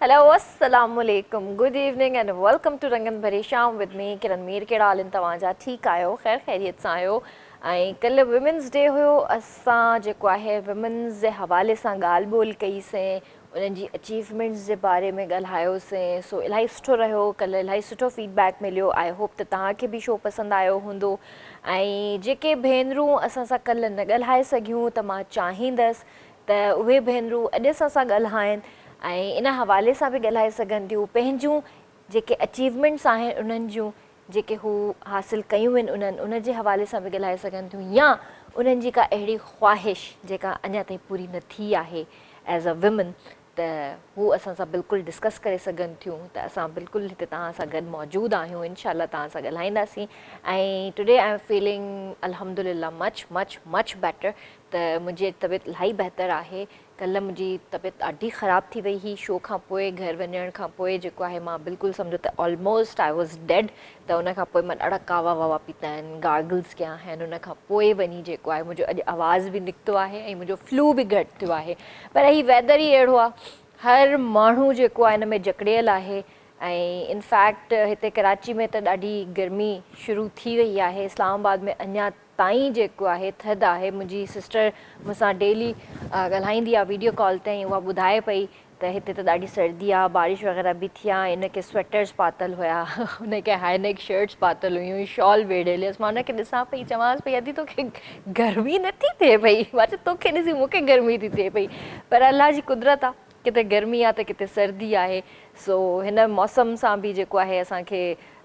Hello अस्सलाम वालेकुम, good evening and welcome to रंगन भरी शाम विद मी किरण मीर। कहिड़ा हाल आहिनि तव्हांजा? ठीकु आहियो? ख़ैर ख़ैरियत सां आहियो? ऐं कल्ह वुमेंस डे हुयो, असां जेको आहे वुमेंस जे हवाले सां ॻाल्हि ॿोल कईसीं, उन्हनि जी अचीवमेंट्स जे बारे में ॻाल्हायोसीं। सो इलाही सुठो रहियो, कल्ह इलाही सुठो फीडबैक मिलियो। आई होप त तव्हांखे बि शो पसंदि आयो हूंदो। ऐं जेके भेनरूं असां सां कल्ह न ॻाल्हाए सघियूं त मां चाहींदसि त उहे भेनरूं अॼु असां सां ॻाल्हाइनि ऐं इन हवाले सां बि ॻाल्हाए सघनि थियूं, पंहिंजूं जेके अचीवमेंट्स आहिनि उन्हनि जूं जेके हू हासिलु कयूं आहिनि उन जे हवाले सां बि ॻाल्हाए सघनि थियूं, या उन्हनि जी का अहिड़ी ख़्वाहिश जेका अञा ताईं पूरी न थी आहे एज़ अ वुमन, त हू असां सां बिल्कुलु डिस्कस करे सघनि थियूं। त असां बिल्कुलु हिते तव्हां सां गॾु मौजूदु आहियूं, इनशाला तव्हां सां ॻाल्हाईंदासीं। ऐं टुडे आई एम फीलिंग अल्हम्दुलिल्लाह मच मच मच बेटर। त मुंहिंजी तबियत इलाही बहितरु आहे। कल्ह मुंहिंजी तबियत ॾाढी ख़राबु थी वई हुई शो खां पोइ, घर वञण खां पोइ जेको आहे मां बिल्कुलु सम्झो त ऑलमोस्ट आई वॉज़ डेड। त उन खां पोइ मां ॾाढा कावा वावा पीता आहिनि, गार्गल्स कया आहिनि, उन खां पोइ वञी जेको आहे मुंहिंजो अॼु आवाज़ बि निकितो आहे ऐं मुंहिंजो फ्लू बि घटि थियो आहे। पर हीउ वेदर ई अहिड़ो आहे, हर माण्हू जेको आहे हिन में जकड़ियल आहे। ऐं इनफैक्ट हिते कराची में त ॾाढी गर्मी शुरू थी वई आहे, इस्लामाबाद में अञा ताईं जेको आहे थधि आहे। मुंहिंजी सिस्टर मूंसां डेली ॻाल्हाईंदी आहे वीडियो कॉल ते, ऐं उहा ॿुधाए पई त हिते त ॾाढी सर्दी आहे, बारिश वग़ैरह बि थी आहे। इनखे स्वेटर्स पातल हुया, हुनखे हाईनेक शर्ट्स पातल हुयूं, शॉल वेड़े हुयसि। मां हुनखे ॾिसां पई, चवांसि पई अदी तोखे गर्मी नथी थिए पई? मां चयो तोखे ॾिसी मूंखे गर्मी थी थिए पई। पर अलाह जी कुदरत आहे, किथे गर्मी आहे त किथे सर्दी आहे। सो हिन मौसम सां बि जेको आहे असांखे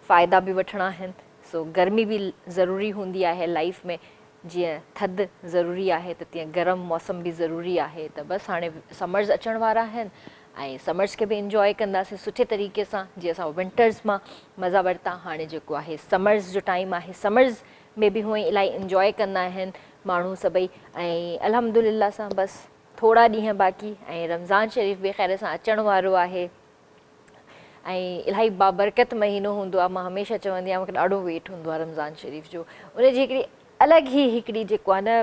फ़ाइदा बि वठिणा आहिनि। सो गर्मी बि ज़रूरी हूंदी आहे लाइफ में, जीअं थधि ज़रूरी आहे त तीअं गरम मौसम बि ज़रूरी आहे। त बसि हाणे समर्स अचण वारा आहिनि ऐं समर्स खे बि इंजॉय कंदासीं सुठे तरीक़े सां, जीअं असां विंटर्स मां मज़ा वरिता। हाणे जेको आहे समर्स जो टाइम आहे, समर्स में बि हूअं ई इलाही इंजॉय कंदा आहिनि माण्हू सभई। ऐं अल्हम्दुलिल्लाह सां बसि थोरा ॾींहं बाक़ी, ऐं रमज़ान शरीफ़ बि ख़ैर सां अचण वारो आहे। ऐं इलाही बाबरकत महीनो हूंदो आहे। मां हमेशह चवंदी आहियां मूंखे ॾाढो वेट हूंदो आहे रमज़ान शरीफ़ जो। उनजी हिकिड़ी अलॻि ई हिकिड़ी जेको आहे न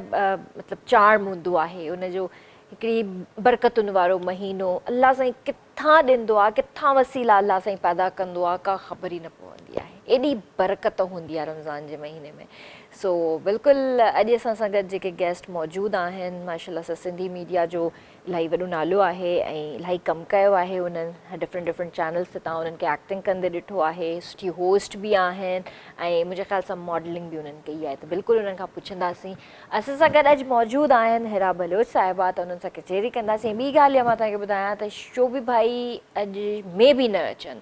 मतिलबु चार्म हूंदो आहे उनजो, हिकिड़ी बरकतुनि वारो महीनो। अलाह साईं किथां ॾींदो आहे, किथां वसीला अलाह साईं पैदा कंदो आहे, का ख़बर ई न पवंदी आहे। एॾी बरकत हूंदी आहे रमज़ान जे महीने में। सो बिल्कुलु अॼु असां सां गॾु जेके गेस्ट मौजूदु आहिनि, माशाल्लाह सां सिंधी मीडिया जो इलाही वॾो नालो आहे ऐं इलाही कमु कयो आहे उन्हनि डिफरेंट डिफरेंट चैनल्स ते। तव्हां उन्हनि खे एक्टिंग कंदे ॾिठो आहे, सुठी होस्ट बि आहिनि ऐं मुंहिंजे ख़्याल सां मॉडलिंग बि उन्हनि कई आहे। त बिल्कुलु उन्हनि खां पुछंदासीं। असां सां गॾु अॼु मौजूदु आहिनि हिरा बलोच साहिबा, त उन्हनि सां कचहरी कंदासीं। ॿी ॻाल्हि इहा मां तव्हांखे ॿुधायां त शोभी भाई अॼु में बि न अचनि,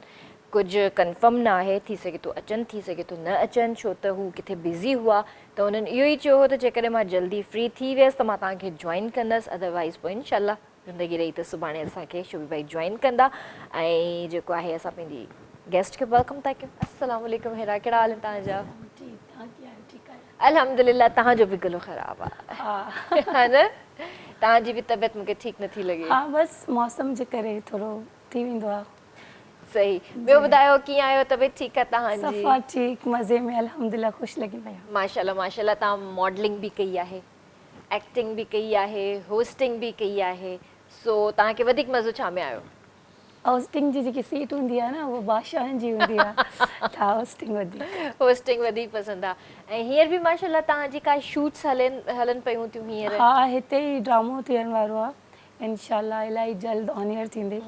कुझु कंफर्म न आहे, थी सघे थो अचनि, थी सघे थो न अचनि, छो त हू किथे बिज़ी हुआ। त उन्हनि इहो ई चयो हो त जेकॾहिं मां जल्दी फ्री थी वियसि त मां तव्हांखे जॉइन कंदसि, अदरवाइज़ पोइ इनशाला ज़िंदगी रही त सुभाणे असांखे शोभी भाई जॉइन कंदा। ऐं जेको आहे असां पंहिंजी गेस्ट खे वेलकम था कयूं। अस्सलाम वालेकुम हिरा, कहिड़ा हाल आहिनि तव्हांजा? अल्हम्दुलिल्लाह, तव्हांजो बि गलो ख़राबु आहे, हा न? तव्हांजी बि तबियत मूंखे ठीकु नथी लॻे। हा बसि मौसम जे करे थोरो थी वेंदो आहे। सही। ॿियो ॿुधायो कीअं आहियो? तबियत ठीकु आहे तव्हांजी? सफ़ा ठीकु, मज़े में, अल्हम्दुलिल्लाह, ख़ुशि लॻी पई आहे। माशाल्लाह माशाल्लाह। तव्हां मॉडलिंग बि कई आहे, एक्टिंग बि कई आहे, होस्टिंग बि कई आहे। सो तव्हांखे वधीक मज़ो छा में आयो? होस्टिंग जी जेकी सीट हूंदी आहे न, उहा बादशाहनि जी हूंदी आहे, त होस्टिंग वधीक। होस्टिंग वधीक पसंदि आहे। ऐं हींअर बि माशाल्लाह तव्हांजी का शूट्स हलनि पियूं थियूं हींअर? हा, हिते ई ड्रामो थियण वारो आहे, इनशाला इलाही जल्द ऑन एयर थींदे।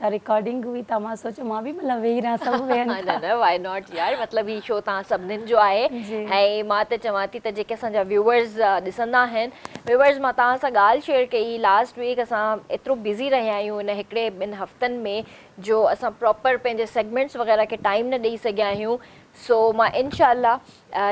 त रिकॉर्डिंग हुई, त मां सोचियो मां बि मतिलबु वेही रहां, सभु वेहनि था। न न, वाई नॉट यार, मतिलबु हीउ शो तव्हां सभिनीनि जो आहे। ऐं मां त चवां थी त जेके असांजा व्यूअर्स ॾिसंदा आहिनि, व्यूअर्स मां तव्हां सां ॻाल्हि शेयर कई लास्ट वीक। असां एतिरो बिज़ी रहिया आहियूं इन हिकिड़े ॿिनि हफ़्तनि में, जो असां प्रॉपर पंहिंजे सेगमेंट्स वग़ैरह खे टाइम न ॾेई सघिया आहियूं। सो मां इनशाला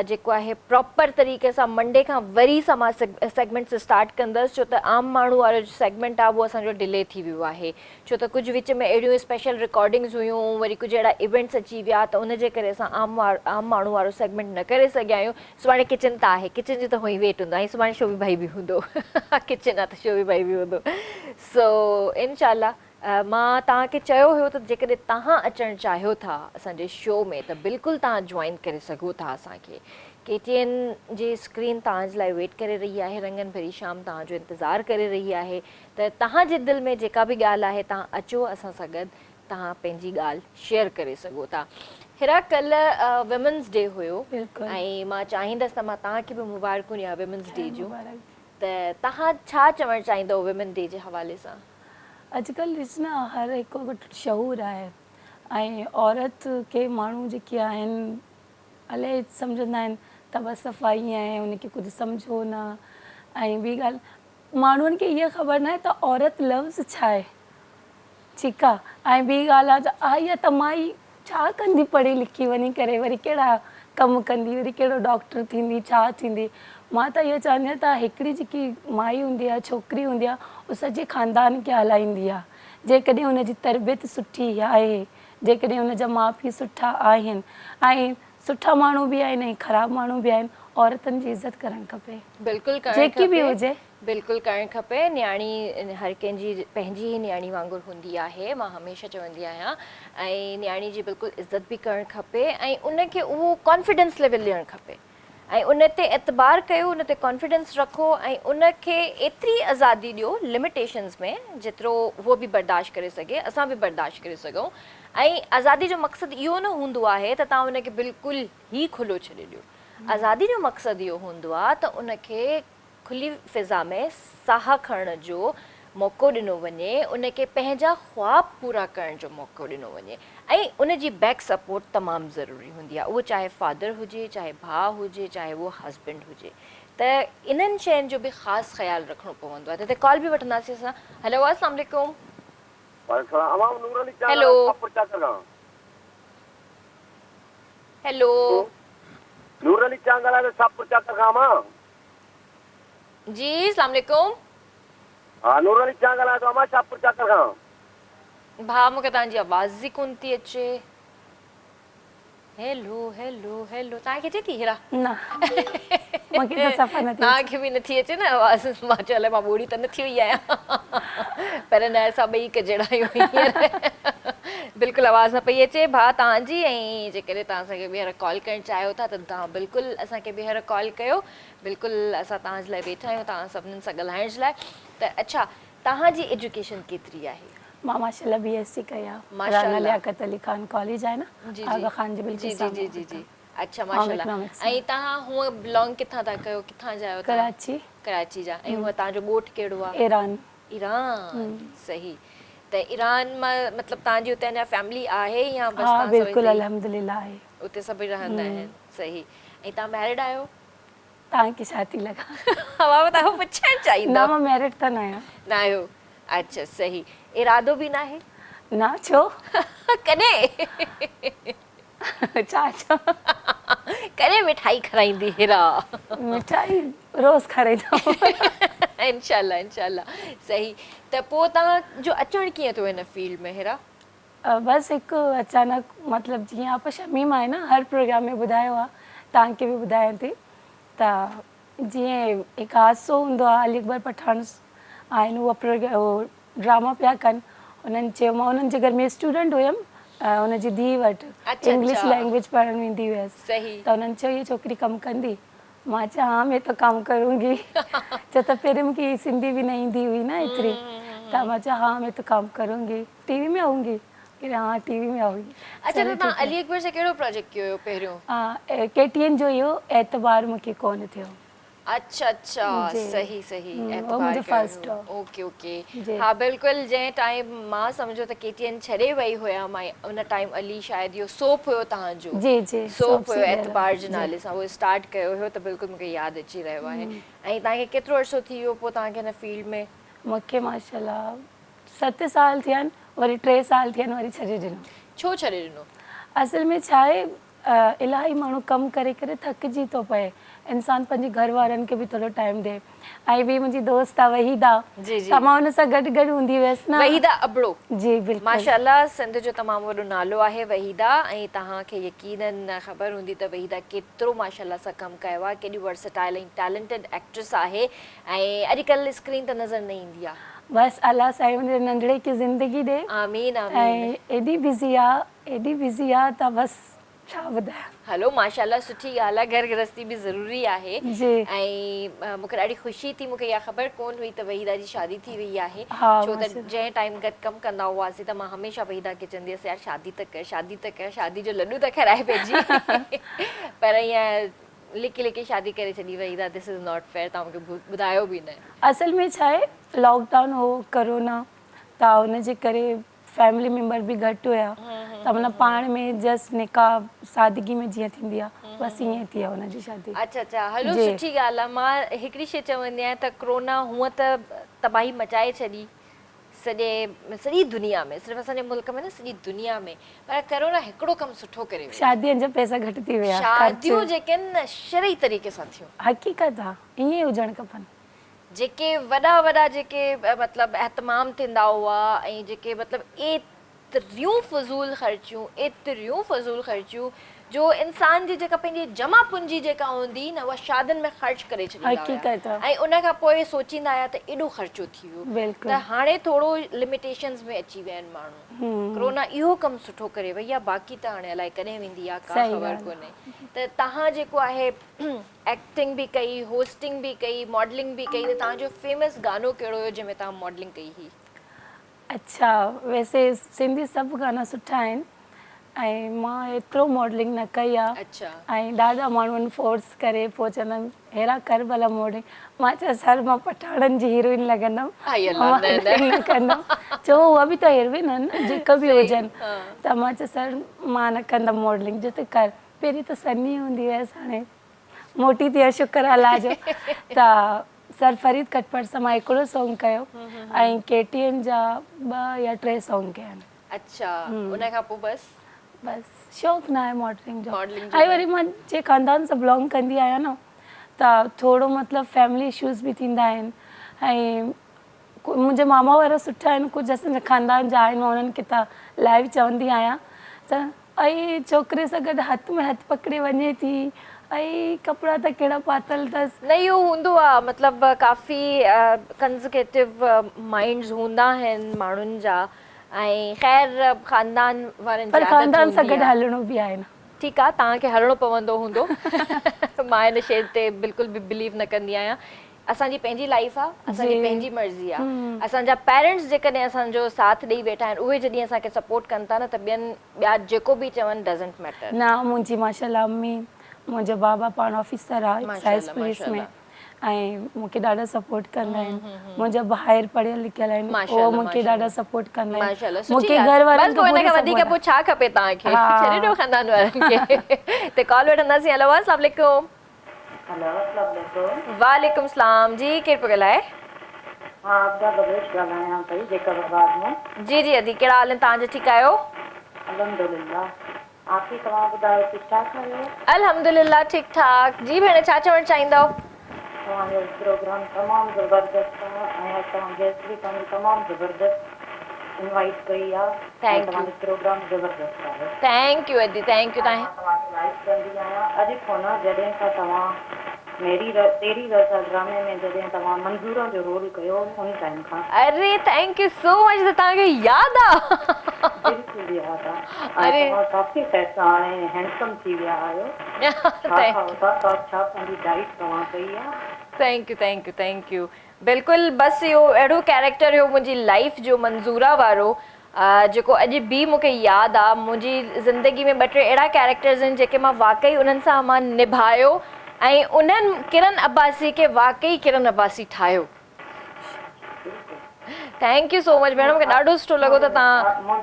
जेको आहे प्रॉपर तरीक़े सां मंडे खां वरी सां मां सेगमेंट्स स्टार्ट कंदसि, छो त आम माण्हू वारो जो सेगमेंट आहे उहो असांजो डिले थी वियो आहे, छो त कुझु विच में अहिड़ियूं स्पेशल रिकॉर्डिंग्स हुयूं, वरी कुझु अहिड़ा इवेंट्स अची विया, त उनजे करे असां आम माण्हू वारो सेगमेंट न करे सघिया आहियूं। सुभाणे किचन त आहे, किचन जो त हुई वेट हूंदो ऐं सुभाणे शोभी भाई बि हूंदो, किचन आहे त शोभी भाई बि हूंदो। सो इनशाला मां तव्हांखे चयो हुयो त जेकॾहिं तव्हां अचणु चाहियो था असांजे शो में, त बिल्कुलु तव्हां जॉइन करे सघो था असांखे। KTN जी स्क्रीन तव्हांजे लाइ वेट करे रही आहे, रंगनि भरी शाम तव्हांजो इंतज़ारु करे रही आहे। त तव्हांजे दिलि में जेका बि ॻाल्हि आहे तव्हां अचो असां सां गॾु, तव्हां पंहिंजी ॻाल्हि शेयर करे सघो था। हिरा कल्ह विमेंस डे हुयो बिल्कुलु। ऐं मां चाहींदसि त मां तव्हांखे बि मुबारकूं ॾियां विमेंस डे जूं। मुबारक। त तव्हां छा चवणु चाहींदव विमेन डे जे हवाले सां? अॼुकल्ह ॾिस न हर हिकु वटि शऊर आहे ऐं औरत खे माण्हू जेके आहिनि अलाए सम्झंदा आहिनि त बसि सफ़ाई आहे, उनखे कुझु सम्झो न। ऐं ॿी ॻाल्हि माण्हुनि खे इहा ख़बर न आहे त औरत लफ़्ज़ छा आहे, ठीकु आहे। ऐं ॿी ॻाल्हि आहे त आहे त माई छा कंदी पढ़ी लिखी वञी करे, वरी कहिड़ा कमु कंदी, वरी कहिड़ो डॉक्टर थींदी, छा थींदी। मां त इहो चवंदी आहियां त हिकिड़ी जेकी माई हूंदी आहे, छोकिरी हूंदी आहे, उहा सॼे ख़ानदान खे हलाईंदी आहे। जेकॾहिं हुनजी तरबियत सुठी आहे, जेकॾहिं हुनजा माउ पीउ सुठा आहिनि ऐं सुठा माण्हू बि आहिनि ऐं ख़राबु माण्हू बि आहिनि, औरतुनि जी इज़त करणु खपे, बिल्कुलु करणु जेकी बि खपे। हुजे। बिल्कुलु करणु खपे। न्याणी हर कंहिंजी पंहिंजी ई न्याणी वांगुरु हूंदी आहे, मां हमेशह चवंदी आहियां। ऐं न्याणी जी बिल्कुलु इज़त बि करणु खपे ऐं उनखे उहो कॉन्फिडेंस लेवल ॾियणु खपे ऐं उन ते एतबार कयो, उन ते कॉन्फिडेंस रखो ऐं उनखे एतिरी आज़ादी ॾियो लिमिटेशन्स में जेतिरो उहो बि बर्दाश्त करे सघे, असां बि बर्दाश्त करे सघूं। ऐं आज़ादी जो मक़सदु इहो न हूंदो आहे त तव्हां उनखे बिल्कुलु ई खुलो छॾे ॾियो। आज़ादी जो मक़सदु इहो हूंदो आहे त उनखे खुली फ़िज़ा में साह खणण जो मौक़ो ॾिनो वञे, उनखे पंहिंजा ख़्वाब पूरा करण जो मौक़ो ॾिनो वञे ऐं उनजी बैक सपोर्ट तमामु ज़रूरी हूंदी आहे। उहो चाहे फादर हुजे, चाहे भाउ हुजे, चाहे उहो हस्बैंड हुजे। त इन्हनि शयुनि जो बि ख़ासि ख़्यालु रखिणो पवंदो आहे। त हिते कॉल बि वठंदासीं असां। हेलो, अस्सलाम वालेकुम। हेलो हेलो नूर अली चांगला ने सापुर चाकर खामा जी, अस्सलाम वालेकुम। हां, नूर अली चांगला तो अमा सापुर चाकर खां। भाउ मूंखे तव्हांजी आवाज़ ई कोन थी अचे। हेलो हेलो हेलो, तव्हांखे अचे थी हिरा? न मूंखे त सफ़ा नथी अचे। तव्हांखे बि नथी अचे न आवाज़? मां चयो अलाए मां ॿोड़ी त न थी वई आहियां। पर न, असां ॿई हिकु जहिड़ा आहियूं हींअर। बिल्कुलु आवाज़ न पई अचे भाउ तव्हांजी। ऐं जेकॾहिं तव्हां असांखे ॿीहर कॉल करणु चाहियो था त तव्हां बिल्कुलु असांखे ॿीहर कॉल कयो। बिल्कुलु असां तव्हांजे लाइ वेठा आहियूं, तव्हां सभिनीनि सां ॻाल्हाइण जे लाइ। त अच्छा, तव्हांजी एजुकेशन केतिरी आहे? मां माशाल्लाह BSc कई आहे। माशाल्लाह। राना लियाकत अली खान कॉलेज आहे न, जी आगा खान जे जी बिल्कुलु जी साम्हूं जी जी। अच्छा, ऐं माशाल्लाह। economics ऐं तव्हां हूअं बिलोंग किथां था कयो, किथां जा आहियो तव्हां? कराची। कराची जा। ऐं हूअं तव्हांजो ॻोठु कहिड़ो आहे? ईरान। ईरान, सही। त ईरान मां मतिलबु तव्हांजी हुते अञा फैमिली आहे या बसि हा तव्हां बिल्कुलु, अल्हम्दुलिल्लाह आहे। उते सभई रहंदा आहिनि? सही। ऐं तव्हां मैरिड आहियो? तव्हांखे छा थी लॻा? मां तव्हां पुछणु न, चाहींदो मां मैरिड त न आहियां। न आहियो? अच्छा, सही। इरादो बि न आहे? न, छो? कॾहिं छा छो? कॾहिं मिठाई खाराईंदी हिरा? मिठाई रोज़ खाराईंदा। इंशाल्लाह इंशाल्लाह। सही। त पोइ तव्हांजो अचणु कीअं थियो हिन फील्ड में हिरा? बसि हिकु अचानक, मतिलबु जीअं आप शमीम आहे न, हर प्रोग्राम में ॿुधायो आहे, तव्हांखे बि ॿुधायां थी। त जीअं हिकु हादसो हूंदो आहे, अली अकबर पठान आहिनि, उहो ड्रामा पिया कनि। उन्हनि चयो, मां उन्हनि जे घर में स्टूडेंट हुयमि, उनजी धीउ वटि इंग्लिश लैंग्वेज पढ़णु वेंदी हुयसि। सही। त उन्हनि चयो, हीअ छोकिरी कमु कंदी? मां चयो, हाँ मैं तो कमु करूंगी। छो त पहिरीं मूंखे सिंधी बि न ईंदी हुई न एतिरी। त मां चयो, हाँ मैं तो कमु करूंगी, टीवी में आऊंगी? हाँ, टीवी में आऊंगी। अच्छा, त तव्हां अली अकबर से कहिड़ो प्रोजेक्ट कयो हुयो पहिरियों? KTN जो इहो एतबार मूंखे कोन थियो। अच्छा अच्छा, सही सही। वो मुंहिंजो फर्स्ट हो। Okay okay. हा बिल्कुलु, जंहिं टाइम मां सम्झो त KTN छॾे वई हुया मां, उन टाइम अली शायदि इहो सोप हुयो तव्हांजो? जी जी, सोप हुयो एतबार जे नाले सां, उहो स्टार्ट कयो हुयो। त बिल्कुलु मूंखे यादि अची रहियो आहे। ऐं तव्हांखे केतिरो अर्सो थी वियो पोइ तव्हांखे हिन फील्ड में? मूंखे माशाल्लाह 7 साल थिया आहिनि, वरी 3 साल थिया आहिनि, वरी छॾे ॾिनो। छो छॾे ॾिनो? असल में छा आहे, इलाही माण्हू कमु करे करे थकिजी थो पए। इंसानु पंहिंजे घर वारनि खे बि थोरो टाइम ॾे। ऐं ॿी मुंहिंजी दोस्त आहे वहीदा, त मां हुन सां गॾु गॾु हूंदी हुयसि न। वहीदा अबड़ो? जी बिल्कुलु। माशाल्लाह, सिंध जो तमामु वॾो नालो आहे वहीदा। ऐं तव्हांखे यकीनन ख़बर हूंदी त वहीदा केतिरो माशाल्लाह सां कमु कयो आहे, केॾी वर्सटाइल ऐं टैलेंटेड एक्ट्रेस आहे। ऐं अॼुकल्ह स्क्रीन त नज़र न ईंदी आहे। बसि अलाह साईं मुंहिंजे नंढड़े खे ज़िंदगी ॾे। आमीन आमीन। ऐं एॾी बिज़ी आहे त बसि छा ॿुधायां। हलो माशाल्लाह सुठी ॻाल्हि आहे, घर गृहस्थी बि ज़रूरी आहे। जी ऐं मूंखे ॾाढी ख़ुशी थी, मूंखे इहा ख़बर कोन हुई त वहीदा जी शादी थी वई आहे। हा, छो त माशाल्लाह। जंहिं टाइम गॾु कमु कंदा हुआसीं त मां हमेशह वहीदा खे चवंदी हुअसि यार शादी त कर, शादी त कर, शादी जो लॾू त खाराए पंहिंजी। पर ईअं लिकी लिकी शादी करे छॾी Waheeda, this is not fair, तव्हां मूंखे ॿुधायो बि न। असल में छा आहे, लॉकडाउन हो कोरोना, त हुनजे करे फैमिली मेंबर बि घटि हुया, त मतिलबु पाण में जस्ट निकाह सादगी में जीअं थींदी आहे बसि ईअं थी आहे हुनजी शादी। अच्छा अच्छा, हलो जी। सुठी ॻाल्हि आहे। मां हिकिड़ी शइ चवंदी आहियां त कोरोना हूअं त तबाही मचाए छॾी सॼी दुनिया में, सिर्फ़ु असांजे मुल्क में न, सॼी दुनिया में, पर कोरोना हिकिड़ो कमु सुठो करे वियो। शादियुनि जा पैसा घटि थी विया, शादियूं जेके आहिनि न शरई तरीक़े सां थियूं। हक़ीक़त आहे, ईअं ई हुजणु खपनि। जेके वॾा वॾा जेके मतिलबु एहतमाम थींदा हुआ ऐं जेके मतिलबु एतिरियूं फज़ूल ख़र्चियूं जो इंसान जी जेका पंहिंजी जमा पूंजी जेका हूंदी न, उहा शादियुनि में ख़र्च करे छॾींदा हक़ीक़त हुआ। आहे। ऐं उन खां पोइ सोचींदा हुआ त एॾो ख़र्चो थी वियो, बिल्कुलु। त हाणे थोरो लिमिटेशन्स में अची विया आहिनि माण्हू। कोरोना इहो कमु सुठो करे वई आहे, बाक़ी त हाणे अलाए कॾहिं वेंदी आहे का ख़बर कोन्हे। त तव्हां जेको आहे एक्टिंग बि कई, होस्टिंग बि कई, मॉडलिंग बि कई, त तव्हांजो फेमस गानो कहिड़ो हुयो जंहिंमें तव्हां मॉडलिंग कई हुई? अच्छा, वैसे सिंधी सभु गाना सुठा आहिनि ऐं मां एतिरो मॉडलिंग न कई आहे। अच्छा। ऐं ॾाढा माण्हुनि फोर्स करे पोइ चवंदा आहिनि अहिड़ा कर भला मॉडलिंग। मां चयो सर मां पठाणनि जी हीरोइन लॻंदमि, मॉडलिंग न कंदमि। छो उहा बि त हीरोइन आहिनि न, जेका बि हुजनि। त मां चयो सर मां न कंदमि मॉडलिंग, जो त कर। पहिरीं त सन्ही हूंदी हुयसि, हाणे मोटी थी आहे शुक्र अलाह जो। त सर फरीद खटपट सां मां हिकिड़ो सॉन्ग कयो ऐं KTN जा 2 या 3 सॉन्ग कया आहिनि। अच्छा, उन खां पोइ बस शौक़ु न आहे मॉडलिंग जो। मॉडलिंग ऐं वरी मां जे ख़ानदान सां बिलोंग कंदी आहियां न, त थोरो मतिलबु फैमिली इशूज़ बि थींदा आहिनि। ऐं मुंहिंजे मामा वारा सुठा आहिनि, कुझु असांजे ख़ानदान जा आहिनि, मां उन्हनि खे त लाइव चवंदी आहियां त ऐं छोकिरे सां गॾु हथ में हथ पकिड़े वञे थी, ऐं कपिड़ा त कहिड़ा पातल अथसि। न इहो हूंदो आहे, मतिलबु काफ़ी कंज़र्वेटिव माइंड्स हूंदा आहिनि माण्हुनि जा। ऐं ख़ैर ख़ानदान वारनि जी पर आदत ख़ानदान सां हूंदी गॾु आहे। हलणो बि आहे न। ठीकु आहे, तव्हांखे हलणो पवंदो हूंदो। मां हिन शइ ते बिल्कुलु बि बिलीव न कंदी आहियां। असांजी पंहिंजी लाइफ आहे, असांजी पंहिंजी मर्ज़ी आहे। असांजा पेरेंट्स जेकॾहिं असांजो साथ ॾेई वेठा आहिनि, उहे जॾहिं असांखे सपोर्ट कनि था न, त ॿिया जेको बि चवनि डज़ंट मैटर। न, मुंहिंजी माशाल्लाह अम्मी, मुंहिंजो बाबा पाण ऑफिसर आहे एक्साइज़ पुलिस में, ऐं मूंखे ॾाढा सपोर्ट कंदा आहिनि। मुंहिंजा भाइर पढ़ियल लिखियल आहिनि, उहो मूंखे ॾाढा सपोर्ट कंदा आहिनि। मूंखे घर वारनि खे हिन खां वधीक पोइ छा खपे तव्हांखे, छॾे ॾियो ख़ानदान वारनि खे। त कॉल वठंदासीं। हेलो, अस्सलाम वालेकुम। हेलो, अस्सलाम वालेकुम। वालेकुम सलाम जी, केरु पियो ॻाल्हाए? हाँ, आपदा बवेश ॻाल्हायां पई जेकबाबाद में। जी जी अदी, कहिड़ा हाल आहिनि तव्हांजा, ठीकु आहियो? अल्हम्दुलिल्लाह। आप ही तव्हां ॿुधायो, ठीकु ठाक आहियो? अल्हम्दुलिल्लाह ठीकु ठाक। जी भेण, छा चवणु चाहींदव? तव्हांजो प्रोग्राम तमामु ज़बरदस्त आहे ऐं असां गेस्ट बि तमामु ज़बरदस्त इनवाइट कई आहे। Thank U. तव्हांजो प्रोग्राम ज़बरदस्त आहे। थैंक यू अदी, थैंक यू। मां तव्हांखे लाइक कंदी आहियां। अॼु कोन, जॾहिं खां तव्हां तेरी रज़ा ड्रामे में जॾहिं तव्हां मंज़ूरा जो रोल कयो, उन टाइम खां। अरे थैंक यू सो मच, त तव्हांखे यादि आहे? बिल्कुलु यादि आहे। अरे तव्हां काफ़ी पैसा हाणे हैंडसम थी विया आहियो। छा पंहिंजी डाइट तव्हां कई आहे? Thank U, thank U, thank U. बिल्कुलु, बसि इहो अहिड़ो कैरेक्टर हुयो मुंहिंजी लाइफ जो, मंज़ूरा वारो, जेको अॼु बि मूंखे यादि आहे। मुंहिंजी ज़िंदगी में 2-3 अहिड़ा कैरेक्टर्स आहिनि जेके मां वाक़ई उन्हनि सां मां निभायो ऐं उन्हनि किरन अब्बासी खे वाक़ई किरन अब्बासी ठाहियो। थैंक यू सो मच भेण, मूंखे ॾाढो सुठो लॻो त तव्हां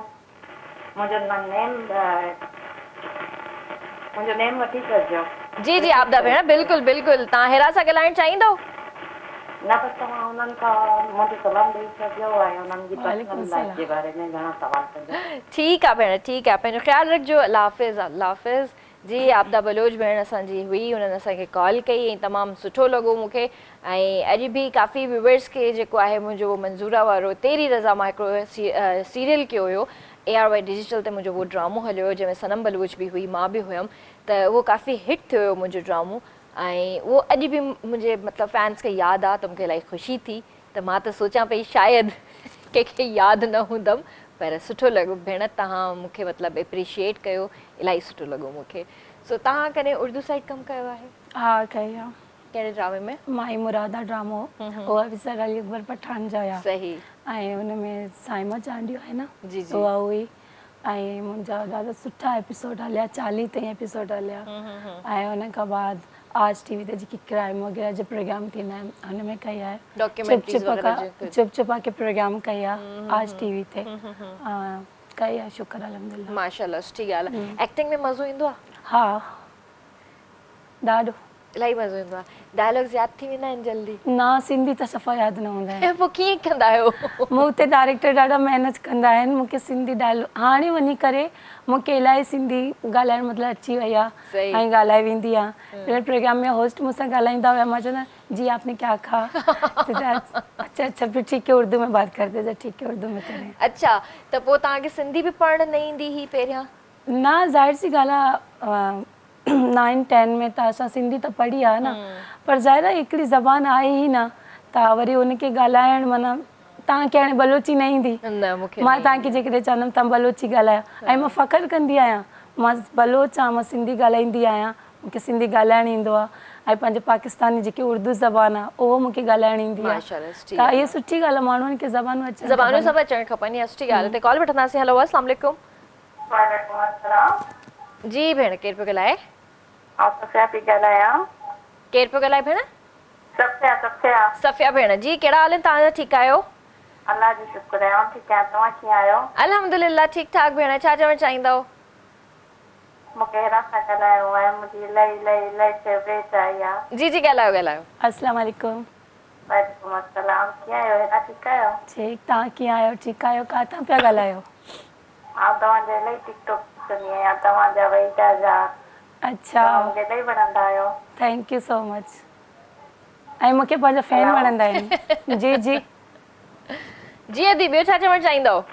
मुंहिंजो नेम वठी छॾिजो। जी जी आपदा भेण, बिल्कुलु बिल्कुलु। तव्हां हिरा सां ॻाल्हाइणु चाहींदव? न, बसि तव्हां उन्हनि खां मुंहिंजो सलाम ॾेई छॾिजो ऐं उन्हनि जी पर्सनल लाइफ जे बारे में घणा सवाल कजो। ठीकु आहे भेण, ठीकु आहे। पंहिंजो ख़्यालु रखिजो। अल्लाह हाफ़िज़, अल्लाह हाफ़िज़। जी, आपदा बलोच भेण असांजी हुई, हुननि असांखे कॉल कई ऐं तमामु सुठो लॻो मूंखे। ऐं अॼु बि काफ़ी व्यूवर्स खे जेको आहे मुंहिंजो मंज़ूरा वारो तेरी रज़ा, मां हिकिड़ो सीरियल कयो हुयो, ARY डिजिटल ते मुंहिंजो उहो ड्रामो हलियो हुयो जंहिंमें सनम बलूच बि हुई, मां बि हुयमि। त उहो काफ़ी हिट थियो हुयो मुंहिंजो ड्रामो, ऐं उहो अॼु बि मुंहिंजे मतिलबु फैंस खे यादि आहे, त मूंखे इलाही ख़ुशी थी। त मां त सोचां पई शायदि कंहिंखे यादि न हूंदमि, पर सुठो लॻो भेण, तव्हां मूंखे मतिलबु एप्रिशिएट कयो, इलाही सुठो लॻो मूंखे। सो तव्हां कॾहिं उर्दू साइड कमु कयो आहे? हा कई आहे। कहिड़े ड्रामे में? माई मुरादा ड्रामो, उहा बि सर अली अकबर पठान जा हुया। सही। ऐं हुन में साइमा चांडियो आहे न, जी जी। उहा हुई। ऐं मुंहिंजा ॾाढा सुठा एपिसोड हलिया, 40 ताईं एपिसोड हलिया। ऐं हुन खां बाद आज टीवी ते जेकी क्राइम वग़ैरह जो प्रोग्राम थींदा आहिनि हुन में कई आहे। चुप चुपा के प्रोग्राम कई आहे आज टीवी ते, कई आहे, शुक्र अल्हम्दुलिल्लाह। माशाल्लाह, सुठी ॻाल्हि आहे। एक्टिंग में मज़ो ईंदो आहे? हा ॾाढो, इलाही मज़ो ईंदो आहे। डायलॉग्स यादि थी वेंदा आहिनि जल्दी? न, सिंधी त सफ़ा यादि न हूंदा आहिनि। पोइ कीअं कंदा आहियो? मूं ते डायरेक्टर ॾाढा महिनत कंदा आहिनि मूंखे सिंधी डायलॉग, हाणे वञी करे मूंखे इलाही सिंधी ॻाल्हाइण मतिलबु अची वई आहे ऐं ॻाल्हाए वेंदी आहे। प्रोग्राम में होस्ट मूंसां ॻाल्हाईंदा हुया, मां चवंदा जी आपने क्या कहा, अच्छा अच्छा फिर ठीक है उर्दू में बात करते थे, ठीक है उर्दू में करें। अच्छा, त पोइ तव्हांखे सिंधी बि पढ़ण न ईंदी हुई पहिरियां? न, ज़ाहिर सी ॻाल्हि आहे, 9-10 में त असां सिंधी त पढ़ी आहे न, पर ज़ाहिर आहे हिकिड़ी ज़बान आहे ई न, त वरी हुनखे ॻाल्हाइण माना तव्हांखे हाणे बलोची न ईंदी, मां तव्हांखे जेकॾहिं चवंदमि तव्हां बलोची ॻाल्हायो, ऐं मां फ़ख़्रु कंदी आहियां मां बलोच आहियां, मां सिंधी ॻाल्हाईंदी आहियां, मूंखे सिंधी ॻाल्हाइण ईंदो आहे। ऐं पंहिंजे पाकिस्तानी जेकी उर्दू ज़बान आहे उहो मूंखे ॻाल्हाइण ईंदी आहे। त इहा सुठी ॻाल्हि आहे, माण्हुनि खे ज़बानूं अचनि, ज़बानूं सभु अचणु खपनि, इहा सुठी ॻाल्हि आहे। त कॉल वठंदासीं। हेलो, अस्सलाम वालेकुम। वालेकुम अस्सलाम। जी भेण, केरु पियो ॻाल्हाए? सफ़िया पई ॻाल्हायां। केरु पियो ॻाल्हाए भेण? सफ़िया। सफ़िया भेण जी, कहिड़ा हाल आहिनि तव्हांजा? ठीकु आहियो? अल्लाह जो शुक्र आहे, ठीकु आहे। तव्हां कीअं आहियो? अल्हम्दुलिल्लाह, ठीकु ठाक भेण। छा चवणु चाहींदव? मूंखे हेरा सां ॻाल्हायो आहे, मुंहिंजी इलाही फेवरेट आहे इहा। जी जी, ॻाल्हायो। अस्सलाम वालेकुम। वालेकुम अस्सलाम। कीअं आहियो? हेरा ठीकु आहियो? ठीकु, तव्हां कीअं आहियो? ठीकु आहियो? किथां पिया ॻाल्हायो? तव्हांजा इलाही टिकटॉक ॾिसंदी आहियां, तव्हांजा वईटा जा। अच्छा, मूंखे इलाही वणंदा आहियो। Thank you so much. ऐं मूंखे पंहिंजा फैन वणंदा आहिनि। जी जी जी अदी, ॿियो छा चवणु चाहींदव?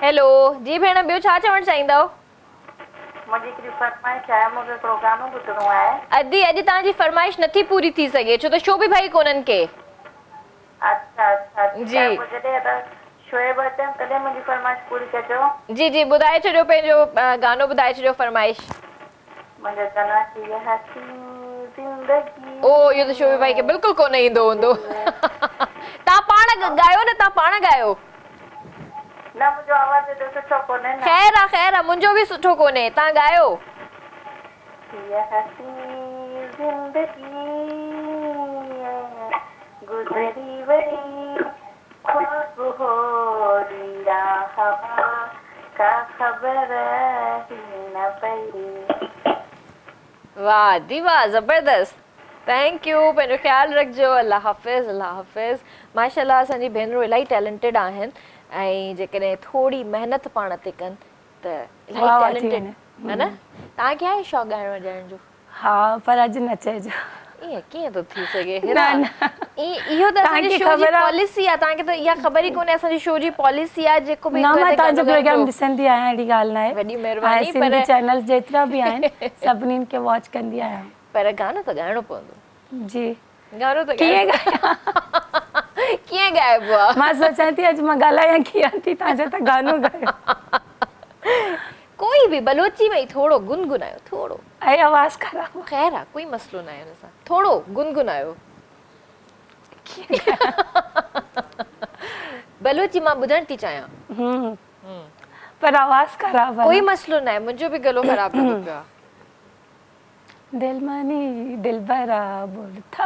हेलो जी भेण, ॿियो छा चवणु चाहींदव? मुंहिंजी हिकिड़ी फरमाइश आहे, मूंखे हिकिड़ो गानो ॿुधणो आहे। अदी, अॼु तव्हांजी फरमाइश नथी पूरी थी सघे, छो त शो बि भाई कोन्हनि के। अच्छा जी। जॾहिं शोएब अचनि तॾहिं मुंहिंजी फरमाइश पूरी कजो। जी जी, ॿुधाए छॾियो पंहिंजो गानो, ॿुधाए छॾियो फरमाइश। मुंहिंजो गानो की हसीन ज़िंदगी। ओ, इहो त शोएब भाई खे बिल्कुलु कोन ईंदो हूंदो। तव्हां पाण ॻायो न, तव्हां पाण ॻायो। न, मुंहिंजो आवाज़ एॾो सुठो कोन्हे न। ख़ैर आहे, मुंहिंजो बि सुठो कोन्हे, तव्हां ॻायो। हसीन ज़िंदगी गुज़री वही, ख्वाब हो दिया हवा का, खबर ही न पड़ी। वाह दी वाह, ज़बरदस्त। थैंक यू, पंहिंजो ख़्यालु रखिजो। अल्लाह हाफ़िज़, अल्लाह हाफ़िज़। माशाल्लाह, असांजी भेनरूं इलाही टैलेंटेड आहिनि, ऐं जेकॾहिं थोरी महिनत पाण ते कनि त इलाही टैलेंटेड, है न? तव्हांखे आहे शौक़ु ॻाइण वॼाइण जो? हा, पर अॼु न चइजो। ईअं कीअं थो थी सघे? इहो त असांजी शो जी पॉलिसी आहे, तव्हांखे त इहा ख़बर ई कोन्हे। असांजी शो जी पॉलिसी आहे, जेको बि मां तव्हांजो प्रोग्राम ॾिसंदी आहियां, अहिड़ी ॻाल्हि न आहे। वॾी महिरबानी। सिंधी चैनल जेतिरा बि आहिनि सभिनीनि खे वॉच कंदी आहियां। पर गानो त ॻाइणो पवंदो। जी, गानो त कीअं कीअं ॻाइबो आहे? मां सोचां थी अॼु मां ॻाल्हायां कीअं थी, तव्हां चओ था गानो ॻायो। कोई भी बलोची में थोड़ो गुनगुनायो, थोड़ो। ऐं आवाज़ ख़राब। ख़ैर आहे, कोई मसलो न आहे हुन सां। थोड़ो गुनगुनायो। बलोची मां ॿुधण थी चाहियां। पर आवाज़ ख़राब आहे। कोई मसलो न आहे, मुंहिंजो बि गलो ख़राब लॻो पियो आहे। दिल मनी दिल भरा बोलता।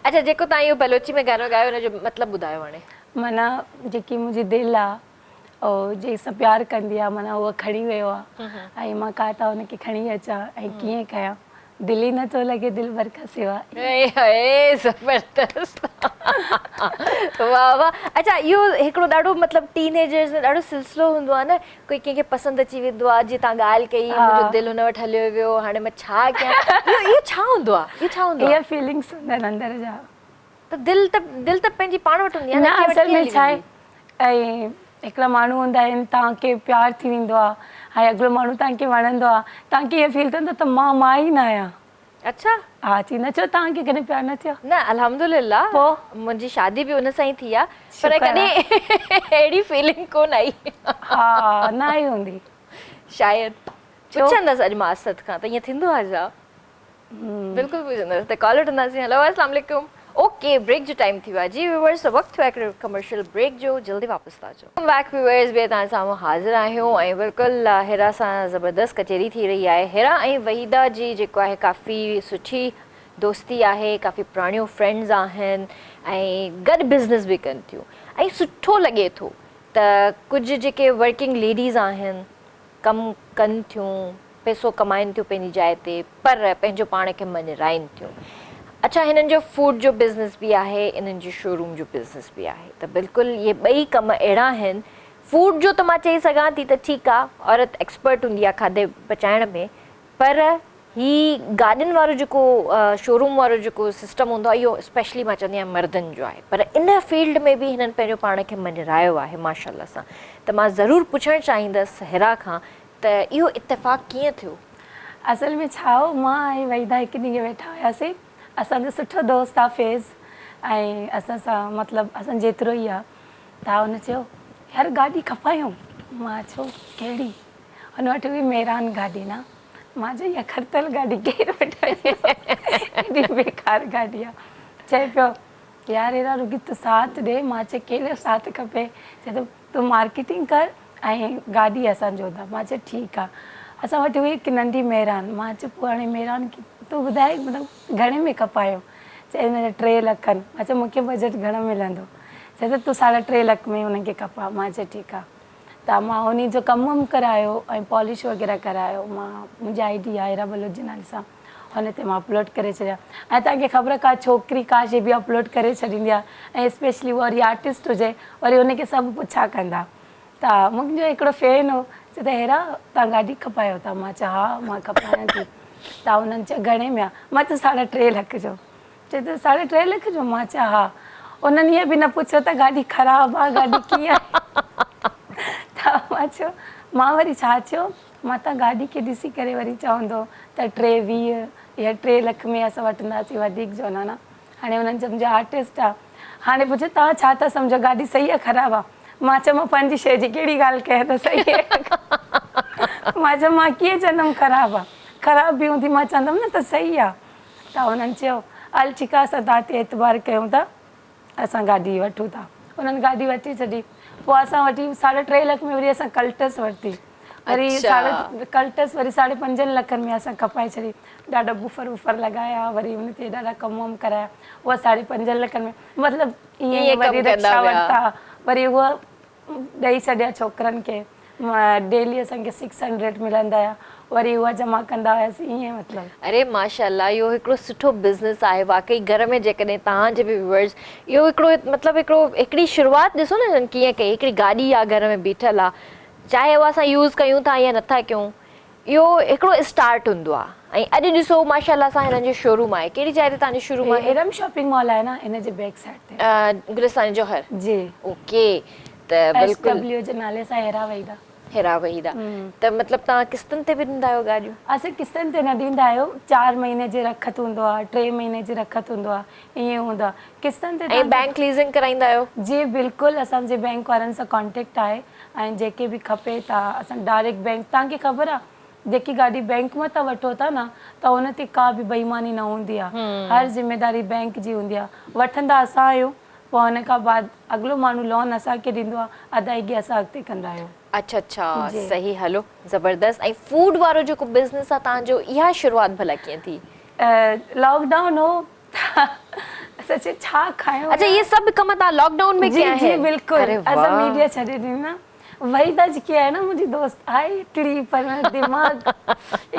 अच्छा, जेको तव्हां इहो बलोची में गानो ॻायो, हुनजो मतिलबु ॿुधायो हाणे। माना जेकी मुंहिंजी दिलि आहे, ऐं जंहिंसां प्यारु कंदी आहे, माना उहा खणी वियो आहे, ऐं मां काथा हुनखे खणी अचां ऐं कीअं कयां, दिलि ई नथो लॻे दिलि भर खां सिवा। ज़बरदस्त। वाह वाह। अच्छा, इहो हिकिड़ो ॾाढो मतिलबु टीनेजर्स में ॾाढो सिलसिलो हूंदो आहे न, कोई कंहिंखे पसंदि अची वेंदो आहे, जीअं तव्हां ॻाल्हि कई, मुंहिंजो दिलि हुन वटि हलियो वियो, हाणे मां छा कयां। इहो छा हूंदो आहे? इहो छा हूंदो आहे? इहे फीलिंग्स हूंदा आहिनि अंदर जा। त दिलि त पंहिंजी पाण वटि हूंदी आहे न, असल में छा आहे, ऐं हिकिड़ा माण्हू हूंदा आहिनि, तव्हांखे प्यारु थी वेंदो आहे, ऐं अॻिलो माण्हू तव्हांखे वणंदो आहे, तव्हांखे इहो फील थींदो त मां ई न आहियां। अच्छा हा चई न चओ तव्हांखे कॾहिं प्यार न थियो न अल्हम्दुलिल्लाह पोइ? मुंहिंजी शादी बि उन सां ई थी आहे पर शुक्र कॾहिं अहिड़ी फीलिंग कोन आई हा न आई हूंदी शायदि छो? पुछंदसि अॼु मां असद खां त ईअं थींदो आहे छा बिल्कुलु पुछंदसि त कॉल वठंदासीं हेलो अस्सलाम वालेकुम ओके ब्रेक जो टाइम थी वियो आहे जी व्यूअर्स वक़्तु थियो आहे कमर्शियल ब्रेक जो जल्दी वापसि था अचो बैक व्यूअर्स बि तव्हां साम्हूं हाज़िर आहियूं ऐं बिल्कुलु हिरा सां ज़बरदस्त कचेरी थी रही आहे हिरा ऐं वहीदा जी जेको आहे काफ़ी सुठी दोस्ती आहे काफ़ी पुराणियूं फ्रेंड्स आहिनि ऐं गॾु बिज़नेस बि कनि थियूं ऐं सुठो लॻे थो त कुझु जेके वर्किंग लेडीज़ आहिनि कमु कनि थियूं पैसो कमाइनि थियूं पंहिंजी जाइ ते पर पंहिंजो पाण खे मञराइनि थियूं अच्छा हिननि जो फूड जो बिज़नेस बि आहे इन्हनि जो शोरूम जो बिज़नेस बि आहे त बिल्कुलु इहे ॿई कम अहिड़ा आहिनि फूड जो त मां चई सघां थी त ठीकु आहे औरत एक्सपर्ट हूंदी आहे खाधे पचाइण में पर ही गाॾियुनि वारो जेको शोरूम वारो जेको सिस्टम हूंदो आहे इहो स्पेशली मां चवंदी आहियां मर्दनि जो आहे पर इन फील्ड में बि हिननि पंहिंजो पाण खे मञरायो आहे माशाल्लाह सां त मां ज़रूरु पुछणु चाहींदसि हिरा खां त इहो इत्तेफ़ाक़ कीअं थियो असल में छा हो मां ऐं वहीदा हिकु ॾींहुं वेठा हुआसीं असांजो सुठो दोस्त आहे फैज़ ऐं असां सां मतिलबु असां जेतिरो ई आहे त हुन चयो यार गाॾी खपायूं मां चयो कहिड़ी हुन वटि हुई मेरान गाॾी न मां चयो इहा खरतल गाॾी केरु वठे एॾी बेकार गाॾी आहे चए पियो यार अहिड़ा रुॻी तूं साथ ॾे मां चयो कहिड़ो साथ खपे चए थो तूं मार्केटिंग कर ऐं गाॾी असांजो दा मां चयो ठीकु आहे असां वटि हुई हिकु नंढी मेरान मां चयो पोइ हाणे मेरान तूं ॿुधाए मतिलबु घणे में खपायो चए हिन जा 3 लख आहिनि मां चयो मूंखे बजट घणो मिलंदो चए त तूं 3.5 लख में हुनखे खपा मां चयो ठीकु आहे त मां उन जो कमु वमु करायो ऐं पॉलिश वग़ैरह करायो मां मुंहिंजी आई.डी आहे हिरा बलोच जे नाले सां हुन ते मां अपलोड करे छॾिया ऐं तव्हांखे ख़बर का छोकिरी का शइ बि अपलोड करे छॾींदी आहे ऐं स्पेशली वरी आर्टिस्ट हुजे वरी हुनखे सभु पुछा कंदा त मुंहिंजो हिकिड़ो फैन हो चए त हिरा तव्हां गाॾी खपायो था मां चयो हा मां खपायां थी त हुननि चयो घणे में आहे मां चयो 3.5 लख जो चए त 3.5 लख जो मां चयो हा उन्हनि ईअं बि न पुछियो त गाॾी ख़राबु आहे गाॾी कीअं आहे त मां चयो मां वरी छा चयो मां त गाॾी खे ॾिसी करे वरी चवंदो त 23 या 3 लख में असां वठंदासीं वधीक जो न हाणे हुननि सम्झो आर्टिस्ट आहे हाणे पुछो तव्हां छा था सम्झो गाॾी सही आहे ख़राबु आहे मां चयो मां पंहिंजी शइ जी कहिड़ी ॻाल्हि कयां त सही आहे मां चयो मां कीअं चवंदमि ख़राबु आहे ख़राबु बि हूंदी मां चवंदमि न त सही आहे त हुननि चयो हल ठीकु आहे असां तव्हां ते एतबार कयूं था असां गाॾी वठूं था हुननि गाॾी वठी छॾी पोइ असां वठी 3.5 लख में वरी असां कल्टस वरिती वरी कल्टस वरी 5.5 लखनि में असां खपाए छॾी ॾाढा बुफर वुफर लॻाया वरी हुन ते ॾाढा कम वम कराया उहा 5.5 लखनि में मतिलबु ईअं वरी रिक्शा वरिता वरी उहा ॾेई छॾिया छोकिरनि खे डेली असांखे 600 मिलंदा हुया वरी उहा जमा कंदा हुआसीं ईअं मतिलबु अरे माशाल्लाह इहो हिकिड़ो सुठो बिज़नेस आहे वाकई घर में जेकॾहिं तव्हांजे बि व्यूअर्स इहो हिकिड़ो मतिलबु हिकिड़ी शुरूआति ॾिसो न हिननि कीअं कई हिकिड़ी गाॾी आहे घर में बीठल आहे चाहे उहा असां यूज़ कयूं था या नथा कयूं इहो हिकिड़ो स्टार्ट हूंदो आहे ऐं अॼु ॾिसो माशाल्लाह सां हिननि जो शोरूम आहे कहिड़ी जाइ ते तव्हांजो शोरूम आहे हिरम शॉपिंग मॉल आहे न हिन जे बैक साइड ते गुलिस्तान जौहर जी ओके त बिल्कुलु SW जे नाले सां हिरा वहीदा हिरा वहीदा त मतिलबु तव्हां किस्तनि ते बि ॾींदा आहियो गाॾियूं असां किस्तनि ते न ॾींदा आहियो 4 महीने जे रखत हूंदो आहे 3 महीने जे रखत हूंदो आहे ईअं हूंदो आहे किस्तनि ते ऐं बैंक लीजिंग कराईंदा आहियो जी बिल्कुलु असांजे बैंक वारनि सां कॉन्टेक्ट आहे ऐं जेके बि खपे त असां डायरेक्ट बैंक तव्हांखे ख़बर आहे जेकी गाॾी बैंक मां तव्हां वठो था न त हुन ते का बि बेईमानी न हूंदी आहे हर ज़िम्मेदारी बैंक जी हूंदी आहे वठंदा असां आहियूं पोइ हुन खां बाद अॻिलो माण्हू लोन असांखे ॾींदो आहे अदायगी असां अॻिते कंदा आहियूं अच्छा अच्छा सही हलो ज़बरदस्त ऐं फूड वारो जेको बिज़नेस आहे तव्हांजो इहा शुरूआति भला कीअं थी लॉकडाउन हो सचे छा खायो अच्छा ये सभु कम तव्हां लॉकडाउन में कया जी बिल्कुलु असां मीडिया छॾे ॾिनी न वहीदा जेकी आहे न मुंहिंजी दोस्त आहे हिकिड़ी पर दिमाग़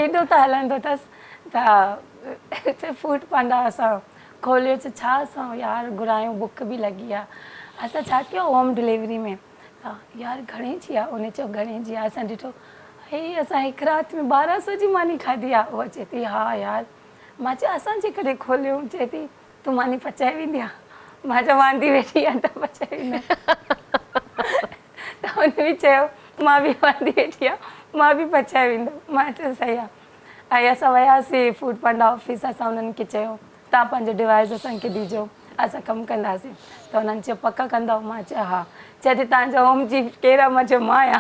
एॾो त हलंदो अथसि त फूड पांडा असां खोलियो छा असां यार घुरायूं बुख बि लॻी आहे असां छा कयो होम डिलीवरी में यार घणे जी आहे उन चयो घणे जी आहे असां ॾिठो हे असां हिकु राति में 1200 जी मानी खाधी आहे उहा चए थी हा यार मां चयो असां जे कॾहिं खोलियूं चए थी तूं मानी पचाए वेंदी आहे मां चयो वांदी वेठी आहे त पचाए वेंदा त हुन बि चयो मां बि वांदी वेठी आहे मां बि पचाए वेंदमि मां चयो सही आहे ऐं असां वियासीं फूड पांडा ऑफिस असां उन्हनि खे चयो तव्हां पंहिंजो डिवाइस असांखे ॾिजो असां कमु कंदासीं त उन्हनि चयो पका कंदव मां चयो हा चए थी तव्हांजो होम चीफ केरु आहे मां चयो मां आहियां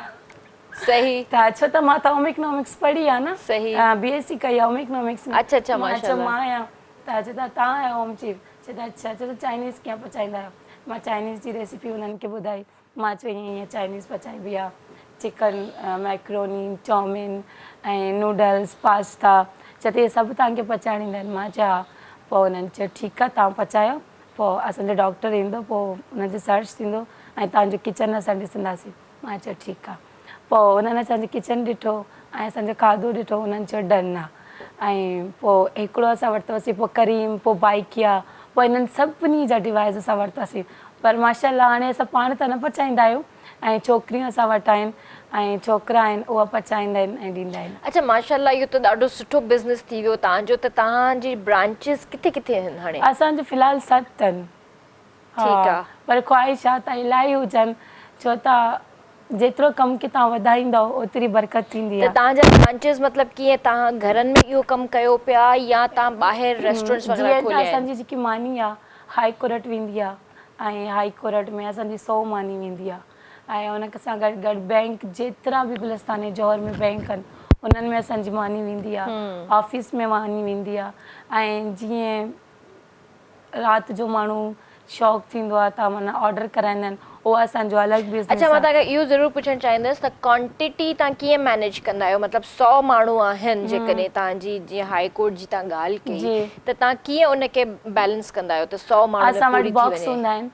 सही त छो त मां त होम इकोनॉमिक्स पढ़ी आहे न सही BSc कई आहे होम इकोनॉमिक्स में अच्छा अच्छा मां चयो माशाल्लाह मां आहियां त चए था तव्हां आहियो होम चीफ चए था अच्छा चए चाइनीज़ कीअं पचाईंदा आहियो मां चाइनीज़ जी रेसिपी उन्हनि खे ॿुधाई मां चयो ईअं ईअं चाइनीज़ पचाइबी आहे चिकन मैक्रोनी चाउमीन ऐं नूडल्स पास्ता चए थी इहे सभु तव्हांखे पचाइण ईंदा आहिनि मां चयो हा पोइ उन्हनि चयो ठीकु आहे तव्हां पचायो पोइ असांजो डॉक्टर ईंदो पोइ हुनजो सर्च थींदो ऐं तव्हांजो किचन असां ॾिसंदासीं मां चयो ठीकु आहे पोइ उन्हनि असांजो किचन ॾिठो ऐं असांजो खाधो ॾिठो उन्हनि चयो डन आहे ऐं पोइ हिकिड़ो असां वरितोसीं पोइ करीम पोइ बाइकिया पोइ इन्हनि सभिनी जा डिवाइस असां वरितासीं पर माशाल्लाह हाणे असां पाण त न पचाईंदा आहियूं ऐं छोकिरियूं असां वटि आहिनि ऐं छोकिरा आहिनि उहा पचाईंदा आहिनि ऐं ॾींदा आहिनि अच्छा माशाल्लाह इहो त ॾाढो सुठो बिज़नेस थी वियो तव्हांजो त तव्हांजी ब्रांचिस किथे किथे आहिनि हाणे असांजो फ़िलहालु 7 अथनि ठीकु आहे पर ख़्वाहिश आहे त इलाही हुजनि छो त जेतिरो कमु की तव्हां वधाईंदव ओतिरी बरकत थींदी त आहे तव्हांजा ब्रांचिस मतिलबु कीअं तव्हां घरनि में इहो कमु कयो पिया या तव्हां ॿाहिरि रेस्टोरेंट्स वग़ैरह जीअं त खोलिया आहिनि असांजी जेकी मानी आहे हाई कोर्ट वेंदी आहे ऐं हाई कोर्ट में असांजी 100 मानी वेंदी आहे ऐं उन सां गॾु गॾु बैंक जेतिरा बि गुलिस्तान जौहर में बैंक आहिनि उन्हनि में असांजी मानी वेंदी आहे ऑफिस में मानी वेंदी आहे ऐं जीअं राति जो माण्हू शौक़ु थींदो आहे तव्हां माना ऑडर कराईंदा आहिनि उहो असांजो अलॻि बिज़नेस अच्छा मां तव्हांखे इहो ज़रूरु पुछणु चाहींदसि त क्वांटिटी तव्हां कीअं मैनेज कंदा आहियो मतिलबु 100 माण्हू आहिनि जेकॾहिं तव्हांजी जीअं हाई कोर्ट जी तव्हां ॻाल्हि कई त तव्हां कीअं उनखे बैलेंस कंदा आहियो त 100 माण्हू असां वटि बॉक्स हूंदा आहिनि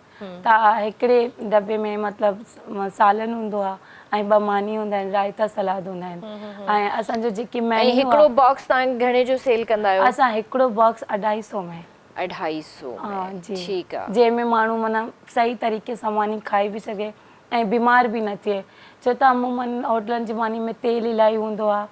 त हिकिड़े दॿे में मतिलबु सालन हूंदो आहे ऐं 2 मानी हूंदा आहिनि रायता सलाद हूंदा आहिनि ऐं असांजो जेकी मेन्यू हिकिड़ो बॉक्स तव्हां घणे जो सेल कंदा आहियो असां हिकिड़ो बॉक्स 250 में 250 हाँ जी ठीकु आहे जंहिंमें माण्हू माना सही तरीक़े सां मानी खाई बि सघे ऐं बीमार बि न थिए छो त अमूमन होटलनि जी मानी में तेल इलाही हूंदो आहे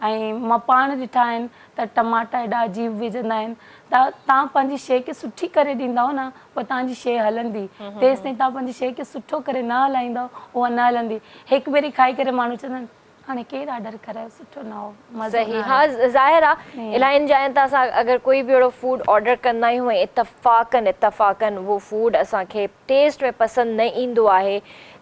ऐं मां पाण ॾिठा आहिनि त टमाटा एॾा अजीब विझंदा आहिनि त तव्हां पंहिंजी शइ खे सुठी करे ॾींदव न पोइ तव्हांजी शइ हलंदी तेसि ताईं तव्हां पंहिंजी शइ खे सुठो करे न हलाईंदव उहा न हलंदी हिकु भेरी खाई करे माण्हू चवंदा आहिनि हाणे केरु ऑडर करायो सुठो न हो सही हाँ ज़ाहिर आहे इलाहियुनि जाइनि त असां अगरि कोई बि अहिड़ो फूड ऑडर कंदा आहियूं ऐं इतफ़ाक़नि उहो फूड असांखे टेस्ट में पसंदि न ईंदो आहे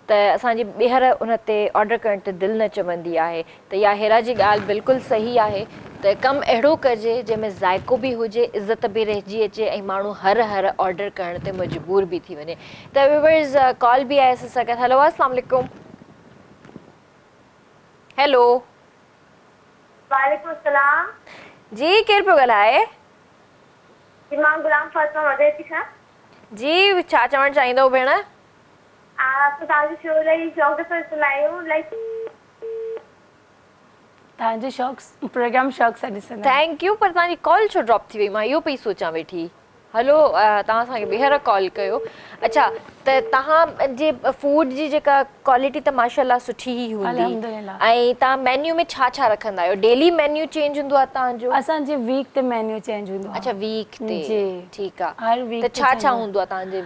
त असांजी ॿीहर उन ते ऑडर करण ते दिलि न चवंदी आहे त इहा हेरा जी ॻाल्हि बिल्कुलु सही आहे त कमु अहिड़ो कजे जंहिंमें ज़ाइको बि हुजे इज़त बि रहिजी अचे ऐं माण्हू हर ऑडर करण ते मजबूर बि थी वञे त व्यूअर्स कॉल बि आहे असां सां गॾु हेलो अस्सलाम वालेकुम हेलो वालेकुम सलाम जी केरु पियो ॻाल्हाए जी मां गुलाम फातिमा मदे थी खां जी छा चवणु चाहींदव भेण तव्हांजी शो लाइ शौक़ सां सुनायूं लाइक तव्हांजो शौक़ु प्रोग्राम शौक़ सां ॾिसंदा थैंक यू पर तव्हांजी कॉल छो ड्रॉप थी वई मां इहो पई सोचां वेठी हलो तव्हां असांखे ॿीहर कॉल कयो अच्छा त तव्हांजे फूड जी जेका क्वालिटी त माशाल्लाह सुठी ई हूंदी अल्हम्दुलिल्लाह ऐं तव्हां मेन्यू में छा छा रखंदा आहियो डेली मेन्यू चेंज हूंदो आहे तव्हांजो असांजे वीक ते मेन्यू चेंज हूंदो आहे अच्छा वीक ते जी ठीकु आहे हर वीक त छा छा हूंदो आहे तव्हांजे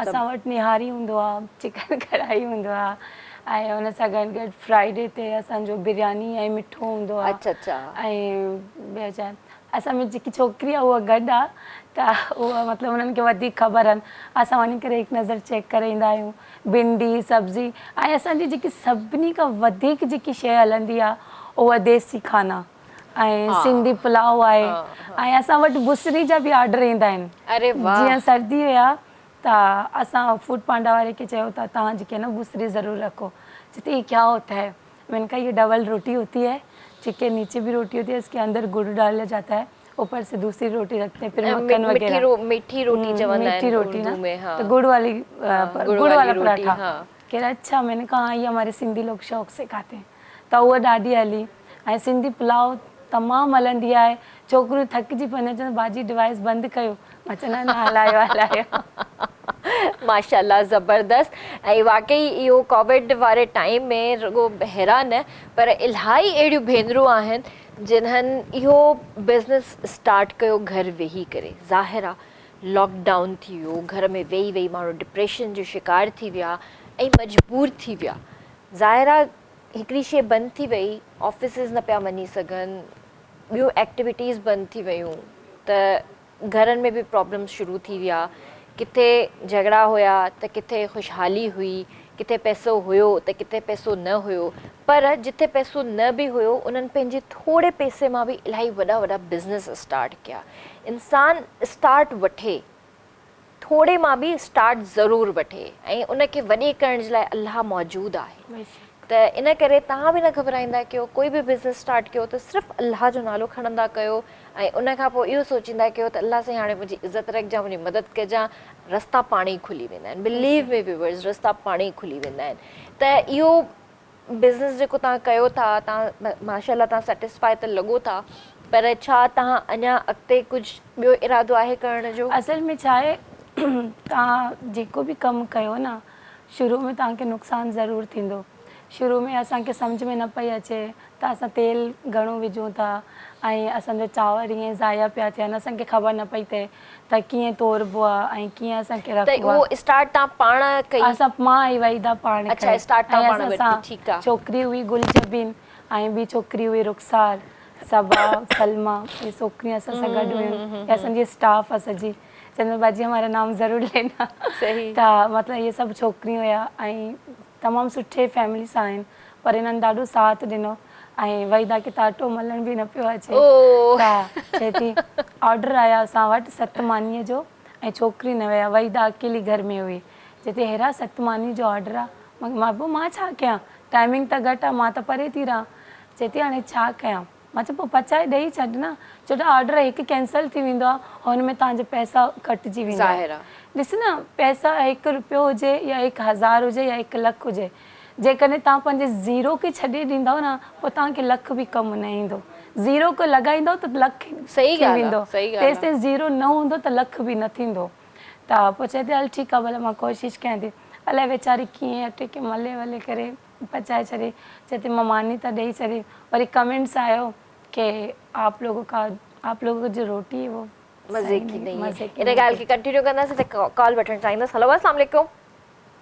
असां वटि निहारी हूंदो आहे चिकन कढ़ाई हूंदो आहे ऐं हुन सां गॾु गॾु फ्राइडे ते असांजो बिरयानी ऐं मिठो हूंदो आहे अच्छा अच्छा ऐं ॿियो छा असां में जेकी छोकिरी आहे उहा गॾु आहे त उहा मतिलबु उन्हनि खे वधीक ख़बर आहिनि असां वञी करे हिकु नज़र चेक करे ईंदा आहियूं भिंडी सब्ज़ी ऐं असांजी जेकी सभिनी खां वधीक जेकी शइ हलंदी आहे उहा देसी खाना ऐं सिंधी पुलाव आहे ऐं असां वटि बुसरी जा बि ऑडर ईंदा आहिनि अरे वाह जीअं सर्दी हुया त असां फूड पांडा वारे खे चयो था तव्हां जेके न बुसरी ज़रूरु रखो चते ये क्या होता है मैंने कहा ये डबल रोटी होती है चिकन नीचे भी रोटी होती है इसके अंदर गुड़ डाला जाता है ऊपर से दूसरी रोटी रखते हैं फिर मक्खन वगैरह मीठी रोटी चवंदा आहिनि मीठी रोटी ना में हाँ तो गुड़ वाला पराठा हाँ कह रहा अच्छा मैंने कहा हाँ ये हमारे सिंधी लोग शौक़ से खाते हैं त उहा ॾाढी हली ऐं सिंधी पुलाव तमामु हलंदी आहे छोकिरियूं थकिजी पवंदियूं चवंदा भाॼी डिवाइस बंदि कयो मां चवंदा न हलायो माशाल्लाह ज़बरदस्त ऐं वाकई इहो कोविड वारे टाइम में रुगो हैरान पर इलाही अहिड़ियूं भेनरूं आहिनि जिन्हनि इहो बिज़नेस स्टार्ट कयो घर वेही करे ज़ाहिर आहे लॉकडाउन थी वियो घर में वेही वेही माण्हू डिप्रेशन जो शिकार थी विया ऐं मजबूर थी विया ज़ाहिर आहे हिकिड़ी शइ बंदि थी वई ऑफिसिस न पिया वञी सघनि ॿियूं एक्टिविटीज़ बंदि थी वियूं त घरनि में बि प्रॉब्लम्स शुरू थी विया, किथे झगड़ा हुया त किथे ख़ुशहाली हुई, किथे पैसो हुयो त किथे पैसो न हुयो, पर जिथे पैसो न बि हुयो उन्हनि पंहिंजे थोरे पैसे मां बि इलाही वॾा वॾा बिज़नेस स्टार्ट कया। इंसान स्टार्ट वठे, थोरे मां बि स्टार्ट ज़रूरु वठे ऐं उनखे वॾे करण जे लाइ अल्लाह मौजूदु आहे। त इन करे तव्हां बि न घबराईंदा कयो, कोई बि बिज़नेस स्टार्ट कयो त सिर्फ़ु अल्लाह जो नालो खणंदा कयो ऐं उन खां पोइ इहो सोचींदा कयो त अल्लाह साईं हाणे मुंहिंजी इज़त रखजांइ, मुंहिंजी मदद कजांइ, रस्ता पाणी खुली वेंदा आहिनि। बिलीव मी व्यूअर्स, रस्ता पाणी खुली वेंदा आहिनि। त इहो बिज़नेस जेको तव्हां कयो था, तव्हां माशाल्लाह तव्हां सेटिस्फाई त लॻो था, पर छा तव्हां अञा अॻिते कुझु ॿियो इरादो आहे करण जो? असल में छा आहे, तव्हां जेको बि कमु कयो न, शुरू में तव्हांखे नुक़सानु ज़रूरु थींदो। शुरू में असांखे सम्झ में न पई अचे त असां तेल घणो विझूं था ऐं असांजो चांवर ईअं ज़ाया पिया थियनि, असांखे ख़बर न पई थिए त कीअं तोड़बो आहे ऐं कीअं असांखे रखिबो आहे। उहो स्टार्ट तव्हां पाण कई? असां मां आई वहीदा पाण। अच्छा, स्टार्ट तव्हां पाण वठी। ठीकु आहे। छोकिरी हुई गुलजबीन ऐं ॿी छोकिरी हुई रुखसार, सबा, सलमा, ये छोकिरियूं असां सां गॾु हुयूं। असांजी स्टाफ आहे सॼी। चंदर बाजी हमारा नाम ज़रूरु लेना। सही। त मतिलबु इहे सभु छोकिरियूं हुया ऐं तमामु सुठे फैमिली सां आहिनि, पर हिननि ॾाढो साथ ॾिनो ऐं वहीदा खे त अटो मलण बि न पियो अचे। त चए थी ऑडर आया असां वटि 7 मानीअ जो ऐं छोकिरी न विया, वहीदा अकेली घर में हुई। चए थी हेरा 7 मानी जो ऑडर आहे। मां छा कयां, टाइमिंग त घटि आहे, मां त परे थी रहां। चए थी हाणे छा कयां? मां चयो पोइ पचाए ॾेई छॾ न, छो त ऑडर हिकु कैंसिल थी वेंदो आहे, हुन में तव्हांजा पैसा कटिजी वेंदा। ॾिस न, पैसा 1 रुपयो हुजे या 1000 हुजे या 1 लख हुजे, जेकॾहिं तव्हां पंहिंजे ज़ीरो खे छॾे ॾींदव न, पोइ तव्हांखे लख बि कमु न ईंदो। ज़ीरो खे लॻाईंदव त लख थी वेंदो, तेसिताईं ज़ीरो न हूंदो त लख बि न थींदो। त पोइ चए थी हल ठीकु आहे, भले मां कोशिशि कयां थी। अलाए वीचारी कीअं अटे खे मले वले करे पचाए छॾे। चए थी मां मानी त ॾेई छॾी। वरी कमेंट्स आयो कि आप लोगों जो रोटी वो मज़े की नहीं है। इन ॻाल्हि खे कंटिन्यू कंदासीं त कॉल वठणु चाहींदसि। हेलो, अस्सलाम वालेकुम।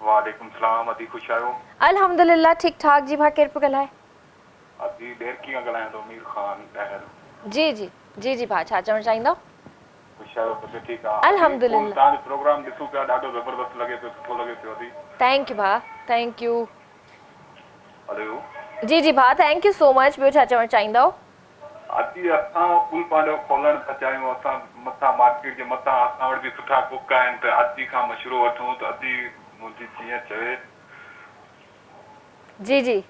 वालेकुम सलाम। अदी खुश आहियो? अल्हम्दुलिल्लाह ठीक ठाक जी। भाउ केरु पियो ॻाल्हाए? अदी ॾेर कीअं ॻाल्हायां थो? मीर ख़ान ॾहर। जी जी जी जी भाउ, छा चवणु चाहींदव? खुश आहियो? तबियत ठीकु आहे? अल्हम्दुलिल्लाह। तव्हांजो प्रोग्राम ॾिसूं पिया, ॾाढो ज़बरदस्त लॻे पियो, सुठो लॻे पियो। अदी थैंक यू भाउ, थैंक यू। हेलो जी जी भाउ, थैंक यू सो मच। ॿियो छा चवणु चाहींदव? अदी असां पुल पंहिंजो खोलण था चाहियूं। असां मथां मार्केट जे मथां असां वटि बि सुठा कुक आहिनि, त अदी खां मशरूं वठूं त अदी मुंहिंजी जीअं चवे। जी जी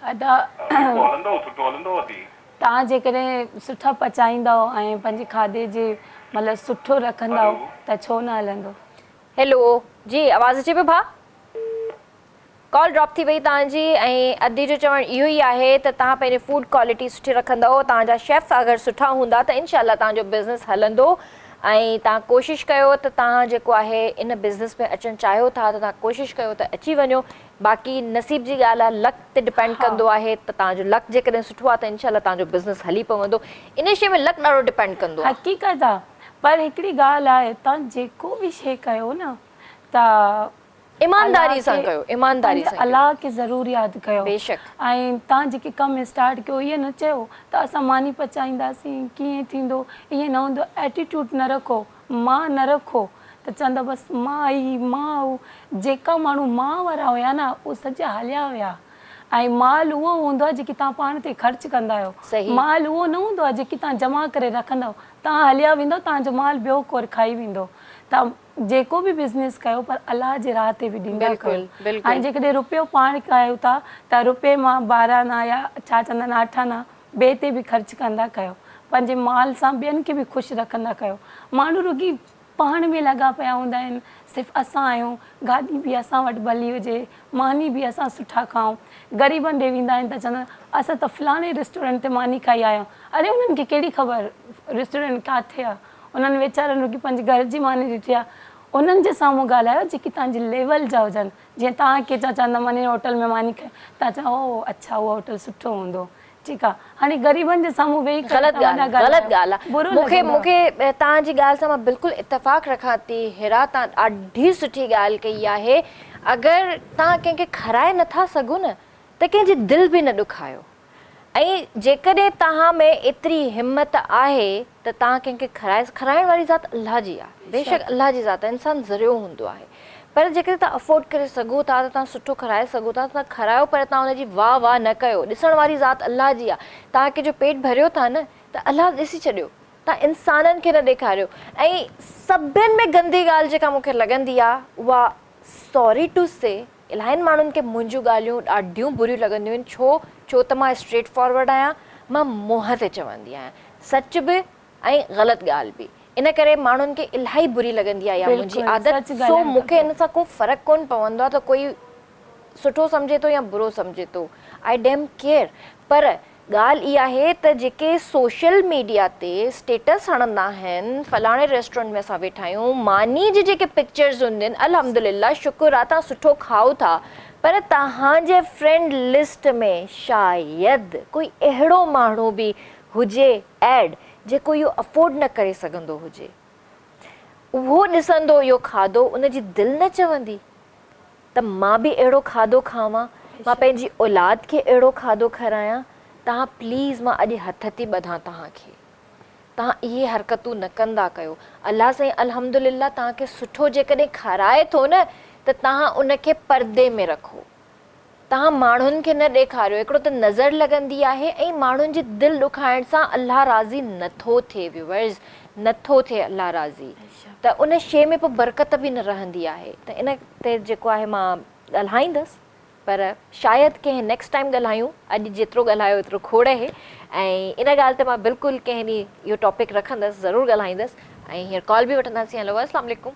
हलंदो, सुठो हलंदो। अदी तव्हां जेकॾहिं सुठा पचाईंदव ऐं पंहिंजे खाधे जे मतिलबु सुठो रखंदव त छो न हलंदो। हेलो जी, आवाज़ अचे पियो भाउ? कॉल ड्रॉप थी वई तव्हांजी। ऐं अदी जो चवणु इहो ई आहे त तव्हां पंहिंजी फूड क्वालिटी सुठी रखंदव, तव्हांजा शेफ्स अगरि सुठा हूंदा त इनशाला तव्हांजो बिज़नेस हलंदो। ऐं तव्हां कोशिशि कयो त तव्हां जेको आहे इन बिज़नेस में अचणु चाहियो था त तव्हां कोशिशि कयो त अची वञो। बाक़ी नसीब जी ॻाल्हि आहे, लक ते डिपेंड कंदो आहे। त तव्हांजो लक जेकॾहिं सुठो आहे त इनशाला तव्हांजो बिज़नेस हली पवंदो। इन शइ में लक ॾाढो डिपेंड कंदो आहे। हक़ीक़त आहे, पर हिकिड़ी ॻाल्हि आहे, तव्हां जेको बि शइ कयो न त ईमानदारी सां कयो, ईमानदारी सां। अलाह खे ज़रूरु यादि कयो। बेशक। ऐं तव्हां जेके कमु स्टार्ट कयो, इहे न चयो त असां मानी पचाईंदासीं, कीअं थींदो, ईअं न हूंदो। एटीट्यूड न रखो, मां न रखो त चवंदा बसि मां आई मां। जेका माण्हू मां वारा हुया न, उहे सॼा हलिया विया। ऐं माल उहो हूंदो आहे जेकी तव्हां पाण ते ख़र्चु कंदा आहियो। माल उहो न हूंदो आहे जेकी तव्हां जमा करे रखंदव। तव्हां हलिया वेंदव, तव्हांजो माल ॿियो कोर खाई वेंदो। तव्हां जेको बि बिज़नेस कयो, पर अलाह जे राह ते बि ॾींदा कयो। ऐं जेकॾहिं रुपयो पाण कयो था त रुपये मां 12 आना या छा चवंदा आहिनि 8 आना ॿिए ते बि ख़र्चु कंदा कयो। पंहिंजे माल सां ॿियनि खे बि ख़ुशि रखंदा कयो। माण्हू रुॻी पाण में लॻा पिया हूंदा आहिनि, सिर्फ़ु असां आहियूं, गाॾी बि असां वटि भली हुजे, मानी बि असां सुठा खाऊं। ग़रीबनि ॾे वेंदा आहिनि त चवंदा असां त फलाणे रेस्टोरेंट ते मानी खाई आया आहियूं। अरे उन्हनि खे कहिड़ी ख़बर रेस्टोरेंट किथे आहे? उन्हनि वीचारनि रुॻी पंहिंजी घर जी मानी ॾिठी आहे। उन्हनि जे साम्हूं ॻाल्हायो जेकी तव्हांजी लेवल जा हुजनि। जीअं तव्हां कंहिंजा चवंदा मानी होटल में मानी खाए, तव्हां चओ ओ अच्छा उहो होटल सुठो हूंदो। ठीकु आहे, हाणे ग़रीबनि जे साम्हूं वेही ग़लति ॻाल्हि आहे। मूंखे तव्हांजी ॻाल्हि सां मां बिल्कुलु इतफ़ाक़ रखां थी। हेरा, तव्हां ॾाढी सुठी ॻाल्हि कई आहे। अगरि तव्हां कंहिंखे खाराए नथा सघो न त कंहिंजी दिलि बि न ॾुखायो। ऐं जेकॾहिं तव्हां में एतिरी हिम्मत आहे त तव्हां कंहिंखे खाराइण वारी ज़ात अल्लाह जी आहे, बेशक अल्लाह जी ज़ात आहे, इंसानु ज़रियो हूंदो आहे, पर जेकॾहिं तव्हां अफोर्ड करे सघो था त तव्हां सुठो खाराए सघो था त तव्हां खारायो, पर तव्हां हुनजी वाह वाह न कयो। ॾिसण वारी ज़ात अल्लाह जी आहे, तव्हां कंहिंजो पेट भरियो था न त अल्लाह ॾिसी छॾियो, तव्हां इंसाननि खे न ॾेखारियो। ऐं सभिनि में गंदी ॻाल्हि जेका मूंखे लॻंदी आहे उहा सॉरी टू से, इलाहिनि माण्हुनि खे मुंहिंजूं ॻाल्हियूं ॾाढियूं बुरियूं लॻंदियूं आहिनि, छो त मां स्ट्रेट फॉरवर्ड आहियां, मां मुंहं ते चवंदी आहियां, सच बि ऐं ग़लति ॻाल्हि बि, इन करे माण्हुनि खे इलाही बुरी लॻंदी आहे इहा मुंहिंजी आदत। सो मूंखे इन सां को फ़र्क़ु कोन पवंदो आहे त कोई सुठो सम्झे थो या बुरो सम्झे थो, आई डैम केयर। पर ॻाल्हि इहा आहे त जेके सोशल मीडिया ते स्टेटस हणंदा आहिनि, फलाणे रेस्टोरेंट में असां वेठा आहियूं, मानी जी जेके पिक्चर्स हूंदियूं आहिनि, अल्हम्दुलिल्लाह शुक्र आहे तव्हां सुठो खाओ था, पर तव्हांजे फ्रेंड लिस्ट में शायदि कोई अहिड़ो माण्हू बि हुजे एड जेको इहो अफोर्ड न करे सघंदो हुजे, उहो ॾिसंदो इहो खाधो, उनजी दिलि न चवंदी त मां बि अहिड़ो खाधो खावां, मां पंहिंजी औलाद खे अहिड़ो खाधो खारायां। तव्हां प्लीज़, मां अॼु हथ थी ॿधां तव्हांखे, तव्हां इहे हरकतूं न कंदा कयो। अलाह साईं अल्हम्दुलिल्लाह तव्हांखे सुठो जेकॾहिं खाराए थो न त तव्हां उनखे परदे में रखो, तव्हां माण्हुनि खे न ॾेखारियो। हिकिड़ो त नज़र लॻंदी आहे ऐं माण्हुनि जी दिलि ॾुखाइण सां अल्लाह राज़ी नथो थिए, व्यूअर्स नथो थिए अल्लाह राज़ी, त उन शइ में पोइ बरकत बि न रहंदी आहे। त इन ते जेको आहे मां ॻाल्हाईंदसि, पर शायदि कंहिं नेक्स्ट टाइम ॻाल्हायूं, अॼु जेतिरो ॻाल्हायो एतिरो खोड़ आहे। ऐं इन ॻाल्हि ते मां बिल्कुलु कंहिं ॾींहुं इहो टॉपिक रखंदसि, ज़रूरु ॻाल्हाईंदसि। ऐं हींअर कॉल बि वठंदासीं। हेलो, अस्सलाम वालेकुम।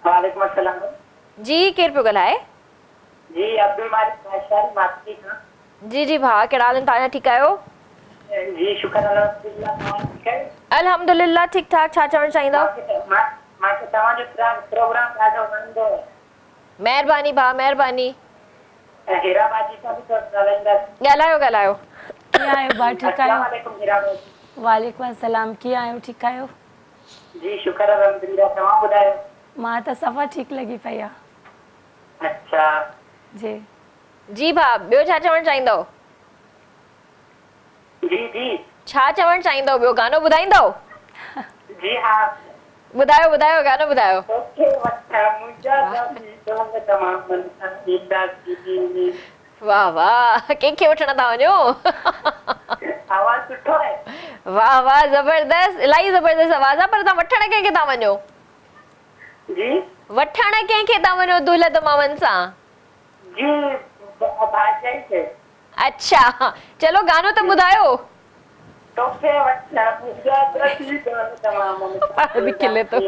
वालेकुम अस्सलाम जी, केरु पियो ॻाल्हाए? जी, अब्दुल मालिक वैशाली माथी खां। जी जी भाउ, कहिड़ा हाल आहिनि तव्हांजा, ठीकु आहियो? जी शुक्र अल्हम्दुलिल्लाह, तव्हां ठीकु आहियो? अल्हम्दुलिल्लाह ठीकु ठाक। छा चवणु चाहींदव? मूंखे तव्हांजो प्रोग्राम ॾाढो वणंदो आहे। महिरबानी भाउ, महिरबानी। हीरा बाजी सां बि थोरो ॻाल्हाईंदासीं। ॻाल्हायो। कीअं आहियो भाउ, ठीकु अस्सलाम आहियो? वालेकुम हीरा बाजी। वालेकुम अस्सलाम, कीअं आहियो, ठीकु आहियो? जी शुक्र अल्हम्दुलिल्लाह, तव्हां ॿुधायो? मां त सफ़ा ठीकु लॻी पई आहे। अच्छा जी जी भाउ, ॿियो छा चवणु चाहींदव? जी छा चवणु चाहींदव? ॿियो गानो ॿुधाईंदव? जी हा, ॿुधायो गानो ॿुधायो। वाह वाह, कंहिंखे वठण था वञो? आवाज़ सुठो आहे। वाह वाह, ज़बरदस्त, इलाही ज़बरदस्त आवाज़ आहे। पर तव्हां वठण कंहिंखे था वञो? जी वठण कंहिंखे था वञो दुल्हन मामनि सां? जी भाॼाई खे। अच्छा, चलो गानो त ॿुधायो। तोखे वठण गुजराती तमाम बि खिले थो।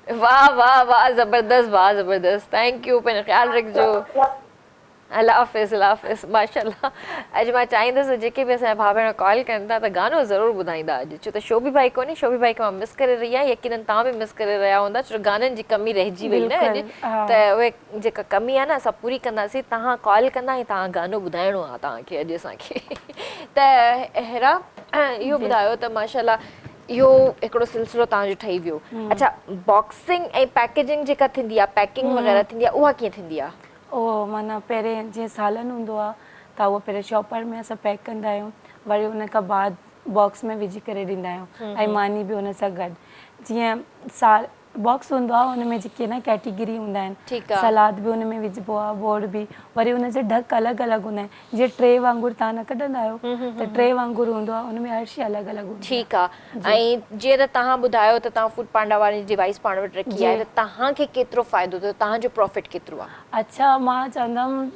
वाह वाह वाह, ज़बरदस्त, वाह ज़बरदस्त, थैंक यू। पंहिंजो ख़्यालु रखिजो। अल्लाह हाफ़िज़, अल्लाह हाफ़िज़। माशाल्लाह, अॼु मां चाहींदसि जेके बि असांजा भाउ भेण कॉल कनि था त गानो ज़रूरु ॿुधाईंदा अॼु, छो त शोभी भाई कोन्हे, शोभी भाई खे मां मिस करे रही आहियां, यकीननि तव्हां बि मिस करे रहिया हूंदा, छो गाननि जी कमी रहिजी वई न अॼु, त उहे जेका कमी आहे न असां पूरी कंदासीं। तव्हां कॉल कंदा ऐं तव्हां गानो ॿुधाइणो आहे तव्हांखे अॼु असांखे। त अहिड़ा इहो ॿुधायो त माशाल्लाह इहो हिकिड़ो सिलसिलो तव्हांजो ठही वियो। अच्छा, बॉक्सिंग ऐं पैकेजिंग जेका थींदी आहे, पैकिंग वग़ैरह थींदी आहे, उहा कीअं थींदी आहे? उहो माना पहिरें जीअं सालन हूंदो आहे त उहो पहिरें शॉपर में असां पैक कंदा आहियूं, वरी उन खां बाद बॉक्स में विझी करे ॾींदा आहियूं, ऐं मानी बि उन सां गॾु। जीअं साल बॉक्स हूंदो आहे हुन में जेके न कैटेगरी हूंदा आहिनि, सलाद बि हुन में विझिबो आहे, बोर्ड बि, वरी हुन जे ढक अलॻि अलॻि हूंदा आहिनि। जीअं टे वांगुरु तव्हां न कढंदा आहियो त टे वांगुरु हूंदो आहे, हुन में हर शइ अलॻि अलॻि हूंदी आहे। ठीकु आहे। ऐं जीअं त तव्हां ॿुधायो त तव्हां फूड पांडा वारी डिवाइस पाण वटि रखी आहे, त तव्हांखे केतिरो फ़ाइदो थियो, तव्हांजो प्रॉफिट केतिरो आहे? अच्छा, मां चवंदमि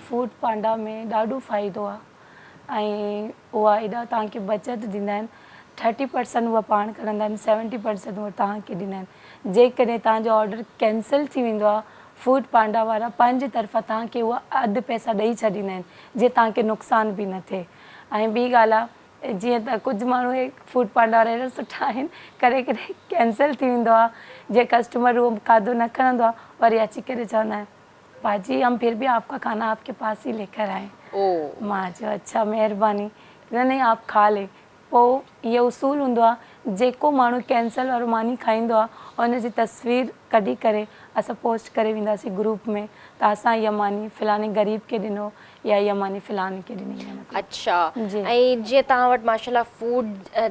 फूड पांडा में ॾाढो फ़ाइदो आहे, ऐं उहा एॾा तव्हांखे बचत ॾींदा आहिनि। 30% उहा पाण करंदा आहिनि, 70% उहा तव्हांखे ॾींदा आहिनि। जेकॾहिं तव्हांजो ऑडर कैंसिल थी वेंदो आहे, फूड पांडा वारा पंहिंजे तरफ़ां तव्हांखे उहा अधु पैसा ॾेई छॾींदा आहिनि, जीअं तव्हांखे नुक़सानु बि न थिए। ऐं ॿी ॻाल्हि आहे, जीअं त कुझु माण्हू फूड पांडा वारा अहिड़ा सुठा आहिनि, कॾहिं कॾहिं कैंसिल थी वेंदो आहे, जीअं कस्टमर उहो खाधो न खणंदो आहे, वरी अची करे चवंदा आहिनि भाजी हम फिर भी आपका खाना आपके पास ही लेकर आए। मां चयो अच्छा महिरबानी, न आप खा ले। पोइ इहो उसूल हूंदो आहे, जेको माण्हू कैंसल वारो मानी खाईंदो आहे उन जी तस्वीर कढी करे असां पोस्ट करे वेंदासीं ग्रुप में त असां इहा मानी फ़लाणे ग़रीब खे ॾिनो या इहा मानी फ़लाणे खे ॾिनी आहे। अच्छा जी। ऐं जीअं तव्हां वटि माशाल्लाह फूड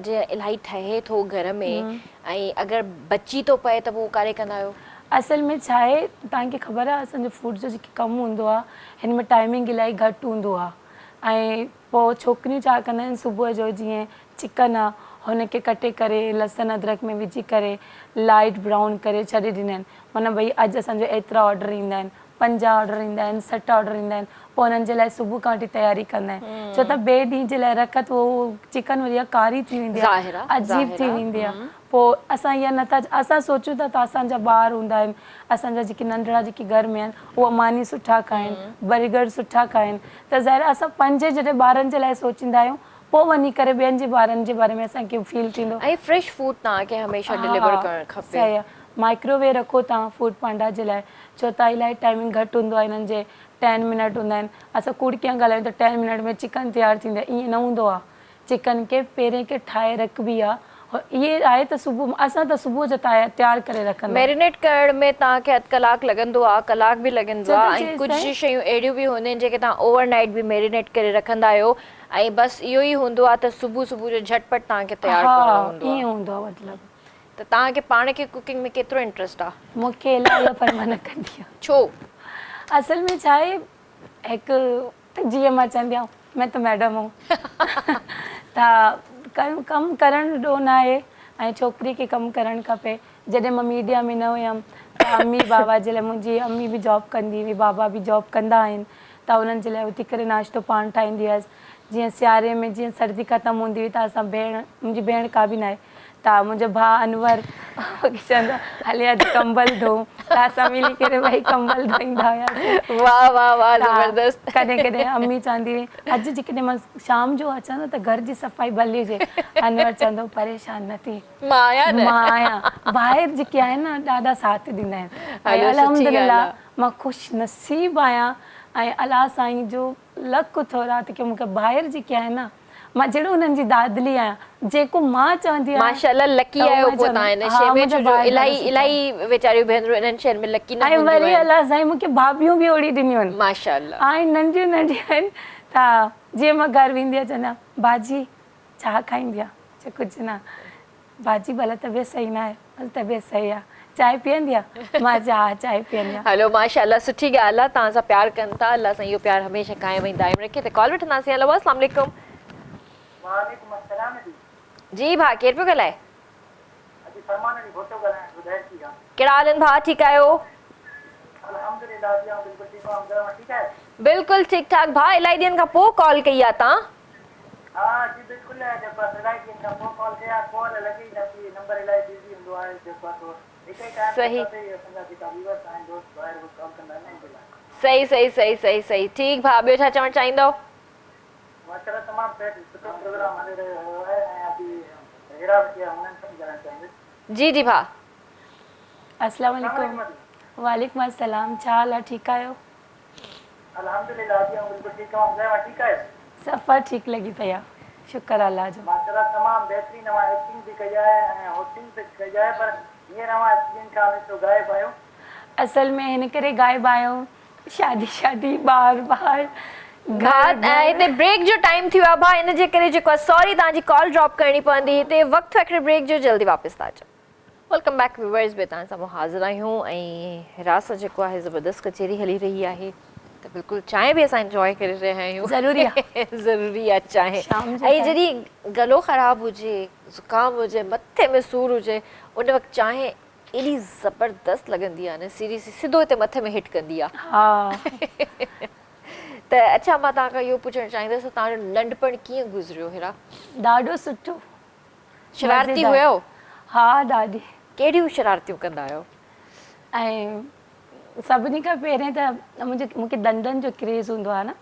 जीअं इलाही ठहे थो घर में ऐं अगरि बची थो पए त पोइ कारे कंदा आहियो? असल में छा आहे तव्हांखे ख़बर आहे असांजो फूड जो जेको कमु हूंदो आहे हिन में टाइमिंग इलाही घटि हूंदो आहे ऐं पोइ छोकिरियूं छा कंदा आहिनि सुबुह जो जीअं चिकन आहे हुनखे कटे करे लहसुन अदरक में विझी करे लाइट ब्राउन करे छॾे ॾींदा आहिनि माना भई अॼु असांजो एतिरा ऑडर ईंदा आहिनि 50 ऑडर ईंदा आहिनि 60 ऑडर ईंदा आहिनि पोइ हुननि जे लाइ सुबुह खां वठी तयारी कंदा आहिनि छो त ॿिए ॾींहं जे लाइ रख त उहो चिकन वरी कारी थी वेंदी आहे अजीब थी वेंदी आहे पोइ असां इहा नथा असां सोचूं था त असांजा ॿार हूंदा आहिनि असांजा जेके नंढड़ा जेके घर में आहिनि उहा मानी सुठा खाइनि बर्गर सुठा खाइनि त ज़ाहिर असां पंहिंजे जॾहिं ॿारनि जे लाइ सोचींदा आहियूं पोइ वञी करे ॿियनि जे ॿारनि जे बारे में असांखे फील थींदो ऐं फ्रेश फूड तव्हांखे हमेशह डिलीवर करणु खपे। सही आहे माइक्रोवेव रखो तव्हां फूड पांडा जे लाइ छो त इलाही टाइमिंग घटि हूंदो आहे हिननि जे 10 मिनट हूंदा आहिनि असां कूड़ कीअं ॻाल्हायूं त 10 मिनट में चिकन तयारु थींदो आहे ईअं न हूंदो आहे चिकन खे पहिरें खे ठाहे रखबी आहे इहे आहे त सुबुह असां त सुबुह जो तयारु करे रखंदा मैरिनेट करण में तव्हांखे अधु कलाकु लॻंदो आहे कलाक बि लॻंदो आहे ऐं कुझु शयूं अहिड़ियूं बि हूंदियूं आहिनि जेके तव्हां ओवरनाइट बि मैरिनेट करे रखंदा आहियो ऐं बसि इहो ई हूंदो आहे त सुबुह सुबुह जो झटपट तव्हांखे तयारु करणो हूंदो आहे। ईअं हूंदो आहे मतिलबु त तव्हांखे पाण खे कुकिंग में केतिरो इंट्रस्ट आहे? मूंखे इलाही पर मां न कंदी आहियां। छो? असल में छा आहे हिकु जीअं मां चवंदी आहियां मैं त मैडम हूं त कमु करणु ॾो न आहे ऐं छोकिरी खे कमु करणु खपे। जॾहिं मां मीडिया में न हुयमि त अम्मी बाबा जे लाइ मुंहिंजी अम्मी बि जॉब कंदी हुई बाबा बि जॉब कंदा आहिनि त उन्हनि जे लाइ उथी करे नाश्तो पाण ठाहींदी हुअसि जीअं सियारे में जीअं सर्दी ख़तमु हूंदी हुई त असां मुंहिंजी भेण का बि न आहे त मुंहिंजो भाउ अनवर चवंदो हले अॼु कंबल धो त असां मिली करे भई कंबल धोईंदा हुआसीं। वाह वाह वाह ज़बरदस्त। कॾहिं कॾहिं अम्मी चवंदी हुई अॼु जेकॾहिं मां शाम जो अचां न त घर जी सफ़ाई भली हुजे अनवर चवंदो परेशान न थी मां आहियां ॿाहिरि जेके आहिनि न ॾाढा साथ ॾींदा आहिनि ऐं अल्हम्दुलिल्लाह मां ख़ुशि नसीब आहियां ऐं अलाह साईं जो लक थो राति की मूंखे ॿाहिरि जेके आहिनि न मां जहिड़ो हुननि जी दादली आहियां जेको मां चवंदी आहियां माशाल्लाह लकी आहियो पोइ तव्हां हिन शइ में छो जो इलाही वेचारियूं भेनरूं इन्हनि शयुनि में लकी न हूंदियूं आहिनि। वरी अलाह साईं मूंखे भाभियूं बि ओड़ी ॾिनियूं आहिनि माशाल्लाह ऐं नंढियूं नंढियूं आहिनि त जीअं मां घर वेंदी आहियां चवंदा भाॼी छा खाईंदी आहे चए कुझु न भाॼी भला तबियत सही न आहे भले तबियत सही आहे चांहि पीअंदी आहे मां हा चांहि पीअंदी आहे। हलो माशाल्लाह सुठी ॻाल्हि आहे तव्हां सां प्यारु कनि था अलाह सां इहो प्यारु हमेशह क़ाइमु ऐं दाइमु रखे त कॉल वठंदासीं। हलो अस्सलाम वालेकुम। वालेकुम अस्सलाम जी भाउ केरु पियो ॻाल्हाए? अॼु फरमान जी फोटो ॻाल्हाइण ॿुधाए थी कहिड़ा हाल आहिनि भाउ ठीकु आहियो? अल्हम्दुलिल्लाह जी बिल्कुलु ठीकु आहियां अंदरि ठीकु आहे बिल्कुलु ठीकु ठाक भाउ इलाही ॾींहंनि खां पोइ कॉल कई आहे तव्हां? हा जी बिल्कुलु बसि इलाही ॾींहंनि खां पोइ कॉल कया कॉल लॻी न थी नंबर इलाही बिज़ी हूंदो आहे जेको आहे हिकु ई टाइम सही असांजा जेका व्यूअर्स आहिनि दोस्त ॿाहिरि कॉल कंदा आहिनि सही सही सही सही सही ठीकु भाउ ॿियो छा चवणु चाहींदव? माशाल्लाह तमामु सुठो प्रोग्राम हली रहियो आहे ऐं अभी हेड़ा बि हुननि सां ॻाल्हाइण चाहींदुसि। जी जी भाउ। अस्सलाम वालेकुम। वालेकुम अस्सलाम छा हाल आहे ठीकु आहियो? अल्हम्दुलिल्लाह जी बिल्कुलु ठीकु आहियां ठीकु आहे सफ़ा ठीकु लॻी पई आहे शुक्र अल्लाह जो। माशाल्लाह तमामु बहितरीन नवां एक्टिंग बि कई आहे ऐं होस्टिंग बि कई आहे पर हींअर नवां एक्टिंग खां ॾिसो गाइबु आहियो। असल में हिन करे गाइबु आहियो शादी ॿार हिते ब्रेक जो टाइम थी वियो आहे भाउ इन जे करे जेको आहे सॉरी तव्हांजी कॉल ड्रॉप करणी पवंदी हिते वक़्तु हिकिड़े ब्रेक जो जल्दी वापसि था अचो। वेलकम बैक व्यूअर्स बि तव्हां सां हाज़िर आहियूं ऐं रात सां जेको आहे ज़बरदस्त कचेरी हली रही आहे त बिल्कुलु चांहि बि असां इंजॉय करे रहिया आहियूं ज़रूरी आहे चांहि ऐं जॾहिं गलो ख़राबु हुजे ज़ुकाम हुजे मथे में सूरु हुजे उन वक़्तु चांहि एॾी ज़बरदस्त लॻंदी आहे न सीरियसली सिधो हिते मथे में हिट कंदी आहे। त अच्छा मां तव्हांखां इहो पुछणु चाहींदसि तव्हांजो नंढपण कीअं गुज़रियो हेरा? ॾाढो सुठो शरारती हुयो? हा ॾाढी। कहिड़ियूं शरारतियूं कंदा आहियो? ऐं सभिनी खां पहिरें त मूंखे दंदनि जो क्रेज़ हूंदो आहे न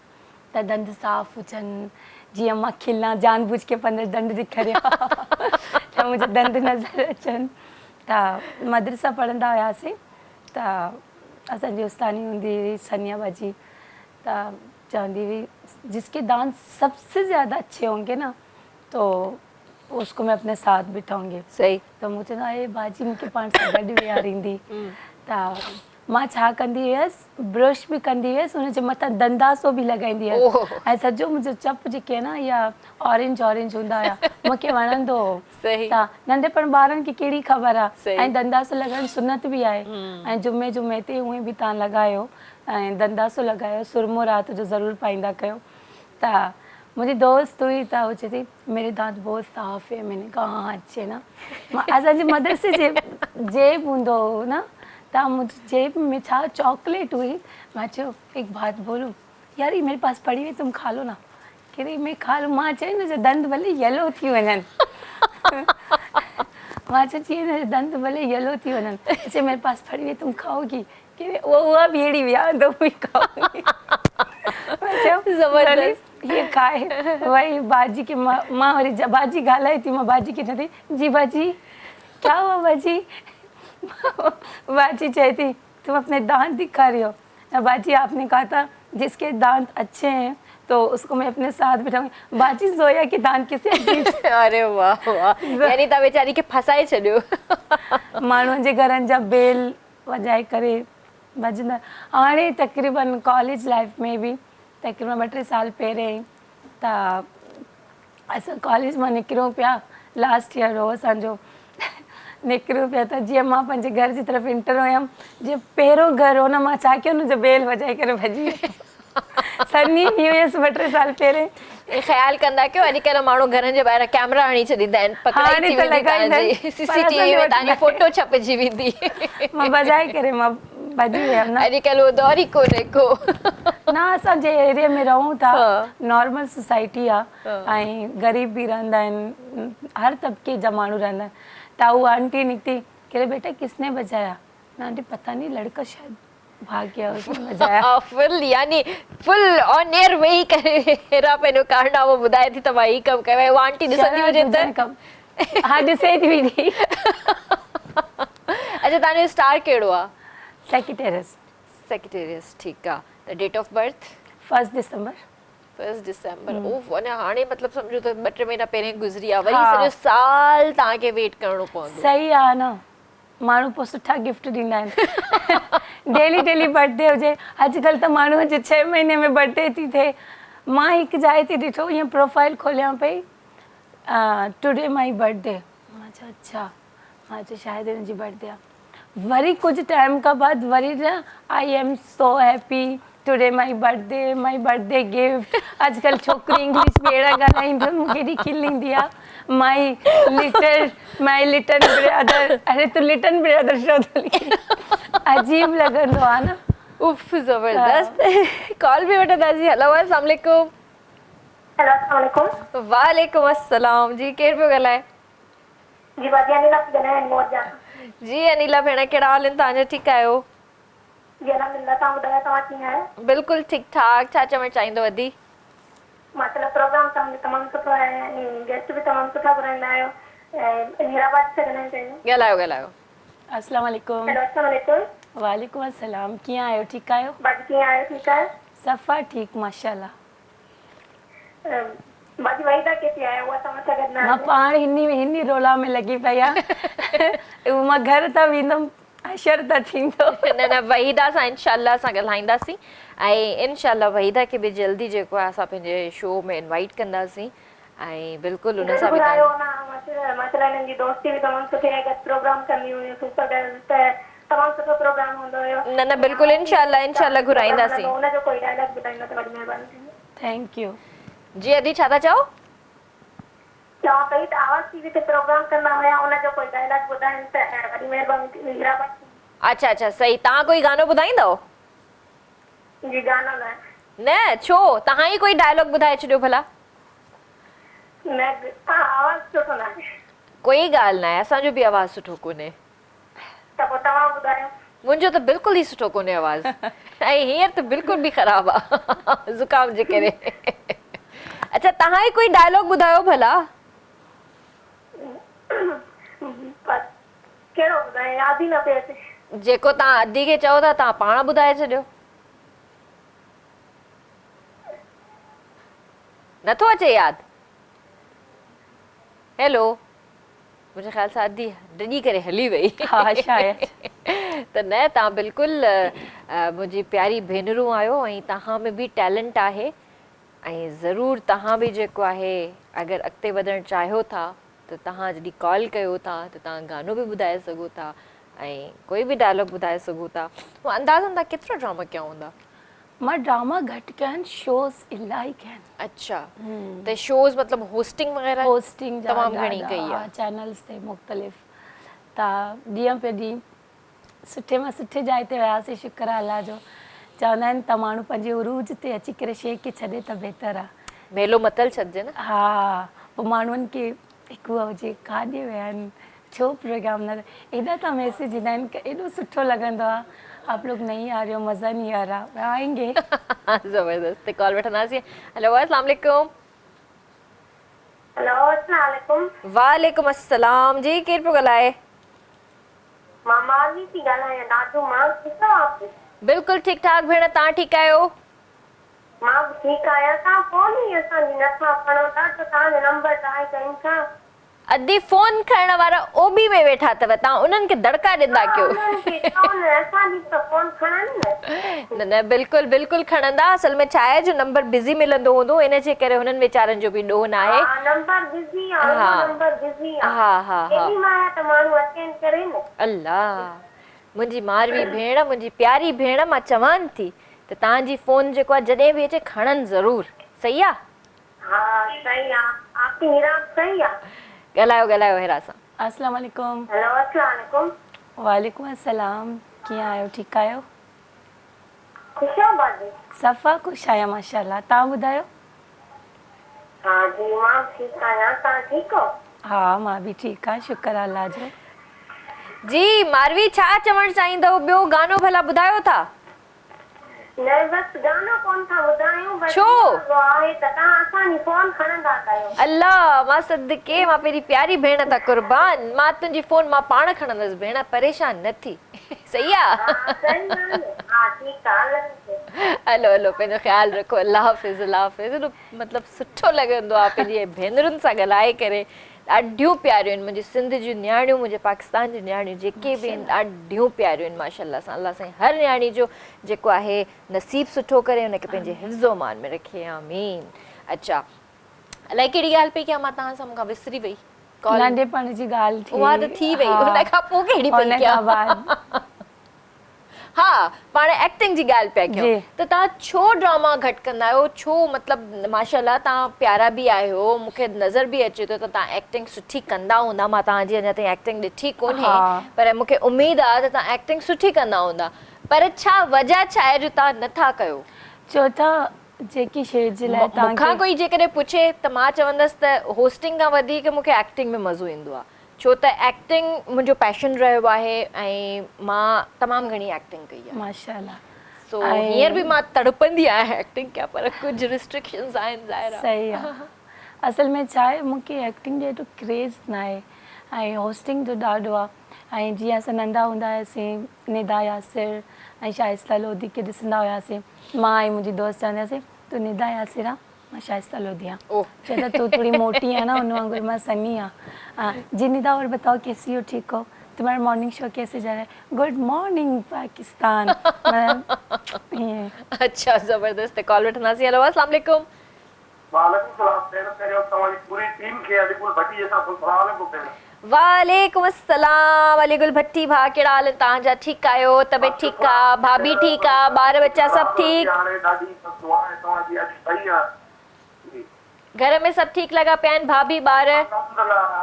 त दंद साफ़ हुजनि जीअं मां खिलां जानबूझ के पंहिंजे दंद ॾेखारियां त मुंहिंजा दंद नज़र अचनि। त मदरसा पढ़ंदा हुआसीं त असांजी उस्तानी हूंदी हुई सनिया बाजी त चवंदी हुई जिसके दांत सबसे ज़्यादा अच्छे होंगे ना तो उसको मैं अपने साथ बिठाऊंगी। सही। तो मुझे ना ये बाजी मूंखे पाण सां गॾु विहारींदी त मां छा कंदी हुयसि, ब्रश बि कंदी हुयसि, हुनजे मथां दंदासो बि लॻाईंदी हुयसि ऐं सॼो मुंहिंजो चप जेके आहे न इहा ऑरेंज ऑरेंज हूंदा हुया, मूंखे वणंदो हो। सही। त नंढपण ॿारनि खे कहिड़ी ख़बर आहे, सही। ऐं दंदासो लॻाइण सुनत बि आहे ऐं जुमे जुमे ते उहे बि तव्हां लॻायो ऐं दंदासो लॻायो, सुरमो राति जो ज़रूरु पाईंदा कयो। त मुंहिंजी दोस्त हुई त वो चई मेरे दांत बहुत साफ़ है, मैंने कहा हाँ अच्छे ना। असांजे मदरसे जेब हूंदो हो न, त मुंहिंजी जेब में छा चॉकलेट हुई, मां चयो एक बात बोलूं यार, ये मेरे पास पड़ी हुई, तुम खा लो ना। कहिड़ी मैं खा लो, मां चयो न दंद भले येलो थी वञनि मां चयो न दंद भले येलो थी वञनि, चए मेरे पास पड़ी हुई तुम खाओगी, कि उहा बि अहिड़ी विया तो बि खाओगी ज़बरदस्त। ये खाए वही बाजी के माँ वरी बाजी ॻाल्हाए थी, मां बाजी खे चई जी बाजी क्या हुआ बाजी बाजी चई थी तुम अपने दांत दिखारियो। बाजी आपने कहा था जिसके दांत अच्छे हैं तो उसको मैं अपने साथ बिठाऊंगी। बाजी जोया के दांत किसे अरे वाह वाह, यानी तव्हां वेचारी खे फसाए छॾियो। माण्हुनि जे घरनि जा बेल वॼाए करे भॼंदा। हाणे तक़रीबन कॉलेज लाइफ में बि तक़रीबन 2-3 साल पहिरें त असां कॉलेज मां निकिरूं पिया, लास्ट ईयर हो असांजो, निकिरूं पिया त जीअं मां पंहिंजे घर जी तरफ़ इंटर हुयमि, जीअं पहिरियों घर हो न, मां छा कयो हुनजो बेल वॼाए करे भॼी सन्नी थी हुयसि 2-3 साल पहिरें। ख़्यालु कंदा कयो, अॼुकल्ह माण्हू घरनि जे ॿाहिरां कैमरा हणी छॾींदा आहिनि, पकड़ाई थी वेंदी तव्हांजी, सीसीटीवी में तव्हांजी फोटो छपजी वेंदी। मां वॼाए करे मां भॼी वियमि न। अॼुकल्ह उहो दौर ई कोन्हे को। न असांजे एरिया में रहूं था, नॉर्मल सोसाइटी आहे ऐं ग़रीब बि रहंदा आहिनि, हर तबके जा माण्हू रहंदा आहिनि। त उहा आंटी निकिती, कह बेटा किसने बजाया? आंटी पता नहीं, लड़का शायद भाग गया, उसने बजाया। फुल यानी फुल ऑन एयर वेही करे हेरा पंहिंजो कारनामो ॿुधाए थी त मां ही कमु कयो, उहा आंटी ॾिसंदी हुजे त हा ॾिसे थी वेंदी। अच्छा, तव्हांजो स्टार कहिड़ो आहे? सेक्रेटेरियस। सेक्रेटेरियस, ठीकु आहे। त डेट ऑफ बर्थ? 1 दिसंबर। 1 दिसंबर। ओह, अञा हाणे मतिलबु सम्झो त 2-3 महीना पहिरें गुज़री आहे, वरी सॼो साल तव्हांखे वेट करिणो पवंदो। सही आहे न, माण्हू पोइ सुठा गिफ्ट ॾींदा आहिनि। डेली डेली बर्थडे हुजे, अॼुकल्ह त माण्हूअ जे 6 महीने में बर्थडे थी थिए। मां हिकु जाइ ते ॾिठो, ईअं प्रोफाइल खोलियां पई, टुडे माई बर्थडे, मां चयो अच्छा, मां चयो शायदि हिनजी बर्थडे आहे। वरी कुछ टाइम का बाद वरी न I am so happy today my birthday gift. अॼुकल्ह छोकिरी इंग्लिश में अहिड़ा ॻाल्हाईंदियूं आहिनि, मूंखे एॾी खिल ईंदी आहे। माई लिटन ब्रदर, अरे तूं लिटन ब्रदर छो थो लिखी, अजीब लॻंदो आहे न। उफ, ज़बरदस्त। कॉल बि वठंदासीं। हेलो, अस्सलाम वालेकुम। हेलो, अस्सलाम वालेकुम। वालेकुम अस्सलाम जी, केरु पियो ॻाल्हाए? जी बाजी अनिला थी ॻाल्हायां मौजा। जी अनिला भेण, कहिड़ा हाल आहिनि तव्हांजा? ठीकु आहियो? जी अल्हम्दुलिल्लाह, तव्हां ॿुधायो तव्हां कीअं आहियो? बिल्कुलु ठीकु ठाक। छा चवणु चाहींदो अदी? माशाल्लाह, प्रोग्राम तमामु सुठो आहे ऐं गेस्ट बि तमामु सुठा घुराईंदा आहियो ऐं हैदराबाद से ॻाल्हाइण चाहियो। ॻाल्हायो। अस्सलाम वालेकुम। हेलो, अस्सलाम वालेकुम। वालेकुम अस्सलाम, कीअं आहियो? ठीकु आहियो? बाजी कीअं आहियो? ठीकु आहे। सफ़ा ठीकु, माशाल्लाह। बाजी वहीदा कैसी आहे? उहा तव्हां सां गॾु न मां पाण हिन रोला में लॻी पई आहे। मां घर त वेंदमि, अशर त थींदो। न वहीदा सां इंशाल्लाह असां ॻाल्हाईंदासीं ऐं इंशाल्लाह वहीदा खे बि जल्दी जेको आहे असां पंहिंजे शो में इनवाइट कंदासीं ऐं बिल्कुलु हुन सां बि माशाल्लाह हिननि जी दोस्ती बि तमामु सुठी आहे, गॾु प्रोग्राम कंदी हुयूं, सुपर गर्ल्स त तमामु सुठो प्रोग्राम हूंदो हुयो। न बिल्कुलु इंशाल्लाह घुराईंदासीं। हुनजो कोई डायलॉग ॿुधाईंदो त वॾी महिरबानी थींदी। थैंक यू जी अदी, छा था चओ? चवां पई त आवाज़ टीवी ते प्रोग्राम कंदा हुया, हुनजो कोई डायलॉग ॿुधाइनि त वॾी महिरबानी थींदी। अच्छा, सही। तव्हां कोई गानो ॿुधाईंदव? जी गानो न छो, तव्हां ई कोई डायलॉग ॿुधाए छॾियो भला। न आवाज़ सुठो न आहे। कोई ॻाल्हि न आहे, असांजो बि आवाज़ सुठो कोन्हे। त पोइ तव्हां ॿुधायो। मुंहिंजो त बिल्कुलु ई सुठो कोन्हे आवाज़, ऐं हींअर त बिल्कुलु बि ख़राबु आहे ज़ुकाम जे करे। अच्छा, तव्हां ई कोई डायलॉग ॿुधायो भला। कहिड़ो ॿुधायां, यादि ई न पियो अचे। जेको तव्हां अदी खे चओ था, तव्हां पाण ॿुधाए छॾियो। नथो अचे यादि? हेलो मुंहिंजे ख़्याल सां अधी डिॼी करे हली वई हा शायद त न तव्हां बिल्कुलु मुंहिंजी प्यारी भेनरूं आहियो ऐं तव्हां में बि टैलेंट आहे ऐं ज़रूरु तव्हां बि जेको आहे अगरि अॻिते वधणु चाहियो था त तव्हां जॾहिं कॉल कयो था त तव्हां गानो बि ॿुधाए सघो था ऐं कोई बि डायलॉग ॿुधाए सघो था उहो अंदाज़नि तव्हां केतिरो ड्रामा कया हूंदा मां ड्रामा घटि कया आहिनि शोज़ इलाही कया आहिनि अच्छा त शोज़ मतिलबु होस्टिंग वग़ैरह होस्टिंग तमामु घणी कई आहे चैनल्स ते मुख़्तलिफ़ त ॾींहं पे ॾींहुं सुठे मां सुठे जाइ ते वियासीं शुक्र अलाह जो चवंदा आहिनि त माण्हू पंहिंजे उरूज ते अची करे शइ खे छॾे त बहितर आहे मेलो मतल छॾिजे न हा पोइ माण्हुनि खे हिकु हुजे काॾे विया आहिनि छो प्रोग्राम न एॾा त मैसेज ईंदा आहिनि की एॾो सुठो लॻंदो आहे आप लोग नहीं आ रहे हो मज़ा नहीं आ रहा आएंगे ज़बरदस्त कॉल वठंदासीं हेलो अस्सलाम वालेकुम हेलो अस्सलाम वालेकुम वालेकुम अस्सलाम जी केरु पियो ॻाल्हाए मां मारवी थी ॻाल्हायां ॾाढो मां ठीकु आहियो बिल्कुलु ठीकु ठाक भेण तव्हां ठीकु आहियो मां बि ठीकु आहियां तव्हां फोन ई असांजी नथा खणो था त तव्हांजो नंबर ट्राई कयूं था अधी फोन खणण वारा ओबी में वेठा अथव तव्हां उन्हनि खे दड़का ॾींदा कयो असांजी त फोन खणनि न न बिल्कुलु बिल्कुलु खणंदा असल में छा आहे जो नंबर बिज़ी मिलंदो हूंदो इन जे करे हुननि वीचारनि जो बि ॾोह न आहे नंबर बिज़ी आहे नंबर बिज़ी आहे हा हा हा एॾी मां त माण्हू अटेंड करे न अल्लाह मुंहिंजी मारवी भेण मुंहिंजी प्यारी भेण मां चवान थी त तव्हांजी फोन जेको आहे जॾहिं बि अचे खणनि ज़रूरु सही आहे हा सही आहे आपकी हिराब सही आहे ॻाल्हायो हेरा सां अस्सलाम वालेकुम हेलो अस्सलाम वालेकुम वालेकुम अस्सलाम कीअं आहियो ठीकु आहियो ख़ुशाबाद सफ़ा ख़ुशि आहियां माशाल्लाह तव्हां ॿुधायो हा जी मां ठीकु आहियां तव्हां ठीकु हो हा मां बि ठीकु आहियां शुक्र अल्लाह जो जी मारवी छा चवणु चाहींदव ॿियो गानो भला ॿुधायो था न बस गानो कोन था ॿुधायूं बस छो? आहे त तव्हां असांजी फोन खणंदा कयो अल्लाह मां सदके मां पहिरीं प्यारी भेण त कुर्बान मां तुंहिंजी फोन मां पाण खणंदसि भेण परेशान न थी सही आहे हा ठीकु आहे हलो हलो पंहिंजो ख़्यालु रखो अल्लाह हाफ़िज़ मतिलबु सुठो लॻंदो आहे पंहिंजी भेनरुनि सां ॻाल्हाए करे ॾाढियूं प्यारियूं आहिनि मुंहिंजी सिंध जूं नियाणियूं मुंहिंजे पाकिस्तान जूं नियाणियूं जेके बि आहिनि ॾाढियूं प्यारियूं आहिनि माशाल्लाह सां अल्लाह साईं हर नियाणी जो जेको आहे नसीब सुठो करे हुनखे पंहिंजे हिफ़्ज़ो मान में रखे आमीन अच्छा अलाए कहिड़ी ॻाल्हि पई कयां मां तव्हां सां मूंखां विसरी वई नंढेपण जी ॻाल्हि थी उहा त थी वई हुन खां पोइ कहिड़ी पई कयां हा पाण एक्टिंग जी ॻाल्हि पिया कयूं त तव्हां छो ड्रामा घटि कंदा आहियो छो मतिलबु माशाल्लाह तव्हां प्यारा बि आहियो मूंखे नज़र बि अचे थो त तव्हां एक्टिंग सुठी कंदा हूंदा मां तव्हांजी अञा ताईं एक्टिंग ॾिठी कोन्हे पर मूंखे उमेदु आहे त तव्हां एक्टिंग सुठी कंदा हूंदा पर छा वजह छा आहे जो तव्हां नथा कयो छो त जेकी शइ जे लाइ मूंखां कोई जेकॾहिं पुछे त मां चवंदसि त होस्टिंग खां वधीक मूंखे एक्टिंग में मज़ो ईंदो आहे छो त एक्टिंग मुंहिंजो पैशन रहियो आहे ऐं मां तमामु घणी एक्टिंग कई आहे माशाल्लाह सो हींअर बि मां तड़पंदी आहियां एक्टिंग कयां पर कुझु रिस्ट्रिक्शन्स आहिनि ज़ाहिर सही आहे असल में छा आहे मूंखे एक्टिंग जो एॾो क्रेज़ न आहे ऐं होस्टिंग जो ॾाढो आहे ऐं जीअं असां नंढा हूंदा हुआसीं निदा यासिर ऐं शाइस्ता लोधी खे ॾिसंदा हुआसीं मां ऐं मुंहिंजी दोस्त चवंदा हुआसीं तूं निदा यासिर आहे मैं शाइस्ता लोधी आहियां चए त तू थोड़ी मोटी है ना उन वांगुरु मां सन्नी आहियां जी निदा और बताओ कैसी हो ठीक हो तुम्हारा मॉर्निंग शो कैसे जा रहा है गुड मॉर्निंग पाकिस्तान अच्छा ज़बरदस्त कॉल वठंदासीं हेलो अस्सलाम वालेकुम वालेकुम सलाम पहिरियों तव्हांजी पूरी टीम खे अलीगुल भट्टी जे सां सलाम अलैकुम वालेकुम अस्सलाम अलीगुल भट्टी भा कहिड़ा हाल तव्हांजा ठीकु आहियो तबियत ठीकु आहे भाभी ठीकु आहे ॿार बच्चा सभु ठीकु हाणे ॾाढी दुआ आहे तव्हांजी अॼु सही आहे घर में सभु ठीकु लॻा पिया आहिनि भाभी ॿार अल्हम्दुलिल्लाह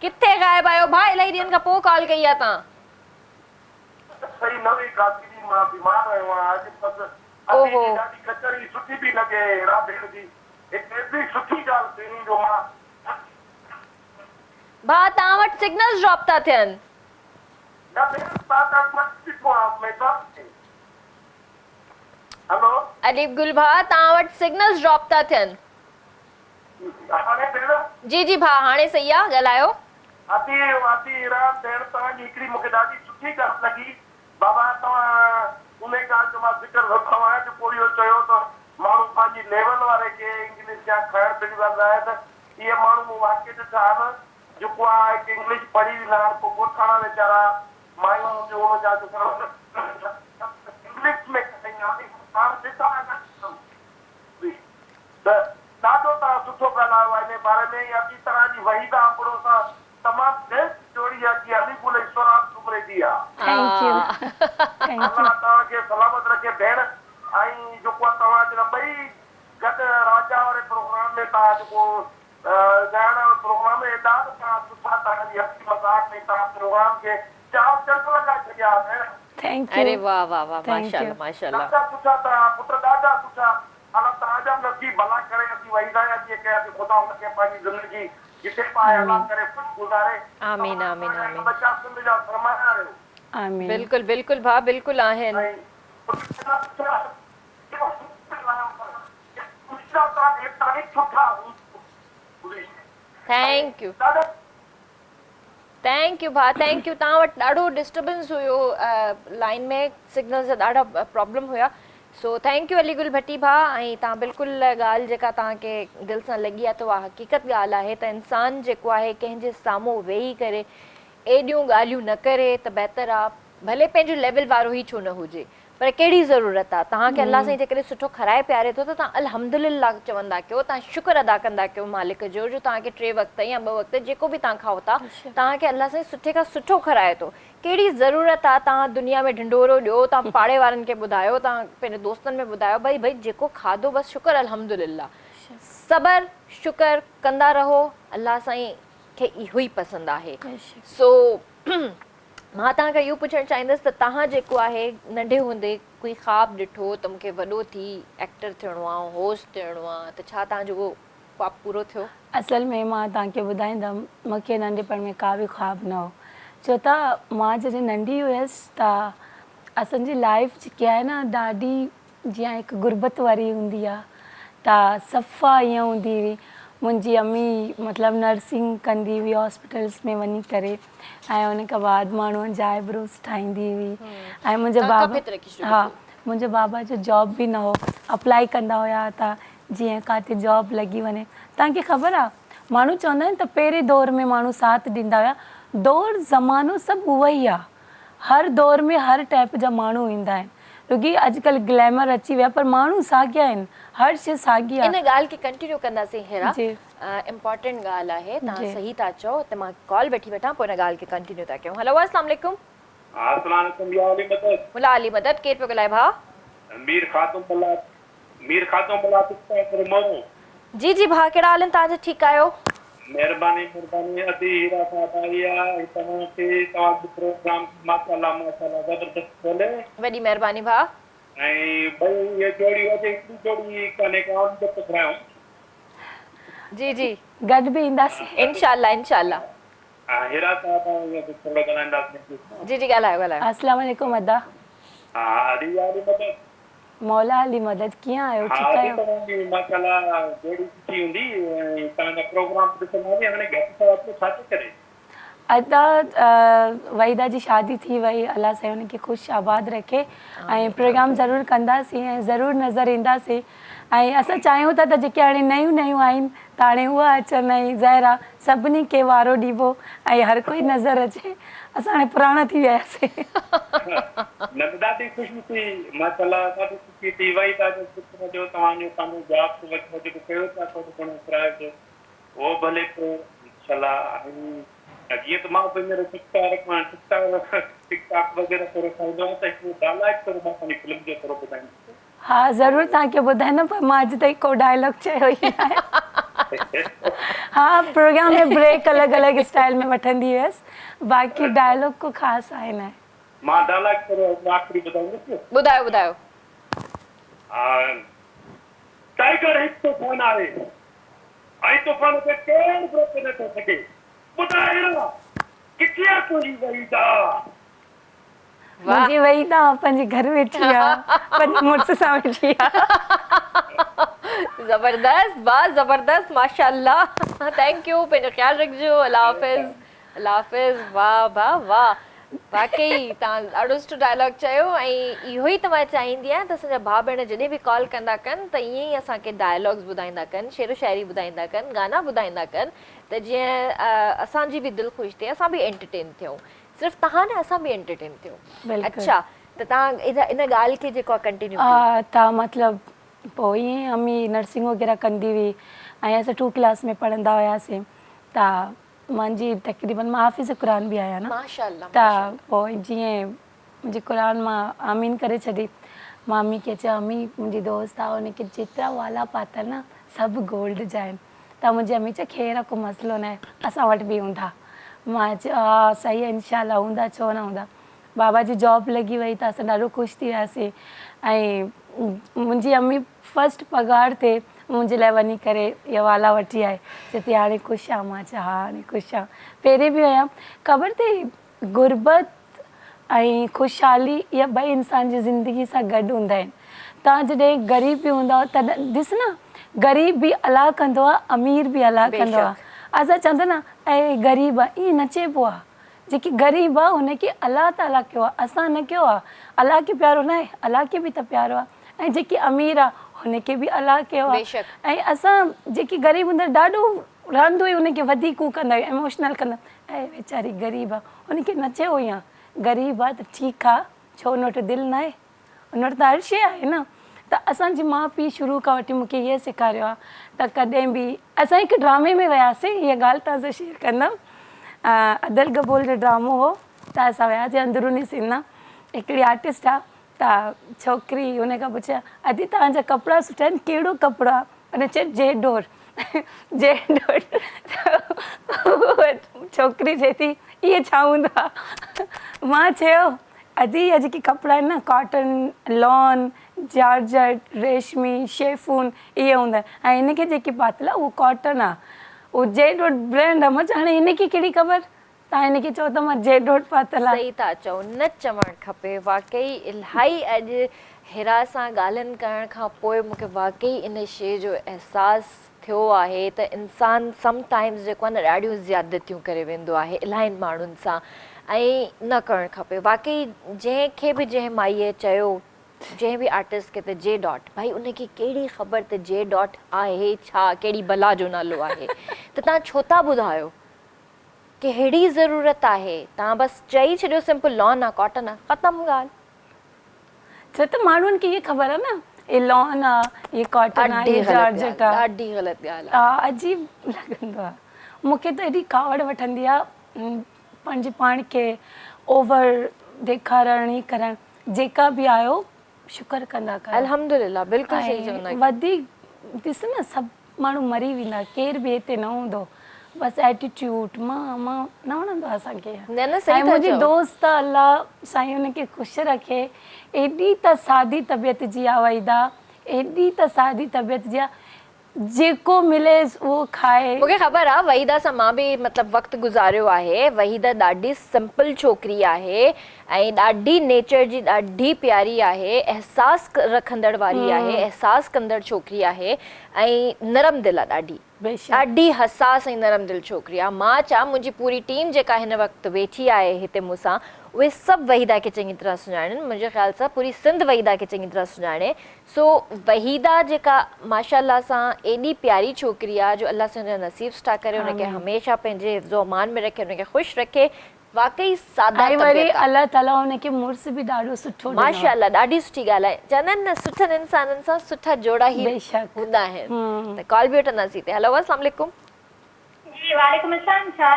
किथे गायब आहियो भाउ इलाही ॾींहंनि खां पोइ कॉल कई आहे तव्हां सही नवी काशी जी मां बीमार रहियो आहियां अॼु बसि ओहो ॾाढी कचरी सुठी बि लॻे राबेल जी हिकु एतिरी सुठी ॻाल्हि पहिरीं जो मां भाउ तव्हां वटि सिग्नल्स ड्रॉप था थियनि हेलो अलीगुल भाउ तव्हां वटि सिग्नल्स ड्रॉप था थियनि हाणे भेण जी जी भाउ हाणे सही आहे ॻाल्हायो आती रात भेण तव्हांजी हिकिड़ी मूंखे ॾाढी सुठी ॻाल्हि लॻी बाबा तव्हां उन ॻाल्हि जो मां ज़िक्र रखो आहे जो पोइ इहो चयो त माण्हू पंहिंजी लेवल वारे खे इंग्लिश जा खणण पीअण लाइ त ये माण्हू वाक्य ॾिठा आहिनि जेको आहे हिकु इंग्लिश पढ़ी वेंदा आहिनि पोइ ॻोठाणा वीचारा मायूं जो हुनजा इंग्लिश में त ॾाढो तव्हां सुठो ॻाल्हायो आहे इन बारे में अॼु तरह जी वहीदा अपड़ो सां तमामु बेस्ट जोड़ी आहे जीअं अलीपुर ईश्वरान सुमरे जी आहे थैंक यू अल्लाह तव्हांखे सलामत रखे भेण ऐं जेको आहे तव्हां जन ॿई गॾु राजा वारे प्रोग्राम में तव्हां जेको ॻाइण वारो प्रोग्राम में ॾाढा तव्हां सुठा तव्हांजी हसी मज़ाक में तव्हां प्रोग्राम खे चार चंड लॻाए छॾिया भेण थैंक अरे यू वाह वाह वाह Thank माशाल्लाह you. माशाल्लाह ॾाढा सुठा तव्हां पुट ॾाढा सुठा अलाह तव्हांजा नसीब भला करे असीं वहीदा जीअं कयासीं ख़ुदा हुनखे पंहिंजी ज़िंदगी जिते पाए अलाह करे ख़ुशि गुज़ारे आमीन आमीन आमीन बच्चा सिंध जा फरमाया आहियो आमीन बिल्कुल बिल्कुल भा बिल्कुल आहिनि ऐं थैंक यू थैंक यू भा थैंक यू तव्हां वटि ॾाढो डिस्टर्बेंस हुयो लाइन में सिग्नल जा ॾाढा प्रॉब्लम हुया सो थैंक यू अलीगुल भट्टी भा ऐं तव्हां बिल्कुलु ॻाल्हि जेका तव्हांखे दिलि सां लॻी आहे त उहा हक़ीक़त ॻाल्हि आहे त इंसानु जेको आहे कंहिंजे साम्हूं वेही करे एॾियूं ॻाल्हियूं न करे त बहितर आहे भले पंहिंजो लेवल वारो ई छो न हुजे पर कहिड़ी ज़रूरत आहे तव्हांखे अलाह साईं जेकॾहिं सुठो खाराए पीआरे थो त तव्हां अल्हम्दुलिल्लाह चवंदा कयो तव्हां शुक्र अदा कंदा कयो मालिक जो तव्हांखे 3 वक़्त या 2 वक़्त जेको बि तव्हां खाओ था तव्हांखे अलाह साईं सुठे खां सुठो खाराए थो कहिड़ी ज़रूरत आहे तव्हां दुनिया में ढिंढोरो ॾियो तव्हां पाड़े वारनि खे ॿुधायो तव्हां पंहिंजे दोस्तनि में ॿुधायो भई जेको खाधो बसि शुक्र अल्हम्दुलिल्लाह सबर शुक्र कंदा रहो अलाह साईं खे इहो ई पसंदि आहे सो मां तव्हांखां इहो पुछणु चाहींदसि त तव्हां जेको आहे नंढे हूंदे कोई ख़्वाबु ॾिठो त मूंखे वॾो थी एक्टर थियणो आहे होस्ट थियणो आहे त छा तव्हांजो उहो ख़्वाबु पूरो थियो असल में मां तव्हांखे ॿुधाईंदमि मूंखे नंढपण में का बि ख़्वाबु न हो छो त मां जॾहिं नंढी हुयसि त असांजी लाइफ जेकी आहे न ॾाढी जीअं हिकु गुरबत वारी हूंदी आहे त सफ़ा ईअं हूंदी हुई मुंहिंजी अम्मी मतिलबु नर्सिंग कंदी हुई हॉस्पिटल्स में वञी करे ऐं उन खां बाद माण्हुनि जा आईब्रोस ठाहींदी हुई ऐं मुंहिंजे बाबा मुंहिंजे बाबा जो जॉब बि न हो अप्लाई कंदा हुया त जीअं काथे जॉब लॻी वञे तव्हांखे ख़बर आहे माण्हू चवंदा आहिनि त पहिरें दौर में माण्हू साथ ॾींदा हुया दौर ज़मानो सभु उहो ई आहे हर दौर में हर टाइप जा माण्हू ईंदा आहिनि छोकी अॼुकल्ह ग्लैमर अची विया पर माण्हू साॻिया आहिनि हर शइ साॻी आहे इन ॻाल्हि खे कंटिन्यू कंदासीं हेरा जी इम्पोर्टेंट ॻाल्हि आहे तव्हां सही था चओ त मां कॉल वेठी वठां पोइ हिन ॻाल्हि खे कंटिन्यू था कयूं हेलो अस्सलाम वालेकुम मुला अली मदद केरु पियो ॻाल्हाए भा जी जी भा कहिड़ा हाल आहिनि तव्हांजा ठीकु आहियो महिरबानी अदी हीरा साहब आया तव्हांखे तव्हांजो प्रोग्राम माशाल्लाह माशाल्लाह ज़बरदस्त बोले वॾी महिरबानी भा ऐं ॿई ये जोड़ी वजे हिकु जोड़ी कने काउंट तो करायो जी जी गॾु बि ईंदासीं इंशाल्लाह इंशाल्लाह हीरा साहब ये थोड़ा ॻाल्हाईंदासीं जी जी ॻाल्हायो अस्सलाम वालेकुम अदा अदी यारी मदद मौला अली मदद कीअं आहियो ठीकु आहियो माशाल्लाह जोड़ी सुठी हूंदी तव्हांजा प्रोग्राम ॾिसंदासीं हाणे घटि सां छा थो करे अदा वहीदा जी शादी थी वई अलाह साईं हुनखे ख़ुशि आबाद रखे ऐं प्रोग्राम ज़रूरु कंदासीं ऐं ज़रूरु नज़र ईंदासीं ऐं असां चाहियूं था त जेके हाणे नयूं नयूं आहिनि त हाणे उहा अचनि ऐं ज़ाहिर आहे सभिनी खे वारो ॾिबो ऐं हर कोई नज़र अचे असां हाणे पुराणा थी वियासीं ॾाढी ख़ुशी थी माशाल्लाह ॾाढी ख़ुशी थी वई तव्हांजो जो तव्हांजो पंहिंजो जॉब जेको कयो था थोरो घणो किरायो उहो भले पोइ इंशाल्लाह जीअं त मां पंहिंजो टिकटॉक वग़ैरह थोरो ठाहींदो आहियां त हिकिड़ो डायलॉग थोरो मां पंहिंजी फिल्म जो थोरो ॿुधाईंदुसि हा ज़रूरु तव्हांखे ॿुधाईंदमि पर मां अॼु ताईं को डायलॉग चयो ई न आहे हा प्रोग्राम में ब्रेक अलॻि अलॻि स्टाइल में वठंदी हुयसि बाक़ी डायलॉग को ख़ासि आहे न मां डायलॉग थोरो आख़िरी ॿुधाईंदुसि ॿुधायो ॿुधायो टाइगर हिकु तूफ़ान आहे ऐं तूफ़ान खे केरु रोके नथो सघे ॿुधायो कि कीअं तुंहिंजी वहीदा मुंहिंजी वहीदा पंहिंजे घर वेठी आहे पंहिंजे मुड़ुस सां वेठी आहे ज़बरदस्त वाह ज़बरदस्त माशाल्लाह थैंक यू पंहिंजो ख़्यालु रखिजो अल्लाह हाफ़िज़ वाह वाह वाह वाकई तव्हां ॾाढो सुठो डायलॉग चयो ऐं इहो ई त मां चाहींदी आहियां त असांजा भाउ भेण जॾहिं बि कॉल कंदा कनि त ईअं ई असांखे डायलॉग्स ॿुधाईंदा कनि, शेरो शाइरी ॿुधाईंदा कनि, गाना ॿुधाईंदा कनि त जीअं असांजी बि दिलि ख़ुशि थिए, असां बि एंटरटेन थियूं। सिर्फ़ु तव्हां न, असां बि एंटरटेन थियूं। अच्छा, त तव्हां इन ॻाल्हि खे जेको आहे कंटिन्यू त मतिलबु पोइ ईअं अम्मी नर्सिंग वग़ैरह कंदी हुई ऐं असां 2 क्लास में पढ़ंदा हुआसीं त मुंहिंजी तक़रीबन मां हाफ़िज़ क़ुरान बि आहियां न, माशाअल्लाह। त पोइ जीअं मुंहिंजे क़ुरान मां आमीन करे छॾी, मामी खे चयो अम्मी मुंहिंजी दोस्त आहे उनखे जेतिरा वाला पातल न सभु गोल्ड जा आहिनि, त मुंहिंजी अम्मी चयो खैर को मसइलो न आहे, असां वटि बि हूंदा। मां चयो हा सही आहे, इंशाल्लाह हूंदा, छो न हूंदा। बाबा जी जॉब लॻी वई त असां ॾाढो ख़ुशि थी वियासीं ऐं मुंहिंजी अम्मी फस्ट पघार ते मुंहिंजे लाइ वञी करे इहा वाला वठी आहे, चए हाणे ख़ुशि आहे। मां चयो हा हाणे ख़ुशि आहे। पहिरें बि हुयमि, ख़बर अथई गुरबत ऐं ख़ुशहाली इहा ॿई इंसान जी ज़िंदगी सां गॾु हूंदा आहिनि। तव्हां जॾहिं ग़रीब बि हूंदव तॾहिं ॾिस न, ग़रीब बि अला कंदो आहे, अमीर बि अला कंदो आहे। असां चवंदा न ऐं ग़रीब आहे, ईअं न चइबो आहे। जेकी ग़रीब आहे हुनखे अलाह ताला कयो आहे, असां न कयो आहे। अलाह खे प्यारो न आहे, अलाह खे बि त प्यारो आहे। ऐं जेकी अमीर आहे हुनखे बि अलाह कयो आहे। ऐं असां जेकी ग़रीब हूंदा ॾाढो रहंदो ई हुनखे वधीक कंदा आहियूं, इमोशनल कंदा, ऐं वीचारी ग़रीब आहे, हुनखे न चयो ईअं ग़रीब आहे त ठीकु आहे, छो हुन वटि दिलि न आहे, हुन वटि त हर शइ आहे न। त असांजे माउ पीउ शुरू खां वठी मूंखे इहे सेखारियो आहे त कॾहिं बि असां हिकु ड्रामे में वियासीं, इहा ॻाल्हि तव्हां सां शेयर कंदमि। अदल गबोल जो ड्रामो हो त असां वियासीं अंदरूनी सीन, हिकिड़ी आर्टिस्ट आहे त छोकिरी हुन खां पुछिया अदी तव्हांजा कपिड़ा सुठा आहिनि, कहिड़ो कपिड़ो आहे? हुन चयो जे डोर जे डोर। छोकिरी चए थी इहे छा हूंदा? मां चयो अदी इहा जेके कपिड़ा आहिनि न कॉटन, लॉन, जॉर्जेट, रेशमी, शेफून इहे हूंदा आहिनि, ऐं हिनखे जेकी पातल आहे उहो कॉटन आहे, उहो जे डॉट ब्रांड आहे। मां चयो हाणे हिनखे कहिड़ी ख़बर, तव्हां हिनखे चओ त मां जे डॉट पातल आहे। सही था चओ, न चवणु खपे। वाकई इलाही अॼु हिरा सां ॻाल्हियुनि करण खां पोइ मूंखे वाकई इन शइ जो अहसासु थियो आहे त इंसानु समटाइम्स जेको आहे न ॾाढियूं ज़्यादतियूं करे वेंदो आहे इलाही माण्हुनि सां, ऐं न करणु खपे। वाकई जंहिंखे बि जंहिं माईअ चयो, जंहिं बि आर्टिस्ट खे त जे डॉट, भाई उनखे कहिड़ी ख़बर त जे डॉट आहे छा, कहिड़ी बला जो नालो आहे, त तव्हां छो था ॿुधायो? कहिड़ी ज़रूरत आहे? तव्हां बसि चई छॾियो सिंपल लॉन आहे, कॉटन आहे, ख़तमु ॻाल्हि। छो त माण्हुनि खे इहे ख़बर आहे न ये लॉन आहे, ये कॉटन आहे, ये जॉर्जेट आहे। ॾाढी ग़लति ॻाल्हि आहे। अजीब लॻंदो आहे मूंखे त। एॾी कावड़ वठंदी आहे पंहिंजे पाण खे ओवर ॾेखारण ई करण। जेका बि आयो शुक्र कंदा कयो, अल्हम्दुलिल्लाह, बिल्कुलु सही चवंदा आहियो। वधीक ॾिस न सभु माण्हू मरी वेंदा, केर बि हिते न हूंदो, बसि एटीट्यूड मां न वणंदो आहे असांखे। ऐं मुंहिंजी दोस्त अलाह साईं हुनखे ख़ुशि रखे, एॾी त सादी तबियत जी आहे वहीदा, एॾी त सादी तबियत जी आहे, जेको मिले उहो खाए। मूंखे ख़बर आहे वहीदा सां मां बि मतिलबु वक़्तु गुज़ारियो आहे। वहीदा ॾाढी सिंपल छोकिरी आहे ऐं ॾाढी नेचर जी ॾाढी प्यारी आहे, एहसासु रखंदड़ वारी आहे, एहसासु कंदड़ छोकिरी आहे ऐं नरम दिलि आहे ॾाढी, ॾाढी हसास ऐं नरम दिलि छोकिरी आहे। मां चाह मुंहिंजी पूरी टीम जेका हिन वक़्तु वेठी आहे हिते मूंसां, उहे सभु वहीदा खे चङी तरह सुञाणनि। मुंहिंजे ख़्याल सां पूरी सिंध वहीदा खे चङी तरह सुञाणे। सो वहीदा जेका माशाअल्लाह सां एॾी प्यारी छोकिरी आहे जो अलाह सां नसीब सुठा करे, हुनखे हमेशह पंहिंजे हिफ़्ज़ो अमान में रखे, हुनखे ख़ुशि रखे। वाकई सादा तबियत, अल्लाह ताला हुनखे मुड़ुस बि ॾाढो सुठो माशाअल्लाह, ॾाढी सुठी ॻाल्हि आहे। चवंदा आहिनि न सुठनि इंसाननि सां सुठा जोड़ा ई हूंदा आहिनि। त कॉल बि वठंदासीं। हेलो अस्सलाम वालेकुम। जी वालेकुम अस्सलाम। छा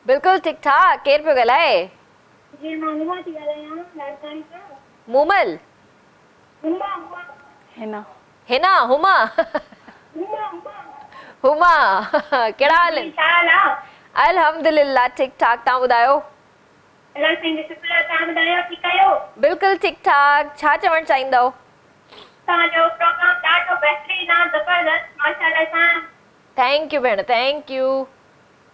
बिल्कुलु ठीकु ठाक। केरु पियो ॻाल्हाए? जी मां हुमा थी ॻाल्हायां राजस्थान सां। मूमल? हिना हिना हुमा हुमा कहिड़ा हाल आहिनि? अल्हम्दुलिल्लाह ठीकु ठाक। तव्हां ॿुधायो? बिल्कुलु ठीकु ठाक। छा चवणु चाहींदव? तव्हांजो प्रोग्राम ॾाढो बहितरीन आहे, ज़बरदस्त, माशाअल्लाह सां। थैंक यू भेण, थैंक यू।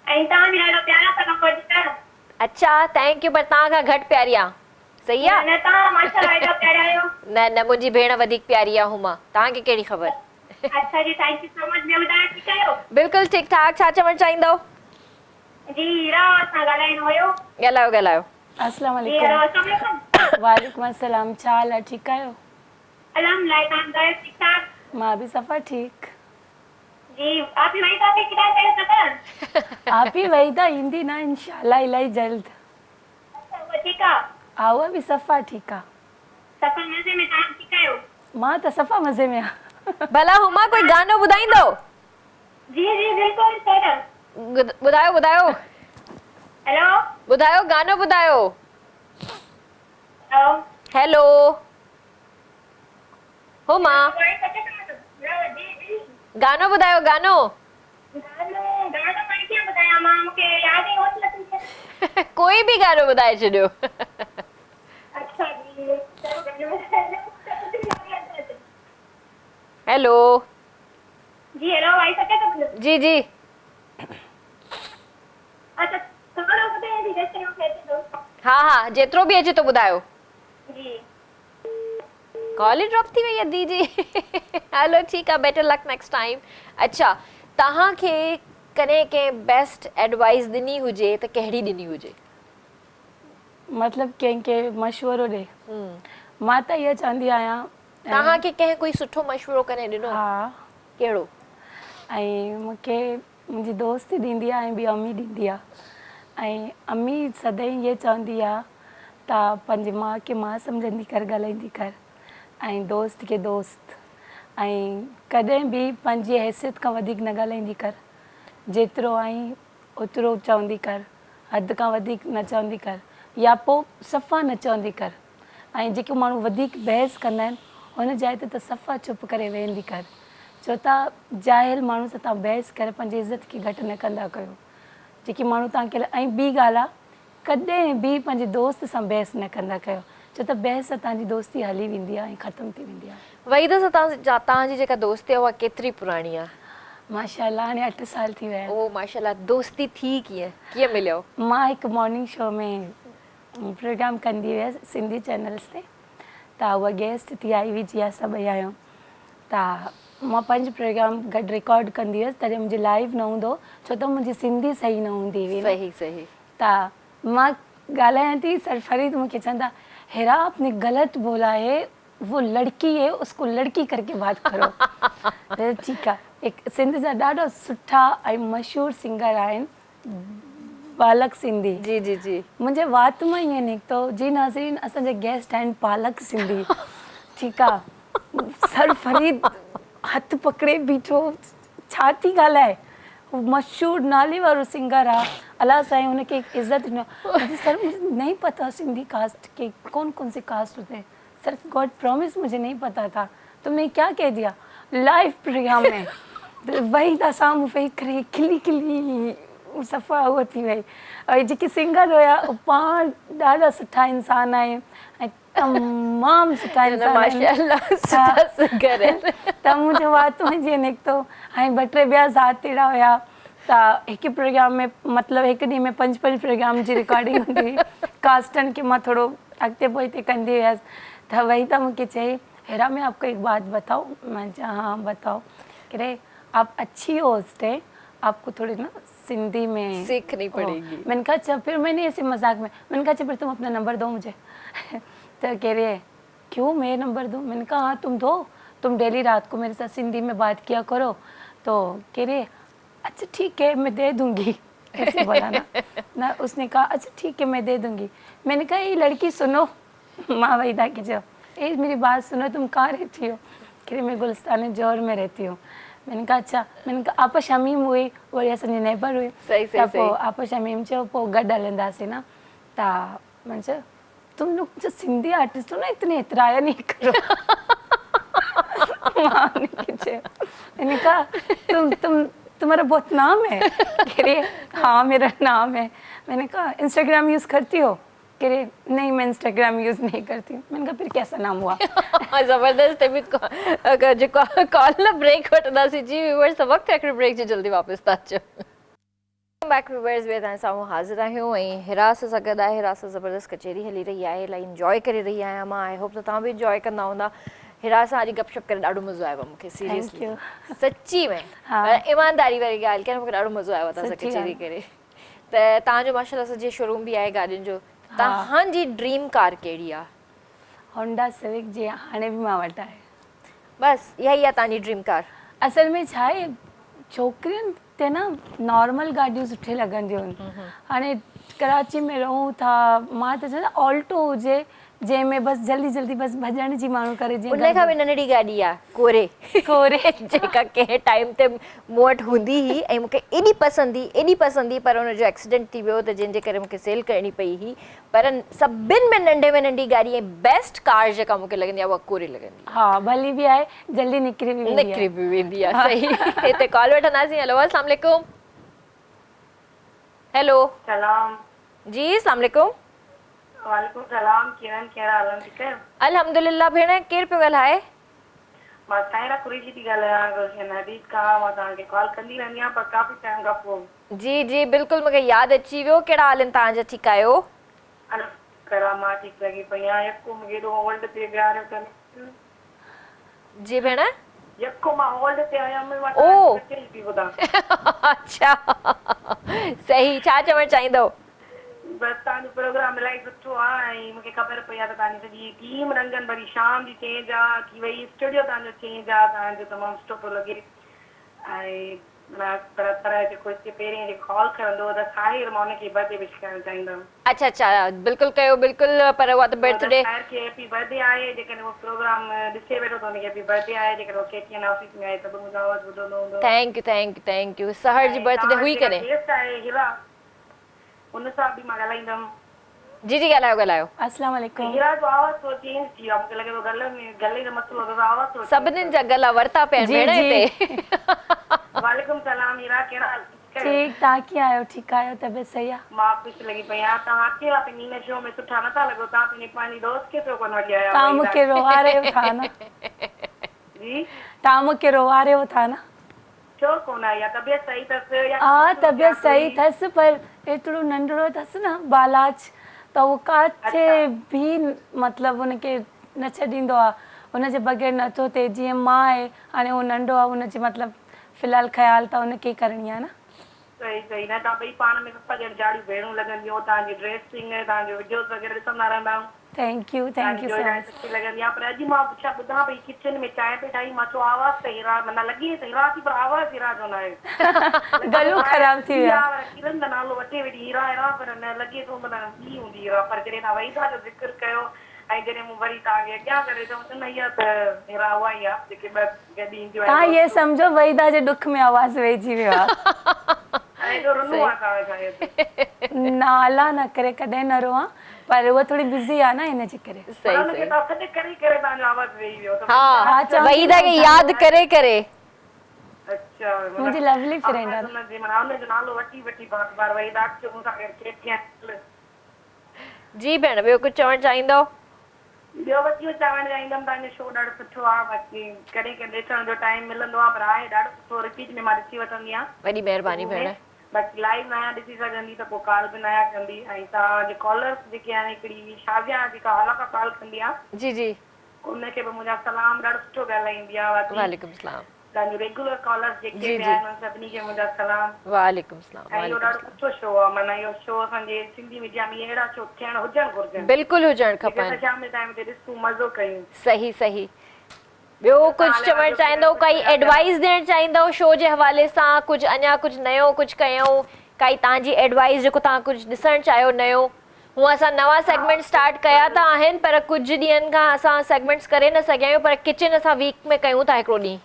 ऐं तव्हां बि ॾाढो प्यारा था कमु कयो। अच्छा थैंक यू, पर तव्हां खां घटि प्यारी आहे। सही आहे? न तव्हां माशाअल्लाह ॾाढा प्यारा आहियो। न मुंहिंजी भेण वधीक प्यारी आहे हुमा, तव्हांखे कहिड़ी ख़बर? अच्छा जी, थैंक यू सो मच। ॿियो ॿुधायो ठीकु आहियो? बिल्कुलु ठीकु ठाक। छा चवणु चाहींदव? जी हीरा सां ॻाल्हाइणो हुयो। ॻाल्हायो ॻाल्हायो। अस्सलाम जी हेलो वालेकुम। अस्सलाम वालेकुम। वालेकुम अस्सलाम। छा हाल आहे? ठीकु आहियो? अल्हम्दुलिल्लाह तव्हां ॿुधायो ठीक ठाक? मां बि सफ़ा ठीकु। जी आप ही वही तव्हांखे किराए करे सफ़र? आप ही वही त ईंदी न इंशाल्लाह इलाही जल्द। अच्छा उहा ठीकु आहे? हा उहा बि सफ़ा ठीकु आहे। सफ़र मज़े में तव्हां ठीकु आहियो? मां त सफ़ा मज़े में आहियां। भला हुमा कोई गानो ॿुधाईंदो? जी जी बिल्कुलु सर। ॿुधायो ॿुधायो हेलो ॿुधायो गानो ॿुधायो। हेलो हेलो हुमा जी जी गानो ॿुधायो गानो। गानो गानो पाण कीअं ॿुधायां मां मूंखे यादि ई नथो अचे। कोई भी गानो ॿुधाए छॾियो। अच्छा जी चलो गानो हेलो जी हेलो आई सके तो जी जी अच्छा थोरो ॿुधाए थी जेसिताईं मूंखे अचे थो। हा हा जेतिरो बि अचे तो ॿुधायो। जी कॉल ही ड्रॉप थी वई आहे दीदी। हलो ठीकु आहे बेटर लक नेक्स्ट टाइम। अच्छा तव्हांखे कॾहिं कंहिं बेस्ट एडवाइस ॾिनी हुजे त कहिड़ी ॾिनी हुजे? मतिलबु कंहिंखे मशवरो ॾे। मां त इहा चवंदी आहियां तव्हांखे कंहिं कोई सुठो मशवरो कॾहिं ॾिनो? हा कहिड़ो? ऐं मूंखे मुंहिंजी दोस्त ॾींदी आहे ऐं ॿी अम्मी ॾींदी आहे। ऐं अम्मी सदाईं इहे चवंदी आहे त पंहिंजी माउ खे माउ सम्झंदी कर ॻाल्हाईंदी कर ऐं दोस्त खे दोस्त ऐं कॾहिं बि पंहिंजी हैसियत खां वधीक न ॻाल्हाईंदी कर। जेतिरो आई ओतिरो चवंदी कर, हद खां वधीक न चवंदी कर या पोइ सफ़ा न चवंदी कर। ऐं जेके माण्हू वधीक बहस कंदा आहिनि हुन जाइ ते त सफ़ा चुप करे वेहंदी कर। छो त जाहिल माण्हू सां तव्हां बहस करे पंहिंजी इज़त खे घटि न कंदा कयो। जेके माण्हू तव्हांखे ऐं ॿी ॻाल्हि आहे कॾहिं बि पंहिंजे दोस्त सां बहस न कंदा कयो छो त बहस सां तव्हांजी दोस्ती हली वेंदी आहे ऐं ख़तमु थी वेंदी आहे। वहीद सां तव्हांजी जेका दोस्ती आहे उहा केतिरी पुराणी आहे? माशाल्लाह हाणे 8 साल थी विया आहिनि। ओ माशाल्लाह दोस्ती थी कीअं मिलियो? मां हिकु मॉर्निंग शो में प्रोग्राम कंदी हुयसि सिंधी चैनल्स ते त उहा गेस्ट थी आई हुई जीअं असां ॿई आहियूं त मां पंहिंजो प्रोग्राम गॾु रिकॉर्ड कंदी हुयसि तॾहिं मुंहिंजी लाइव न हूंदो छो त मुंहिंजी सिंधी सही न हूंदी हुई। सही सही। त मां ॻाल्हायां थी सरफरीद मूंखे चवंदा हेरा आपने गलत बोला है वो लड़की है उसको लड़की करके बात करो। ठीकु आहे। हिकु सिंध जा ॾाढा सुठा ऐं मशहूरु सिंगर आहिनि पालक सिंधी। जी जी जी मुंहिंजे वात मां ईअं निकितो जी नाज़रीन असांजा गेस्ट आहिनि पालक सिंधी। ठीकु आहे। सरफरीद हथु पकड़े बीठो छा थी ॻाल्हाए मशहूरु नाले वारो सिंगर आहे अलाह साईं हुनखे इज़त ॾिनो। मुझे सर मुझे नहीं पता सिंधी कास्ट के कौन कौन से कास्ट होते हैं सर गॉड प्रॉमिस मुझे नहीं पता था तुमने क्या कह दिया लाइव प्रोग्राम में। वही त साम्हूं वेही करे खिली खिली सफ़ा उहा थी वई। ऐं जेके सिंगर हुया पाण ॾाढा सुठा इंसान आहिनि ऐं तमामु सुठा इंसान आहिनि। त मुंहिंजे वात में जीअं निकितो ऐं 2-3 ॿिया ज़ात अहिड़ा हुया त हिकु प्रोग्राम में मतिलबु हिकु ॾींहं में 5-5 प्रोग्राम जी रिकॉर्डिंग हूंदी हुई। कास्टनि खे मां थोरो अॻिते पोइते कंदी हुयसि त वही त मूंखे चई हेरा मैं आपको एक बात बताऊं। मैं चया हाँ बताओ। कह आप अच्छी होस्ट है आपको थोड़ी ना सिंधी में सीखनी पड़ेगी। मैंने कहा अच्छा फिर मैंने ऐसे मजाक में मैंने कहा अच्छा फिर तुम अपना नंबर दो मुझे। तो कह रही है क्यों मैं नंबर दूँ? मैंने कहा हाँ तुम दो तुम डेली रात को मेरे साथ सिंधी में बात किया करो। तो कह रही है अच्छा ठीक है मैं दे दूँगी। ऐसे बोला ना उसने कहा अच्छा ठीक है मैं दे दूँगी। मैंने कहा ये लड़की सुनो माँ वहीदा के जो ए मेरी बात सुनो तुम कहाँ रहती हो? कह रही मैं गुलिस्तान जौहर में रहती हूँ। मैंने कहा अच्छा मैंने कहा आप शमीम हुई वरी असांजी नेबर हुई त पोइ आप शमीम चयो पोइ गॾु हलंदासीं न त मां चयो तुम लोग जो सिंधी आर्टिस्ट हो ना इतने इतराया नहीं करो। मैंने कहा तुम्हारा बहुत नाम है? कह रही हाँ मेरा नाम है। मैंने कहा इंस्टाग्राम यूज़ करती हो? कह रही नहीं मैं इंस्टाग्राम यूज़ नहीं करती हूँ। मैंने कहा फिर कैसा नाम हुआ? ज़बरदस्त अगर जो कॉल ना ब्रेक वठंदासीं जी व्यूअर्स वक़्तु हिकिड़े ब्रेक जो जल्दी वापसि था अचो। बैक व्यूअर्स वे तव्हां साम्हूं हाज़िर आहियूं ऐं हिरास सां गॾु आहे। हिरास ज़बरदस्त कचेरी हली रही आहे इलाही इंजॉय करे रही आहियां मां। आई होप त तव्हां बि इंजॉय कंदा हूंदा। हिरास सां अॼु गपशप करे ॾाढो मज़ो आयो मूंखे सीरियसली सची में ईमानदारी वारी ॻाल्हि कयां मूंखे ॾाढो मज़ो आयो तव्हां सां कचेरी करे। त तव्हांजो माशाल्लाह सॼे शोरूम बि आहे गाॾियुनि जो तव्हांजी ड्रीम कार कहिड़ी आहे? होंडा सिविक जी हाणे बि मां वटि आहे। बस इहा ई आहे तव्हांजी ड्रीम कार? असल में छा आहे, छोकिरियुनि ते न नॉर्मल गाॾियूं सुठी लॻंदियूं आहिनि। हाणे कराची में रहूं था, मां त चवां ऑल्टो हुजे जंहिंमें बसि जल्दी जल्दी बसि भॼण जी माण्हू करे, उन खां बि नंढड़ी गाॾी आहे कोरे जेका कंहिं टाइम ते मूं वटि हूंदी हुई ऐं मूंखे एॾी पसंदी पर हुनजो एक्सीडेंट थी वियो त जंहिंजे करे मूंखे सेल करणी पई हुई। पर सभिनि में नंढे में नंढी गाॾी ऐं बेस्ट कार जेका मूंखे लॻंदी आहे उहा कोरे लॻंदी आहे। हा भली बि आहे, जल्दी निकिरी बि वेंदी आहे। सही। हिते कॉल वठंदासीं। हेलो अस्सलाम वालेकुम। हेलो सलाम जी अस्सलाम वालेकुम। वालेकुम सलाम। किरण कहिड़ा हाल आहिनि? ठीकु आहियो? अल्हम्दुलिल्लाह भेण, केरु पियो ॻाल्हाए? मां सायरा कुरैशी थी ॻाल्हायां गुलशन हबीब खां। मां तव्हांखे कॉल कंदी रहंदी आहियां पर काफ़ी टाइम खां पोइ। जी जी बिल्कुलु मूंखे यादि अची वियो। कहिड़ा हाल आहिनि तव्हांजा? ठीकु आहियो? मां ठीकु लॻी पई आहियां। यको मूंखे एॾो होल्ड ते विहारियो अथनि। जी भेण। यको मां होल्ड ते आयमि। ओ थी ॿुधां। अच्छा सही। छा चवणु चाहींदव? बस तव्हांजो प्रोग्राम इलाही सुठो आहे ऐं मूंखे ख़बर पई आहे त तव्हांजी सॼी टीम रंगनि भरी शाम जी चेंज आहे की भई स्टूडियो तव्हांजो चेंज आहे, तव्हांजो तमामु सुठो पियो लॻे। ऐं तरह तरह जेको हिते पहिरें जेको कॉल करंदो त साहिर, मां हुनखे बर्थडे विश करणु चाहींदमि। अच्छा अच्छा बिल्कुलु कयो बिल्कुलु। पर उहा त बर्थडे साहिर खे हैप्पी बर्थडे आहे। जेकॾहिं उहो प्रोग्राम ॾिसे वेठो त हुनखे हैप्पी बर्थडे आहे। जेकॾहिं उहो केटीएन ऑफिस में आहे त मुंहिंजो आवाज़ ॿुधंदो हूंदो। Thank U. सहर जी बर्थडे हुई कॾहिं? गेस्ट आहे हीरा, हुन सां बि मां ॻाल्हाईंदमि। जी जी ॻाल्हायो। अस्सलाम वालेकुम। हीरा जो आवाज़ थोरो चेंज थी वियो आहे। मूंखे लॻे थो गले जो मसलो हो, आवाज़ थोरो सभिनीनि जा गला वरिता पिया आहिनि भेण हिते। वालेकुम सलाम। हीरा कहिड़ा हाल? ठीकु, तव्हां कीअं आहियो? ठीकु आहियो? तबियत सही आहे? मां ख़ुशि लॻी पई आहियां। तव्हां अकेला पंहिंजी हिन शो में सुठा नथा लॻो। तव्हां पंहिंजी दोस्त खे छो कोन वठी आया? तव्हां मूंखे रोवारियो था न। जी तव्हां मूंखे रोवारियो था न। छो कोन आई आहे? तबियत सही अथसि? हा तबियत सही अथसि पर एतिरो नंढड़ो अथसि न बालाज, त उहो काथे बि मतिलबु हुनखे न छॾींदो आहे। हुनजे बग़ैर नथो थिए। जीअं मां आहे, हाणे उहो नंढो आहे, हुनजी मतिलबु फ़िलहाल ख़्यालु त हुनखे करणी आहे न। सही न। तव्हां ॿई पाण में पप्पा जहिड़ी जाड़ियूं भेणूं लॻंदियूं। तव्हांजी ड्रेसिंग, तव्हांजो वीडियोस वग़ैरह ॾिसंदा रहंदा आहियूं। Thank you so much. सुठी लॻंदी आहे। पर अॼु मां छा ॿुधां पई, किचन में चांहि पई ठाही, मां चयो आवाज़ त हीरा, माना लॻे त हीरा थी पर आवाज़ हीरा जो न आहे। गलो ख़राब थी वियो। किरण जो नालो वठे वेठी हीरा पर न लॻे थो माना ॿी हूंदी हीरा। पर जॾहिं तव्हां वहीदा जो ज़िक्र कयो ऐं जॾहिं मूं वरी तव्हांखे अॻियां करे चयो त न इहा त हीरा उहा ई आहे जेके ॿ गॾु ईंदियूं तव्हां इहे सम्झो वहीदा जे दुख में आवाज़ वेहिजी वियो आहे। नाला न करे कॾहिं न रोआं, पर उहा थोड़ी बिज़ी आहे न हिनजे करे। हा वहीदा खे यादि करे करे। अच्छा मुंहिंजी लवली फ्रेंड आहे। हुनजो नालो वठी बार बार वहीदा जी भेण, ॿियो कुझु चवणु चाहींदव? ॿियो बस इहो चवणु चाहींदमि तव्हांजो शो ॾाढो सुठो आहे। बाक़ी कॾहिं कॾहिं ॾिसण जो टाइम मिलंदो आहे पर आहे ॾाढो सुठो। रिपीट में मां ॾिसी वठंदी आहियां। वॾी महिरबानी भेण। बाक़ी लाइव नया ॾिसी सघंदी त पोइ कॉल बि नया कंदी। ऐं तव्हांजे कॉलर्स जेके आहिनि, हिकिड़ी शाज़िया जेका हाल खां कॉल कंदी आहे, जी जी, उनखे बि मुंहिंजा सलाम। ॾाढो सुठो ॻाल्हाईंदी आहे। वालेकुम सलाम। तव्हांजो रेगुलर कॉलर्स जेके बि आहिनि सभिनी खे मुंहिंजा सलाम। वालेकुम सलाम। ऐं इहो ॾाढो सुठो शो आहे। माना इहो शो असांजे सिंधी मीडिया में अहिड़ा शो थियणु हुजनि। बिल्कुलु हुजणु खपनि। शाम जे टाइम ते ॾिसूं, मज़ो कयूं। सही। ॿियो कुझु चवणु चाहींदव? काई एडवाइस ॾियणु चाहींदव शो जे हवाले सां? कुझु अञा कुझु नयो कुझु कयूं? काई तव्हांजी एडवाइस जेको तव्हां कुझु ॾिसणु चाहियो नयो? हूअं असां नवां सेगमेंट स्टार्ट कया त आहिनि पर कुझु ॾींहंनि खां असां सेगमेंट्स करे न सघिया आहियूं। पर किचन असां वीक में कयूं था हिकिड़ो ॾींहुं।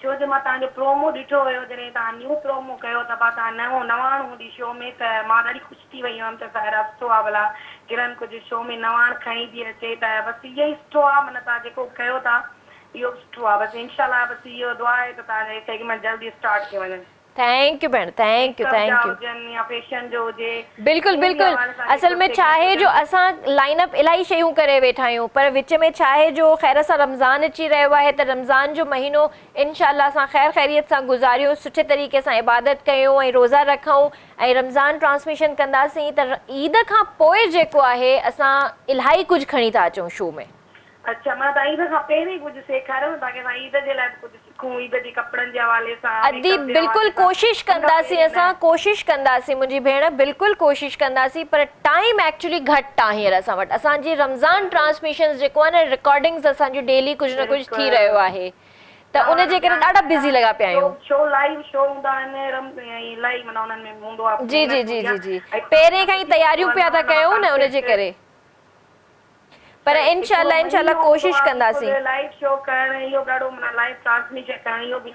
छो जो मां तव्हांजो प्रोमो ॾिठो हुयो, जॾहिं तव्हां न्यू प्रोमो कयो त तव्हां नवाण हूंदी शो में, त मां ॾाढी ख़ुशि थी वई हुअमि त साहिरा सुठो आहे भला किरण कुझु शो में नवाण खणी थी अचे। त बसि इहो ई सुठो आहे। माना तव्हां जेको कयो था इहो सुठो आहे। बसि इंशाल्लाह बसि इहो दुआ आहे त तव्हांजा सेगमेंट जल्दी स्टार्ट थी वञनि। थैंक यू भेण, थैंक यू। बिल्कुलु। असल में छा आहे जो असां लाइनअप इलाही शयूं करे वेठा आहियूं पर विच में छा आहे जो ख़ैर सां रमज़ान अची रहियो आहे त रमज़ान जो महीनो इनशाअल्लाह असां ख़ैर ख़ैरियत सां गुज़ारियूं, सुठे तरीक़े सां इबादत कयूं ऐं रोज़ा रखूं ऐं रमज़ान ट्रांसमिशन कंदासीं त ईद खां पोइ जेको आहे असां इलाही कुझु खणी था अचूं शो में। अच्छा मां त ईद खां पहिरीं कुझु सेखारियो ताकी असां ईद जे लाइ कुझु सिखूं ईद जी कपिड़नि जे हवाले सां अदी बिल्कुलु कोशिश कंदासीं असां कोशिश कंदासीं मुंहिंजी भेण बिल्कुलु कोशिश कंदासीं पर टाइम एक्चुअली घटि आहे हींअर असां वटि असांजी रमज़ान ट्रांसमिशन जेको आहे न रिकॉर्डिंग्स असांजो डेली कुझु न कुझु थी रहियो आहे त उन जे करे ॾाढा बिज़ी लॻा पिया आहियूं शो लाइव शो हूंदा आहिनि इलाही माना उन्हनि में हूंदो आहे जी जी जी जी जी पहिरें खां ई तयारियूं पिया था कयूं न उन जे करे पर इंशाल्लाह कोशिश कंदासीं लाइव शो करण इहो ॾाढो माना लाइव ट्रांसमिशन करण इहो बि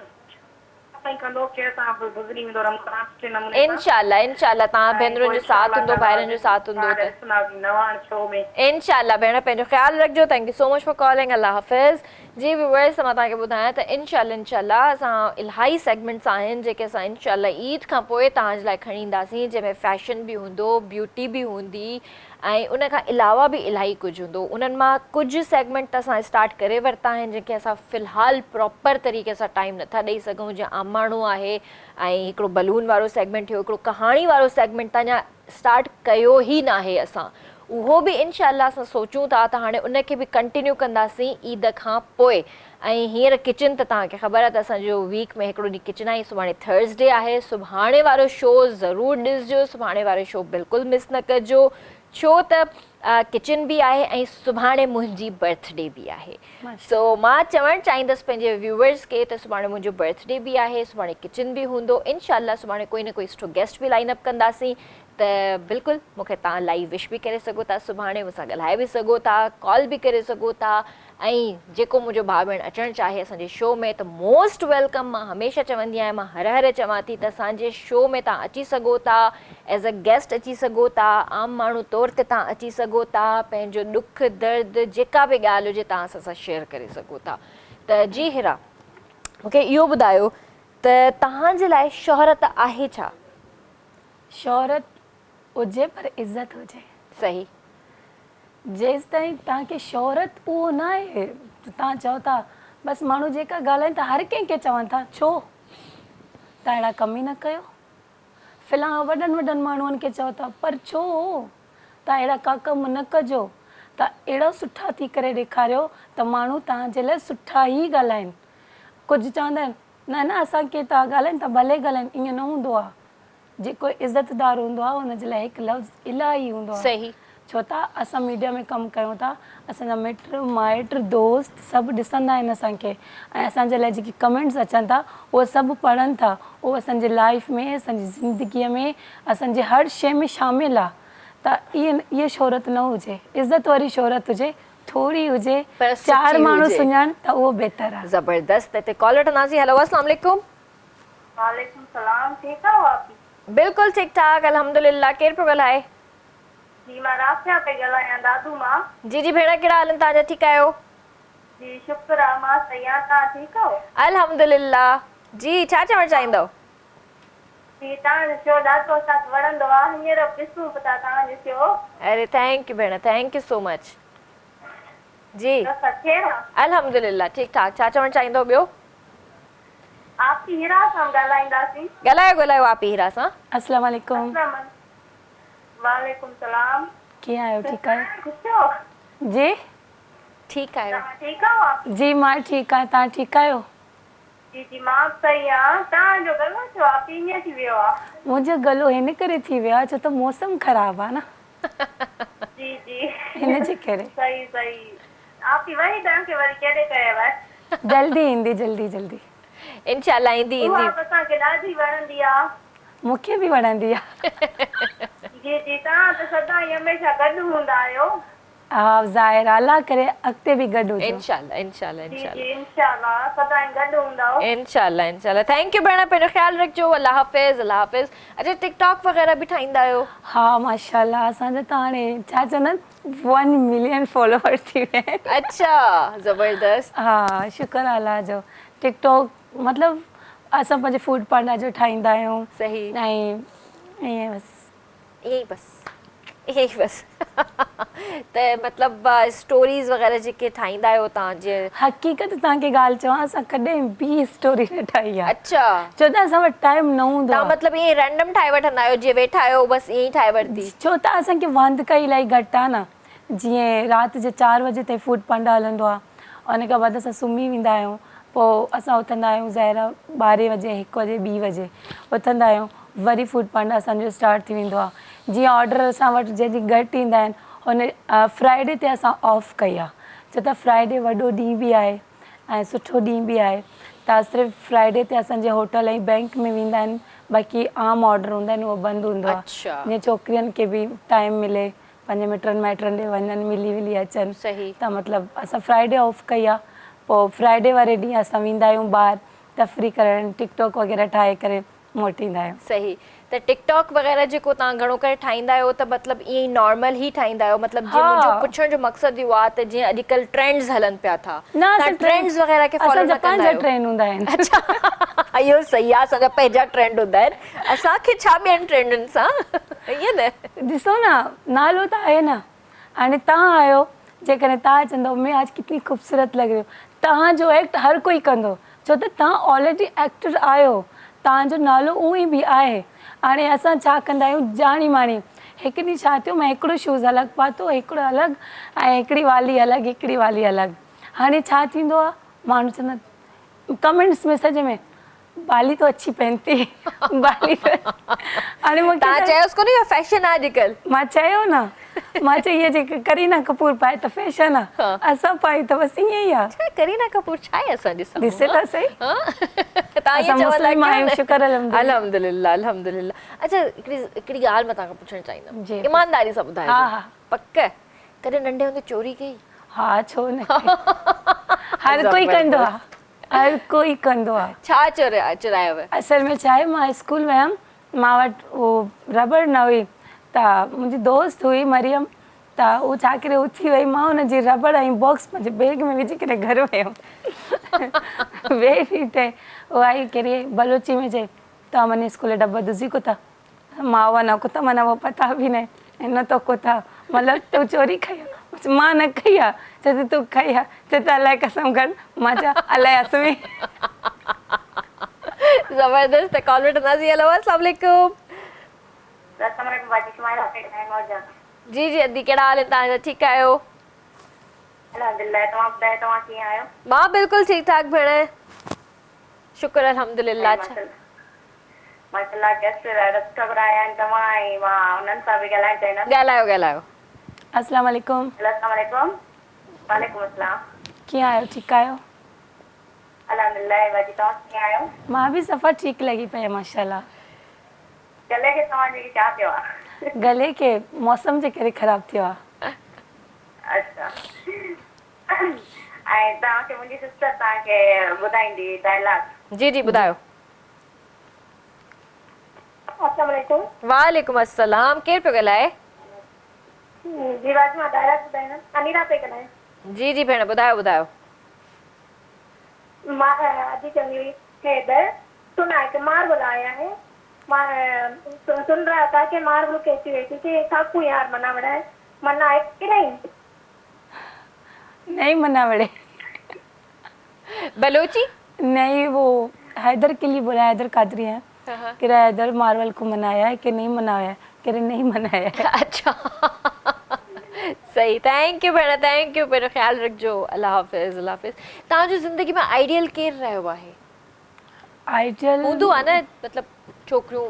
असां कंदो के असां गुज़री वेंदो रमज़ान सुठे नमूने इंशाल्लाह तव्हां भेनरुनि जो साथ हूंदो भाइरनि जो साथ हूंदो त नवान शो में इंशाल्लाह भेण पंहिंजो ख़्यालु रखिजो thank you so much for calling अल्लाह हाफ़िज़ जी व्यूअर्स मां तव्हांखे ॿुधायां त इंशाल्लाह असां इलाही सेगमेंट्स आहिनि जेके असां इंशाल्लाह ईद खां पोइ तव्हांजे लाइ खणी ईंदासीं जंहिंमें फैशन बि हूंदो ब्यूटी बि हूंदी ऐं उन खां अलावा बि इलाही कुझु हूंदो उन्हनि मां कुझु सेगमेंट त असां स्टार्ट करे वरिता आहिनि जेके असां फ़िलहालु प्रॉपर तरीक़े सां टाइम नथा ॾेई सघूं जीअं आम माण्हू आहे ऐं हिकिड़ो बलून वारो सेगमेंट थियो हिकिड़ो कहाणी वारो सेगमेंट त अञा स्टार्ट कयो ई न आहे असां उहो बि इंशाल्लाह असां सोचूं था त हाणे उनखे बि कंटिन्यू कंदासीं ईद खां पोइ ऐं हींअर किचन त तव्हांखे ख़बर आहे त असांजो वीक में हिकिड़ो ॾींहुं किचन आहे सुभाणे थर्सडे आहे सुभाणे वारो शो ज़रूरु ॾिसजो सुभाणे वारो शो बिल्कुलु मिस न कजो छो त किचन बि आहे ऐं सुभाणे मुंहिंजी बर्थडे बि आहे सो मां चवणु चाहींदसि पंहिंजे व्यूवर्स खे त सुभाणे मुंहिंजो बर्थडे बि आहे सुभाणे किचन बि हूंदो इंशाल्लाह सुभाणे कोई न कोई सुठो गेस्ट बि लाइन अप कंदासीं त बिल्कुलु मूंखे तव्हां लाइव विश बि करे सघो था सुभाणे मूंसां ॻाल्हाए बि सघो था कॉल बि करे सघो था ऐं जेको मुंहिंजो भाउ भेण अचणु चाहे असांजे शो में त मोस्ट वेलकम मां हमेशह चवंदी आहियां मां हर चवां थी त असांजे शो में तव्हां अची सघो था एज़ अ गेस्ट अची सघो था आम माण्हू तौर ते तव्हां अची सघो था पंहिंजो दुख दर्द जेका बि ॻाल्हि हुजे तव्हां असां सां शेयर करे सघो था त जी हिरा मूंखे इहो ॿुधायो त तव्हांजे लाइ शोहरत आहे छा शोहरत हुजे पर इज़त हुजे सही जेसि ताईं तव्हांखे शोहरत उहो न आहे तव्हां चओ था बसि माण्हू जेका ॻाल्हाइनि था हर कंहिंखे चवनि था छो तव्हां अहिड़ा कम ई न कयो फ़िलहालु वॾनि माण्हुनि खे चओ था पर छो तव्हां अहिड़ा का कम न कजो त अहिड़ा सुठा थी करे ॾेखारियो त माण्हू तव्हांजे लाइ सुठा ई ॻाल्हाइनि कुझु चवंदा आहिनि न असांखे तव्हां ॻाल्हाइनि त भले ॻाल्हाइनि ईअं न हूंदो आहे जेको इज़तदार हूंदो आहे हुनजे लाइ हिकु लफ़्ज़ इलाही हूंदो आहे सही छो त असां मीडिया में कमु कयूं था असांजा मिट माइट दोस्त सभु ॾिसंदा आहिनि असांखे ऐं असांजे लाइ जेकी कमेंट्स अचनि था उहे सभु पढ़नि था उहो असांजे लाइफ में असांजी ज़िंदगीअ में असांजे हर शइ में शामिलु आहे त इहा शोहरत न हुजे इज़त वारी शोहरत हुजे थोड़ी हुजे चार माण्हू सुञाण त उहो बहितर आहे ज़बरदस्त हिते कॉल वठंदासीं हेलो अस्सलाम वालेकुम वालेकुम सलाम ठीकु आहियो आप बिल्कुलु ठीकु ठाक अल्हम्दुलिल्लाह केरु पियो ॻाल्हाए जी मां राफ़िया पई ॻाल्हायां दादू मां जी जी भेण कहिड़ा हाल आहिनि तव्हांजा ठीकु आहियो जी शुक्र आहे मां सही आहियां तव्हां ठीकु आहियो अल्हम्दुलिल्लाह जी छा चवणु चाहींदव जी तव्हांजो शो ॾाढो असांखे वणंदो आहे हींअर ॾिसूं था तव्हांजो शो अरे थैंक यू भेण थैंक यू सो मच जी अल्हम्दुलिल्लाह ठीकु ठाक छा चवणु चाहींदव ॿियो आप हीरा सां ॻाल्हाईंदासीं ॻाल्हायो आप हीरा सां अस्सलाम वालेकुम वालेकुम सलाम कीअं आहियो ठीकु आहियो ख़ुशि आहियो जी ठीकु आहियो ठीकु आहियो जी मां ठीकु आहियां तव्हां ठीकु आहियो जी जी मां सही आहियां तव्हांजो गलो छो आहे ईअं थी वियो आहे मुंहिंजो गलो हिन करे थी वियो आहे छो त मौसम ख़राबु आहे न जी जी हिन जे करे सही सही आप वही तव्हांखे वरी कहिड़े कयव जल्दी ईंदी जल्दी इंशाल्लाह ईंदी असांखे ॾाढी वणंदी आहे मूंखे बि वणंदी आहे जी जी तव्हां त सदाईं हमेशह गॾु हूंदा आहियो हा ज़ाहिर अल्लाह करे अॻिते बि गॾु हुजो इंशाल्लाह सदाईं गॾु हूंदा इंशाल्लाह थैंक यू भेण पंहिंजो ख़्यालु रखिजो अल्लाह हाफ़िज़ अच्छा टिकटॉक वग़ैरह बि ठाहींदा आहियो हा माशाल्लाह असांजो त हाणे छा चवंदा आहिनि 1 मिलियन फॉलोवर थी विया आहिनि अच्छा ज़बरदस्त हा शुक्र अल्लाह जो टिकटॉक मतिलबु असां पंहिंजे फूड पांडा जो ठाहींदा आहियूं सही ऐं ईअं बसि त मतिलबु स्टोरीज़ वग़ैरह जेके ठाहींदा आहियो तव्हां जीअं हक़ीक़त तव्हांखे ॻाल्हि चवां असां कॾहिं बि स्टोरी न ठाही आहे अच्छा छो त असां वटि टाइम न हूंदो तव्हां मतिलबु ईअं रैंडम ठाहे वठंदा आहियो जीअं वेठा आहियो बसि ईअं ई ठाहे वरिती छो त असांखे वांदिका इलाही घटि आहे न जीअं राति जे 4 बजे ताईं फूड पांडा हलंदो आहे, उन खां बाद असां सुम्ही वेंदा आहियूं, पोइ असां उथंदा आहियूं ज़ाहिरा 12 बजे 1 बजे 2 बजे उथंदा आहियूं, वरी फूड पांडा असांजो स्टार्ट थी वेंदो आहे। जीअं ऑडर असां वटि जंहिं घटि ईंदा आहिनि हुन फ्राइडे ते असां ऑफ कई आहे, छो त फ्राइडे वॾो ॾींहुं बि आहे ऐं सुठो ॾींहुं बि आहे, त सिर्फ़ु फ्राइडे ते असांजे होटल ऐं बैंक में वेंदा आहिनि, बाक़ी आम ऑडर हूंदा आहिनि उहो बंदि हूंदो आहे। जीअं छोकिरियुनि खे बि टाइम मिले पंहिंजे मिटनि माइटनि ॾे वञनि, मिली विली अचनि, त मतिलबु असां फ्राइडे ऑफ कई आहे। पोइ फ्राइडे वारे ॾींहुं असां वेंदा आहियूं ॿाहिरि तफ़री करणु, टिकटॉक वग़ैरह ठाहे करे मोटींदा आहियूं। सही, त टिकटॉक वग़ैरह जेको तव्हां घणो करे ठाहींदा आहियो, त मतिलबु ईअं ई नॉर्मल ई ठाहींदा आहियो? मतिलबु जीअं मुंहिंजो पुछण जो मक़सदु इहो आहे त जीअं अॼुकल्ह ट्रेंड्स हलनि पिया था, तव्हां ट्रेंड्स वग़ैरह खे फॉलो न कंदा आहियो? ट्रेंड हूंदा आहिनि। अच्छा, इहो सही आहे, असांजा पंहिंजा ट्रेंड हूंदा आहिनि, असांखे छा ॿियनि ट्रेंडनि सां, ईअं न? ॾिसो न, नालो त आहे न, हाणे तव्हां आहियो, जेकॾहिं तव्हां चवंदव मैं आज कितनी खूबसूरत लॻ रही हो, तव्हांजो एक्ट हर कोई कंदो, छो त तव्हां ऑलरेडी एक्टर आहियो, तव्हांजो नालो उहो ई बि आहे। हाणे असां छा कंदा आहियूं, जाणी माणी हिकु ॾींहुं छा थियो, मां हिकिड़ो शूज़ अलॻि पातो, हिकिड़ो अलॻि, ऐं हिकिड़ी वाली अलॻि, हिकिड़ी वाली अलॻि। हाणे छा थींदो आहे, माण्हू चवंदा कमेंट्स मैसेज में बाली तो अच्छी पहनती, बाली हाणे तव्हां चयोसि कोन इहो फैशन आहे अॼुकल्ह? मां चयो न, मां चयो इहा जेके करीना कपूर पाए त फैशन आहे, असां पाई त बसि ईअं ई आहे। करीना कपूर छा आहे असां ॾिसूं? ॾिसे त सही, तव्हां ईअं चवंदा आहियो, शुक्र अल्हम्दुलिल्लाह अल्हम्दुलिल्लाह। अच्छा, हिकिड़ी ॻाल्हि मां तव्हांखां पुछणु चाहींदमि, ईमानदारी सां ॿुधायो। हा, पक कॾहिं नंढे हूंदे चोरी कई? हा, छो न, हर कोई कंदो आहे, हर कोई कंदो आहे। छा चुरायव? असल में छा आहे, मां स्कूल वियमि, मां वटि उहो रबड़ न हुई, त मुंहिंजी दोस्त हुई मरियम, त उहो छा करे उथी वई, मां हुनजी रबड़ ऐं बॉक्स मुंहिंजे बैग में विझी करे घर वियमि। वेही ते उहा आई कहिड़ी बलोची में चई, तव्हां वञी स्कूल डब्बा दुज़ी कुता, मां उहा न कुता, माना उहो पता बि न, न तो कुता, मतिलबु तूं चोरी कई आहे? मां न कई आहे। चए तूं कई आहे? चए त अलाए कसम गॾु, मां चयो अलाए असमी। ज़बरदस्त, कॉल वठंदासीं। हेलो, अस्सलाम वालेकुम। जी जी अदी, कहिड़ा हाल आहिनि तव्हांजा? ठीकु आहियो? अल्हम्दुलिल्लाह, तव्हां ॿुधायो, तव्हां कीअं आहियो? मां बिल्कुलु ठीकु ठाक भेण, शुक्र अल्हम्दुलिल्लाह। माशाल्लाह, गेस्ट रस्ता घुराया आहिनि तव्हां, ऐं मां उन्हनि सां बि ॻाल्हाइणु चाहींदमि। ॻाल्हायो। अस्सलाम वालेकुम। अस्सलाम वालेकुम। वालेकुम अस्सलाम। कीअं आहियो? ठीकु आहियो? अल्हम्दुलिल्लाह, बाजी तव्हां कीअं आहियो? मां बि सफ़ा ठीकु लॻी पई माशाल्लाह। गले खे तव्हांजे छा थियो आहे? गले खे मौसम जे करे ख़राबु थियो आहे। अच्छा, ऐं तव्हांखे मुंहिंजी सिस्टर तव्हांखे ॿुधाईंदी डायलॉग। जी जी ॿुधायो। अस्सलाम वालेकुम। वालेकुम अस्सलाम, केरु पियो ॻाल्हाए? जी बाजी, मां डायलॉग ॿुधाईंदमि, अनीरा पई ॻाल्हायां। जी जी भेण, ॿुधायो। मां अॼु चवंदी हुई, हैदर सुना है कि मार्बल आया है, सुन रहा था कि मार्बल कैसी रहती थी, काकू यार मना बड़ा है, मना है कि नहीं मना बड़े। बलोची नहीं, वो हैदर के लिए बोला, हैदर कादरी है, कि हैदर मार्बल को मनाया है कि नहीं मनाया है, कि नहीं मनाया है। अच्छा, सही, थैंक यू भेण, थैंक यू। पंहिंजो ख़्यालु रखिजो। अल्लाह हाफ़िज़, अल्लाह हाफ़िज़। तव्हांजी ज़िंदगी में आइडियल केरु रहियो आहे? आइडियल हूंदो आहे न, मतिलबु छोकिरियूं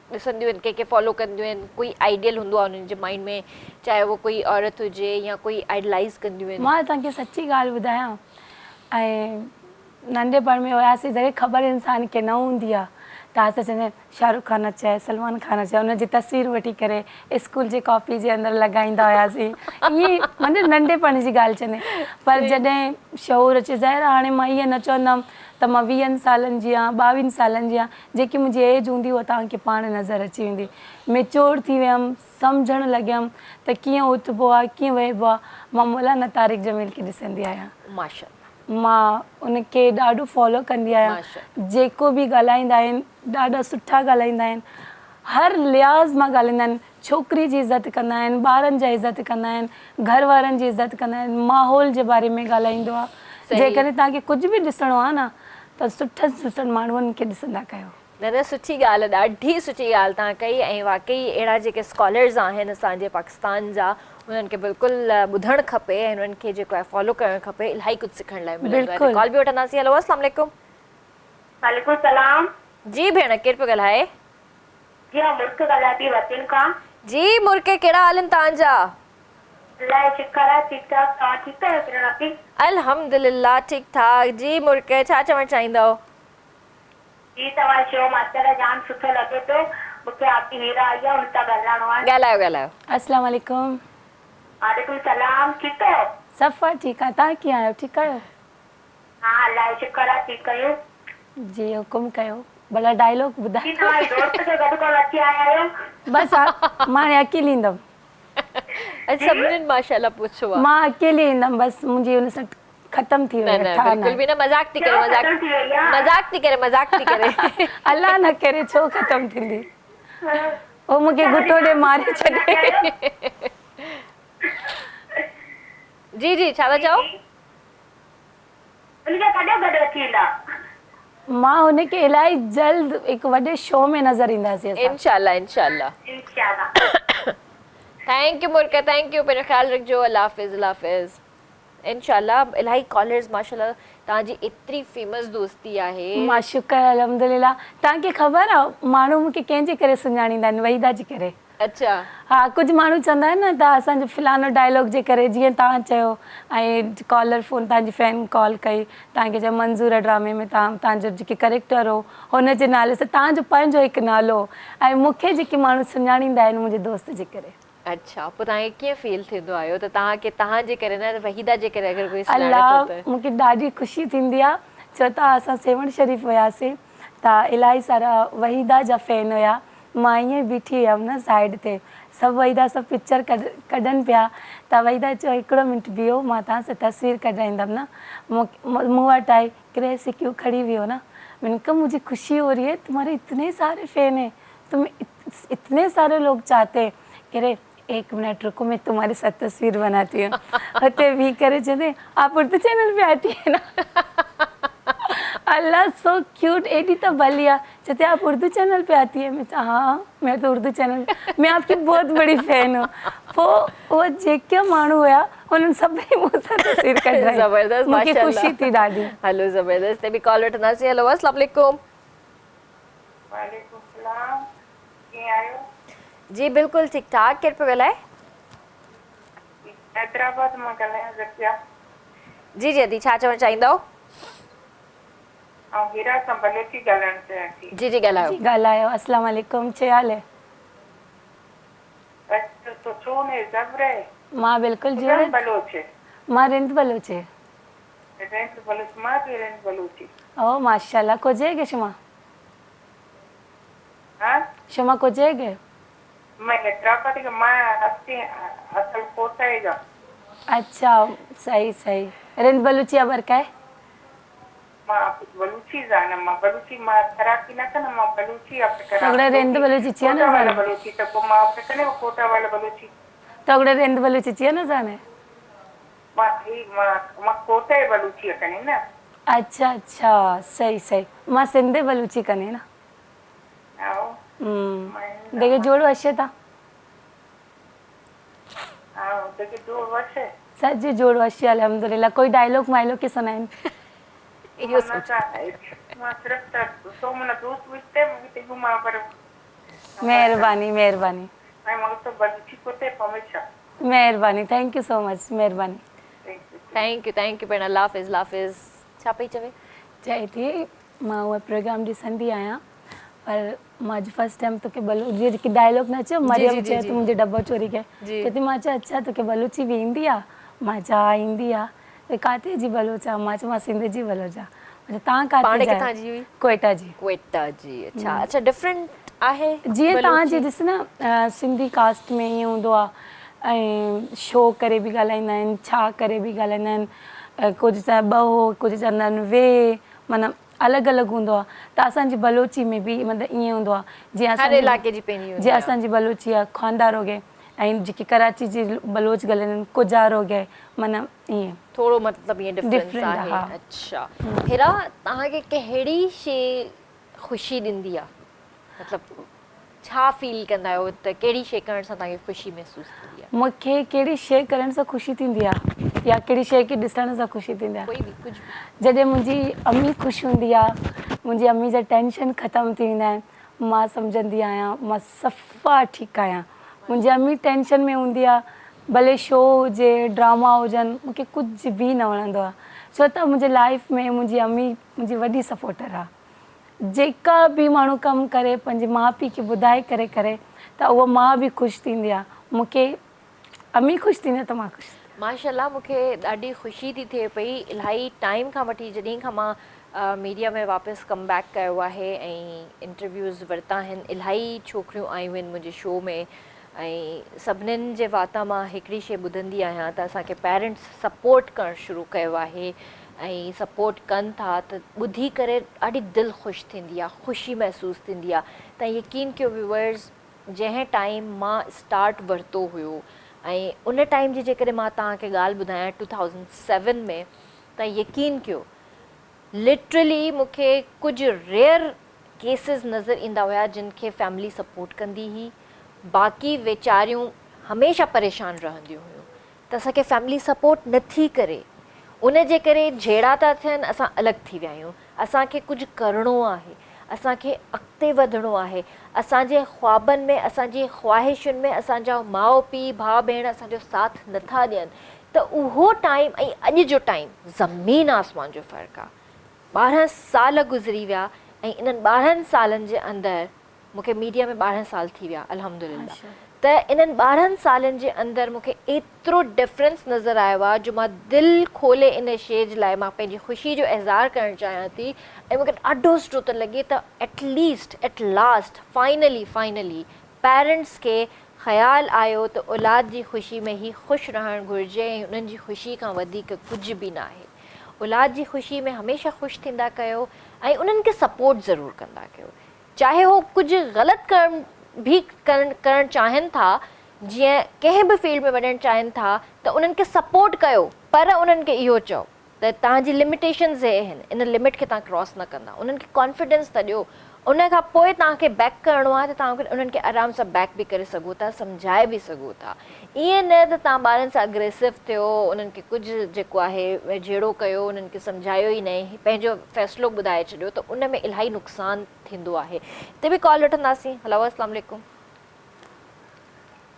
ॾिसंदियूं आहिनि, कंहिंखे फॉलो कंदियूं आहिनि, कोई आइडियल हूंदो आहे उन्हनि जे माइंड में, चाहे वो कोई औरत हुजे या कोई आइडलाइज़ कंदियूं आहिनि। मां तव्हांखे सची ॻाल्हि ॿुधायां, ऐं नंढेपण में हुयासीं जॾहिं ख़बर इंसान खे न हूंदी आहे, त असां चवंदा आहिनि शाहरुख खान अचे, सलमान खान अचे, उनजी तस्वीर वठी करे स्कूल जे कॉपी जे अंदरि लॻाईंदा हुआसीं, ईअं माना नंढेपण जी ॻाल्हि चवंदा। पर जॾहिं शौर अचे, ज़ाहिर आहे हाणे मां ईअं न चवंदमि त मां 20 सालनि जी आहियां, 22 सालनि जी आहियां, जेकी मुंहिंजी एज हूंदी उहा तव्हांखे पाण नज़र अची वेंदी। मेच्योर थी वियमि, सम्झणु लॻियमि त कीअं उथिबो आहे, कीअं वेहिबो आहे। मां मौलाना तारिक जमील खे ॾिसंदी आहियां, माशाअल्लाह, मां उनखे ॾाढो फॉलो कंदी आहियां। जेको बि ॻाल्हाईंदा आहिनि ॾाढा सुठा ॻाल्हाईंदा आहिनि, हर लिहाज़ मां ॻाल्हाईंदा आहिनि। छोकिरी जी इज़त कंदा आहिनि, ॿारनि जा इज़त कंदा आहिनि, घर वारनि जी इज़त कंदा आहिनि, माहौल जे बारे में ॻाल्हाईंदो आहे। जेकॾहिं तव्हांखे कुझु बि ॾिसणो आहे न, त सुठनि माण्हुनि खे ॾिसंदा कयो। न सुठी ॻाल्हि आहे, ॾाढी सुठी ॻाल्हि तव्हां कई। ऐं वाकई अहिड़ा जेके स्कॉलर्स आहिनि असांजे पाकिस्तान जा, उन्हनि खे बिल्कुलु ॿुधणु खपे ऐं उन्हनि खे जेको आहे फॉलो करणु खपे, इलाही कुझु सिखण लाइ मिलंदो आहे। बिल्कुलु। कॉल बि वठंदासीं। हेलो अस्सलाम वालेकुम। वालेकुम सलाम। जी भेण, केरु पियो ॻाल्हाए? जी मां मुल्क ॻाल्हायां थी वतीन खां। जी मुर्के, कहिड़ा हाल आहिनि तव्हांजा? अलाए शुक्र आहे, ठीकु ठाक। तव्हां ठीकु आहियो किरण? अल्हम्दुलिल्लाह ठीक ठाक। जी मुर्के, छा चवणु चाहींदव? जी तव्हां शो मास्टर जाम सुठो लॻे पियो। मूंखे आपकी हीरा आई आहे, हुन सां ॻाल्हाइणो आहे। ॻाल्हायो। अस्सलाम वालेकुम। वालेकुम सलाम। ठीकु आहियो? सफ़ा ठीकु आहे, तव्हां कीअं आहियो? ठीकु आहियो? हाँ अलाए शुक्र आहे, ठीकु आहियो। जी हुकुम कयो, भला डायलॉग जी ॿुधायो। तव्हां दोस्त खे गॾु कोन अची आया आहियो? बसि मां अकेली ईंदमि। सभिनीनि माशाल्लाह पुछो आहे। मां अकेली ईंदमि, बसि मुंहिंजी हुन सां ख़तम थी वई न बिल्कुल भी ना, मजाक थी करे, मजाक थी करे। अल्लाह न करे, छो ख़तम थींदी? ओ मूंखे गुटो ॾे मारे छॾे। जी छा था चओ? उनखे कॾहिं गॾु अची ईंदा? मां हुनखे इलाही जल्द हिकु वॾे शो में नज़र ईंदासीं असां। इंशाल्लाह। थैंक यू मुर्का, थैंक यू। पंहिंजो ख्याल रखिजो। अल्लाह हाफ़िज़। इंशाल्लाह। इलाही कॉलर्स माशाल्लाह, तव्हांजी एतिरी फेमस दोस्ती आहे। मां शुक्र अल्हम्दुलिल्लाह। तव्हांखे ख़बर आहे माण्हू मूंखे कंहिंजे करे सुञाणींदा आहिनि? वहीदा जे करे। अच्छा। हा, कुझु माण्हू चवंदा आहिनि न त असांजो फिलानो डायलॉग जे करे, जीअं तव्हां चयो ऐं कॉलर फ़ोन तव्हांजी फैन कॉल कई, तव्हांखे चयो मंज़ूर ड्रामे में तव्हांजो जेके करेक्टर हो हुनजे नाले सां तव्हांजो पंहिंजो हिकु नालो, ऐं मूंखे जेके माण्हू सुञाणींदा आहिनि मुंहिंजे दोस्त जे करे। अच्छा, पोइ तव्हांखे कीअं फील थींदो आहे त तव्हांखे तव्हांजे करे न, वहीदा जे करे अगरि कोई सुञाणे अलाह, थो त? मूंखे ॾाढी ख़ुशी थींदी आहे। छो त असां सेवण शरीफ़ वियासीं त इलाही सारा वहीदा जा फैन हुया। मां ईअं बीठी हुयमि न साइड ते, सभु वहीदा सभु पिक्चर कढनि पिया त वहीदा चयो हिकिड़ो मिंट बीहो, मां तव्हां सां तस्वीर कढाईंदमि न। मूं वटि आई क्रे सिक्यू खड़ी हुई हो ना, मैंने कहा मुझे खुशी हो रही है, तुम्हारे इतने सारे फैन हैं, तुम्हें इतने सारे लोग चाहते हैं। कह रहे 1 मिनट रुको, मैं तुम्हारे साथ तस्वीर बनाती हूँ। होते भी करे चलते, आप उर्दू चैनल पे आती है ना? अल्लाह सो क्यूट, एडी तो बलिया। कहते आप उर्दू चैनल पे आती है? मैं हाँ, मैं तो उर्दू चैनल, मैं आपकी बहुत बड़ी फैन हूँ। वो जेके माण्हू हुया उन्हनि सभिनी मूं सां तस्वीर कढाई। ज़बरदस्त, मूंखे माशाल्लाह। ख़ुशी थी ॾाढी। हलो ज़बरदस्त। ते बि कॉल वठंदासीं। हेलो अस्सलाम वालेकुम। वालेकुम सलाम। कीअं आहियो? जी बिल्कुलु ठीक ठाक। केरु पियो ॻाल्हाए? हैदराबाद मां ॻाल्हायां ज़किया। जी अदी, छा चवणु चाहींदव? ऐं हीरा सां बलोची ॻाल्हाइणु चाहियां थी। जी ॻाल्हायो। ॻाल्हायो। अस्सलाम वालेकुम, छा हाल है? अच्छा तो छो ने ज़बर है? मां बिल्कुलु रिंद जोड़े, बलोच है। मां रिंद बलोच है। रिंद बलोच मां भी रिंद बलोची। ओ माशाल्लाह, कोजेगे शुमा? हाँ? शुमा कोजेगे? मैं हैदराबाद के मां हस्ती असल कोटा है जा। अच्छा, सही। रिंद बलूची अबर का है? मां बलूची जाना, मां बलूची मां थराकी न कना, मां बलूची आप करा। तगड़े रिंद बलूची चिया ना वाला जाने? बलूची तो को मां आप कने कोटा वाला बलूची। तगड़े रिंद बलूची चिया ना जाने? मां कोटा है बलूची कने ना। अच्छा, सही। मां सिंधे बलूची कने ना। आओ। देखे जोड़ो अच्छे था। आओ देखे जोड़ वशे। सच्ची जोड़ो अच्छे अल्हम्दुलिल्लाह। कोई डायलॉग माइलो के सुनाइन? इहो सोच। मां सिर्फ तो मन दोस्त विते मुझे ते मां पर मेहरबानी। मैं मग तो बलूची कोटे पमेशा। मेहरबानी, थैंक यू सो मच, मेहरबानी। थैंक यू भेण। अल्लाह हाफ़िज़। छा पई चवे? चए थी मां उहा प्रोग्राम ॾिसंदी आहियां, पर मां अॼु फर्स्ट टाइम तोखे जीअं जेकी डायलॉग न चयो, मरियम चयो तूं मुंहिंजो डॿो चोरी कयो, चए मां चयो अच्छा तोखे बलूची बि ईंदी आहे? मां चयो ईंदी आहे। काथे जी बलूच आहे? मां चयो मां सिंध जी बलूच आहे। तव्हां किथां जी हुई? कोयटा जी। अच्छा, डिफरेंट आहे जीअं तव्हांजी ॾिस न, सिंधी कास्ट में ईअं हूंदो आहे ऐं शो करे बि ॻाल्हाईंदा आहिनि, छा करे बि ॻाल्हाईंदा आहिनि, कुझु चए ॿ हो, कुझु चवंदा आहिनि वे, माना अलॻि हूंदो आहे। त असांजी बलोची में बि मतिलबु ईअं हूंदो आहे। जीअं असांजी बलोची आहे खानदार हो गए, ऐं जेके कराची जी बलोच ॻाल्हाईंदा आहिनि कुजार हो गए, माना ईअं थोरो मतिलबु ईअं डिफरेंस आहे। हा। अच्छा, हेरा तव्हांखे कहिड़ी शइ ख़ुशी ॾींदी आहे? मतिलबु छा फील कंदा आहियो त कहिड़ी शइ करण सां तव्हांखे ख़ुशी महसूसु थींदी आहे? मूंखे कहिड़ी शइ करण सां ख़ुशी थींदी आहे या कहिड़ी शइ खे ॾिसण सां ख़ुशी थींदी आहे? कोई बि कुझु बि। जॾहिं मुंहिंजी अम्मी ख़ुशि हूंदी आहे, मुंहिंजी अम्मी जा टेंशन ख़तमु थी वेंदा आहिनि, मां सम्झंदी आहियां मां सफ़ा ठीकु आहियां। मुंहिंजी अम्मी टेंशन में हूंदी आहे, भले शो हुजे ड्रामा हुजनि, मूंखे कुझु बि न वणंदो आहे, छो त मुंहिंजे लाइफ में मुंहिंजी अम्मी मुंहिंजी वॾी सपोर्टर आहे। जेका बि माण्हू कमु करे पंहिंजे माउ पीउ खे ॿुधाए करे करे त उहा माउ बि ख़ुशि थींदी आहे। मूंखे अम्मी ख़ुशि थींदी आहे त मां ख़ुशि। माशाल्लाह, मूंखे ॾाढी ख़ुशी थी थिए पई। इलाही टाइम खां वठी जॾहिं खां मां मीडिया में वापसि कम बैक कयो आहे ऐं इंटरव्यूज़ वरिता आहिनि, इलाही छोकिरियूं आयूं आहिनि मुंहिंजे शो में ऐं सभिनीनि जे वाता मां हिकिड़ी शइ ॿुधंदी आहियां त असांखे पेरेंट्स सपोर्ट करणु शुरू कयो आहे ऐं सपोर्ट कनि था त ॿुधी करे ॾाढी दिलि ख़ुशि थींदी आहे, ख़ुशी महसूसु थींदी आहे। त यकीन कयो व्यूअर्स, जंहिं टाइम मां स्टार्ट वरितो हुयो ऐं उन टाइम जी जेकॾहिं मां तव्हांखे ॻाल्हि ॿुधायां 2007 में, त यकीन कयो लिटरली मूंखे कुझु रेयर केसिस नज़र ईंदा हुया जिन खे फैमिली सपोर्ट कंदी हुई, बाक़ी वेचारियूं हमेशह परेशान रहंदियूं हुयूं त असांखे फैमिली सपोर्ट नथी करे, उन जे करे जहिड़ा था थियनि असां अलॻि थी विया आहियूं। असांखे कुझु करिणो आहे, असांखे अॻिते वधिणो आहे, असांजे ख्वाबनि में असांजी ख़्वाहिशुनि में असांजा माउ पीउ भाउ भेण असांजो साथ नथा ॾियनि, त उहो टाइम ऐं अॼु जो टाइम ज़मीन आसमान जो फ़र्क़ु आहे। 12 साल गुज़री विया ऐं इन्हनि 12 सालनि जे अंदरि मूंखे मीडिया में 12 साल थी विया अल्हम्दुलिल्लाह, त इन्हनि 12 सालनि जे अंदरि मूंखे एतिरो डिफरेंस नज़र आयो आहे जो मां दिलि खोले इन शइ जे लाइ मां पंहिंजी ख़ुशी जो इज़हार करणु चाहियां थी। ऐं मूंखे ॾाढो सुठो थो लॻे त एट लास्ट फाइनली पेरेंट्स खे ख़्यालु आयो त औलाद जी ख़ुशी में ई ख़ुशि रहणु घुरिजे ऐं उन्हनि जी ख़ुशी खां वधीक कुझु बि न आहे। औलाद जी ख़ुशी में हमेशह ख़ुशि थींदा कयो ऐं उन्हनि खे सपोर्ट ज़रूरु कंदा कयो, चाहे हो कुझु ग़लति करणु चाहिनि था, जीअं कंहिं बि फील्ड में वञणु चाहिनि था त उन्हनि खे सपोर्ट कयो, पर उन्हनि खे इहो चओ त तव्हांजी लिमिटेशन्स हे आहिनि, इन लिमिट खे तव्हां क्रॉस न कंदा। उन्हनि खे कॉन्फिडेंस त ॾियो, उन खां पोइ तव्हांखे बैक करिणो आहे त तव्हां उन्हनि खे आराम सां बैक बि करे सघो था, सम्झाए बि सघो था। ईअं न त तव्हां ॿारनि सां अग्रेसिव थियो, उन्हनि खे कुझु जेको आहे जहिड़ो कयो, उन्हनि खे सम्झायो ई न, पंहिंजो फ़ैसिलो ॿुधाए छॾियो, त उन में इलाही नुक़सानु थींदो आहे। हिते बि कॉल वठंदासीं। हलो, अस्सलाम वालेकुम।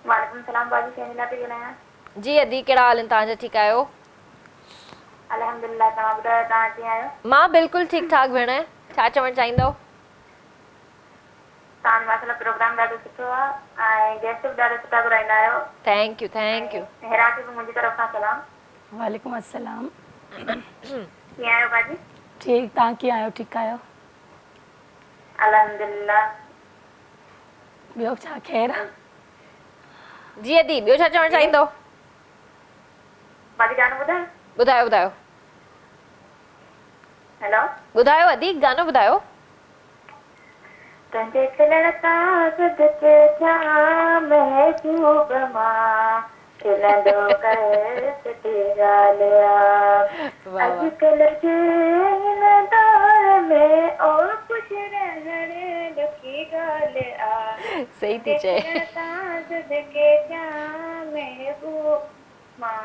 वालेकुम सलाम बाजी, शहनीला थी ॻाल्हायां। जी अदी, कहिड़ा हाल आहिनि तव्हांजा? ठीकु आहियो? अल्हम्दुलिल्लाह, तव्हां ॿुधायो तव्हां कीअं आहियो? मां बिल्कुलु ठीकु ठाक भेण। छा चवणु चाहींदव? तव्हांजो माशाल्लाह प्रोग्राम ॾाढो सुठो आहे ऐं गेस्ट बि ॾाढा सुठा घुराईंदा आहियो। Thank U. हेरा खे बि मुंहिंजी तरफ़ सां सलाम। वालेकुम अस्सलाम। कीअं आहियो बाजी? ठीकु, तव्हां कीअं आहियो? ठीकु आहियो? अल्हम्दुलिल्लाह। ॿियो छा ख़ैर? जी अदी, ॿियो छा चवणु चाहींदव? बाजी गानो ॿुधायो? ॿुधायो। हेलो, ॿुधायो अदी, गानो ॿुधायो। तुंहिंजे खिलण सां सदके थिया महबूब मां, खिलंदो कर सुठी ॻाल्हि आहे। अॼुकल्ह जे हिन दौर में और ख़ुशि रहण ॾुखी ॻाल्हि आहे। सही थी चए। खिलण सां सदके थिया महबूब मां,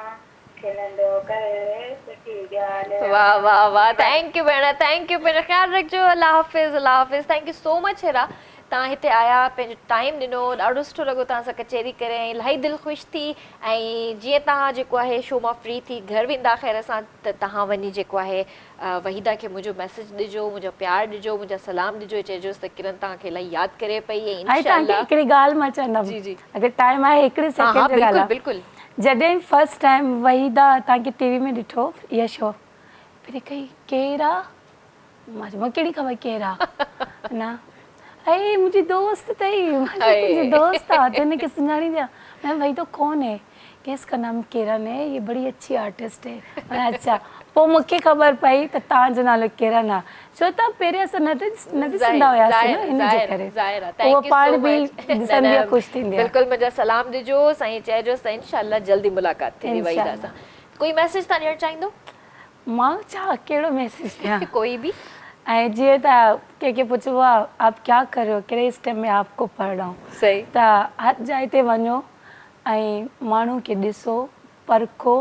खिलंदो कर सुठी ॻाल्हि आहे। वाह वाह वाह, थैंक यू भेण, थैंक यू भेण। ख़्यालु रखिजो। अल्लाह हाफ़िज़। Thank you so much Hera, तव्हां हिते आया, पंहिंजो टाइम ॾिनो, ॾाढो सुठो लॻो तव्हां सां कचहरी करे ऐं इलाही दिलि ख़ुशि थी। ऐं जीअं तव्हां जेको आहे शो मां फ्री थी घर वेंदा ख़ैर सां, त तव्हां वञी जेको आहे वहीदा खे मुंहिंजो मैसेज ॾिजो, मुंहिंजो प्यारु ॾिजो, मुंहिंजा सलाम ॾिजो, चइजोसि त किरन तव्हांखे इलाही यादि करे पई। ऐं इंशाअल्लाह हिकिड़ी ॻाल्हि मां चवंदमि, जी अगरि टाइम आहे हिकिड़ी सेकेंड जी ॻाल्हि आहे। बिल्कुलु। जॾहिं फर्स्ट टाइम वहीदा तव्हांखे टीवी में ॾिठो इहा शो, फिर कई केरु आहे? मां कहिड़ी ख़बर केरु आहे न, ऐं मुंहिंजी दोस्त अथई, मुंहिंजी दोस्त आहे, तो हिनखे सुञाणींदी आहे। मैं वहीदो कौन है? कि इसका नाम किरण है, ये बड़ी अच्छी आर्टिस्ट है। अच्छा, पोइ मूंखे ख़बर पई त तव्हांजो नालो किरण आहे, छो त पहिरियों असां न ॾिसंदा हुआसीं न, इन जे करे उहो पाण बि ॾिसंदी आहे, ख़ुशि थींदी आहे। बिल्कुलु, मुंहिंजा सलाम ॾिजोसि ऐं चइजोसि त इंशाअल्लाह जल्दी मुलाक़ात थींदी वहीदा सां। कोई मैसेज तव्हां ॾियणु चाहींदो? मां छा कहिड़ो मैसेज ॾियां? कोई बि ऐं जीअं त कंहिंखे पुछिबो आहे आप क्या कर रहे हो, कहिड़े स्टेप में आपको पढ़ना हो, सही त हर जाइ ते वञो ऐं माण्हू खे ॾिसो परखो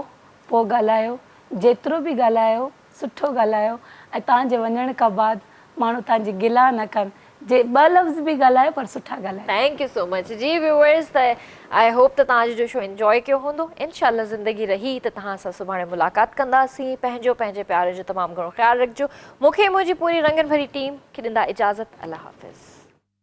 पोइ ॻाल्हायो, जेतिरो बि ॻाल्हायो सुठो ॻाल्हायो ऐं तव्हांजे वञण खां बाद माण्हू तव्हांजी गिला न कनि, जे 2 लफ़्ज़ बि ॻाल्हायो पर सुठा ॻाल्हायो। थैंक यू सो मच जी व्यूअर्स। त आई होप त तव्हां जो शो एंजॉय कयो हूंदो। इंशाल्लाह ज़िंदगी रही त तव्हां सां सुभाणे मुलाक़ात कंदासीं। पंहिंजे प्यार जो तमामु घणो ख़्यालु रखिजो। मूंखे मुंहिंजी पूरी रंगन भरी टीम खे ॾींदा इजाज़त। अल्लाह हाफ़िज़।